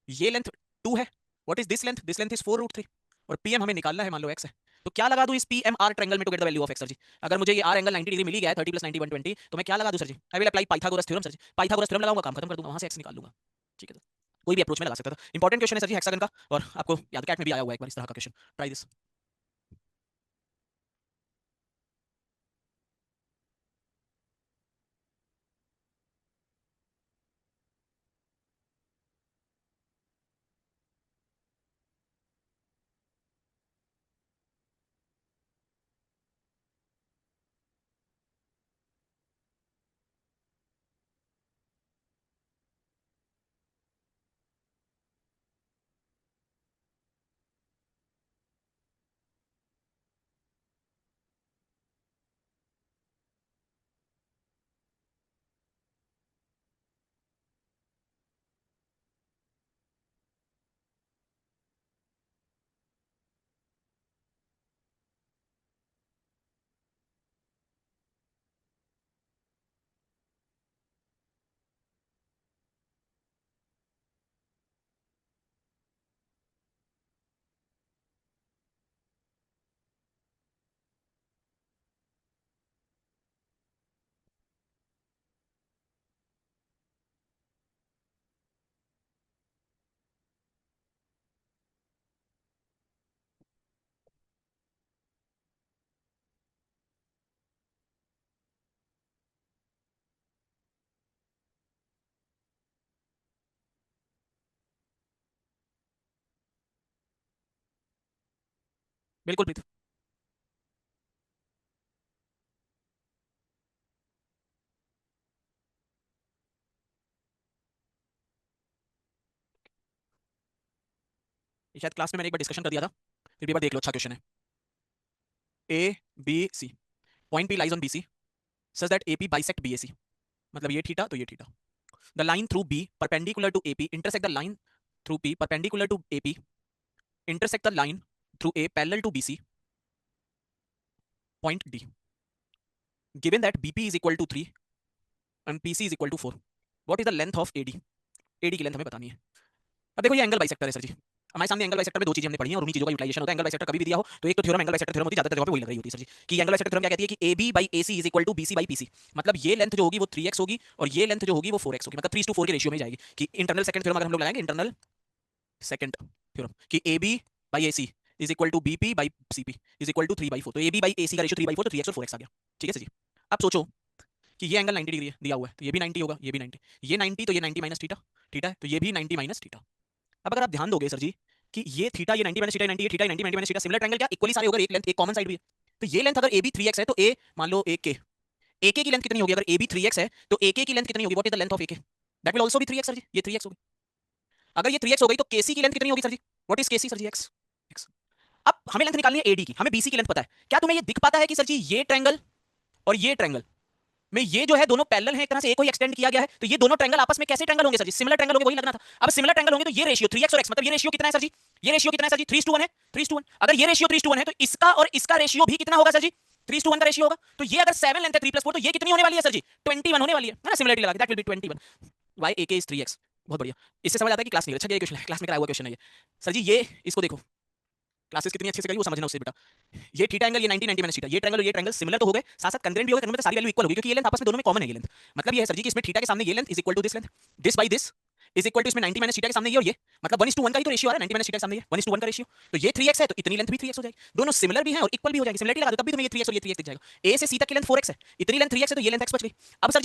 ये लेंथ 2 है, what is this length? This length is 4√3 और पीएम हमें निकालना है, मान लो x है, तो क्या लगा दूं इस पीएम आर ट्रायंगल में to get the value of x sir ji? अगर मुझे ये आर एंगल 90 डिग्री मिल ही गया है, 30 + 90 120, तो मैं क्या लगा दूं sir ji? I will apply Pythagoras theorem sir ji. Pythagoras theorem लगाऊंगा, काम खत्म कर दूंगा, वहां से x निकाल लूंगा। ठीक है सर, कोई भी अप्रोच में लगा सकता था। इंपॉर्टेंट क्वेश्चन है सर जी हेक्सागन का, और आपको याद कैट में भी आया हुआ है एक बार इस तरह का क्वेश्चन, ट्राई दिस। बिल्कुल प्रीत। ये शायद क्लास में मैंने एक बार डिस्कशन कर दिया था, फिर भी एक बार देख लो, अच्छा क्वेश्चन है। A B C, point P lies on B C such that A P bisect B A C, मतलब ये थीटा तो ये theta. The line through B perpendicular to A P intersect the line through P perpendicular to A P intersect the line through A parallel to B C point D. Given that B P is equal to 3 and P C is equal to 4, what is the length of A D? A D की length हमें बतानी है। अब देखो ये angle bisector है sir जी, हमारे सामने एंगल बाइसेक्टर में दो चीजें हमने पढ़ी हैं और उन्हीं चीजों का यूटिलाइजेशन होता है। एंगल बाइसेक्टर कभी भी दिया हो तो एक तो थ्योरम एंगल बाइसेक्टर थ्योरम होती है, ज्यादातर जगह पे वही लग रही होती है सर जी, कि एंगल बाइसेक्टर थ्योरम क्या कहती है कि AB by AC is equal to BC by PC, मतलब ये लेंथ जो होगी वो 3x होगी और ये लेंथ जो होगी वो 4x होगी, मतलब 3:4 के रेशियो में जाएगी। कि इंटरनल सेकंड थ्योरम अगर हम लोग लगाएंगे, इंटरनल सेकंड थ्योरम कि AB by AC is equal to BP by CP is equal to 3/4, तो AB बाई AC का रेशियो 3/4, तो 3x और 4x आ गया। ठीक है सर जी। अब सोचो कि ये एंगल 90 डिग्री है दिया हुआ है, तो ये भी 90 होगा, ये भी 90, ये 90 तो ये 90 माइनस थीटा, थीटा है तो ये भी 90 माइनस थीटा। अब अगर आप ध्यान दोगे सर जी कि ये थीटा, ये 90 माइनस थीटा, 90 ये theta, 90 minus theta, similar triangle क्या इक्वली सारे होकर एक लेंथ, एक कॉमन साइड भी है। तो ये लेंथ अगर AB 3x है तो A मान लो AK, AK की लेंथ कितनी होगी? अगर AB 3x है तो AK की लेंथ कितनी होगी? What is the length of AK? That will also be 3x sir ji, ये 3x होगी। अगर ये 3x हो गई तो KC की लेंथ कितनी होगी sir ji? What is KC sir ji? x x। अब हमें लेंथ निकालनी है AD की, हमें BC की लेंथ पता है। क्या तुम्हें ये दिख पाता है कि सर जी ये ट्रायंगल और ये ट्रायंगल में ये जो है दोनों पैरेलल है, एक तरह से एक को ही एक्सटेंड किया गया है, तो ये दोनों ट्रायंगल आपस में कैसे ट्रायंगल होंगे सर जी? सिमिलर ट्रायंगल होंगे, वही लगना था। अब सिमिलर ट्रायंगल होंगे तो ये रेशियो 3x और x, मतलब ये रेशियो कितना है सर जी? ये रेशियो कितना है सर जी? 3:1 है, 3:1। अगर ये रेशियो 3:1 है तो इसका और इसका रेशियो भी कितना होगा सर जी? 3:1 का रेशियो होगा। तो ये अगर 7 लेंथ है 3 + 4, तो ये कितनी होने वाली है सर जी? 21 होने वाली है ना, सिमिलरिटी लगा के, that will B 21। Why AK is 3x। बहुत बढ़िया, इससे समझ आता है कि क्लास नहीं अच्छा, ये क्वेश्चन है क्लास में कराया हुआ क्वेश्चन है ये सर जी। ये इसको देखो, क्लासेस कितनी अच्छे से करी वो समझना उससे बेटा। ये थीटा एंगल, ये 90 90 माइनस थीटा, ये ट्रायंगल और ये ट्रायंगल सिमिलर तो हो गए, साथ साथ कंग्रेंट भी हो गए, तो सारी वैल्यू इक्वल होगी क्योंकि ये लेंथ आपस में दोनों में कॉमन है, ये लेंथ। मतलब ये है सर जी कि इसमें थीटा के सामने ये length is equal to this length, this by this is equal to इसमें 90 माइनस थीटा के सामने ये और ये, मतलब 1:1 का ही तो रेशियो आ रहा है, 90 माइनस थीटा के सामने ये 1:1 का रेशियो। तो ये 3x है तो इतनी लेंथ भी 3x हो जाएगी, दोनों सिमिलर भी हैं और इक्वल भी हो जाएगी। सिमिलरिटी लगा दो तब भी तुम्हें ये 3x और ये 3x दिख जाएगा। A से C तक की लेंथ 4x है, इतनी लेंथ 3x है तो ये लेंथ x बच गई। अब सर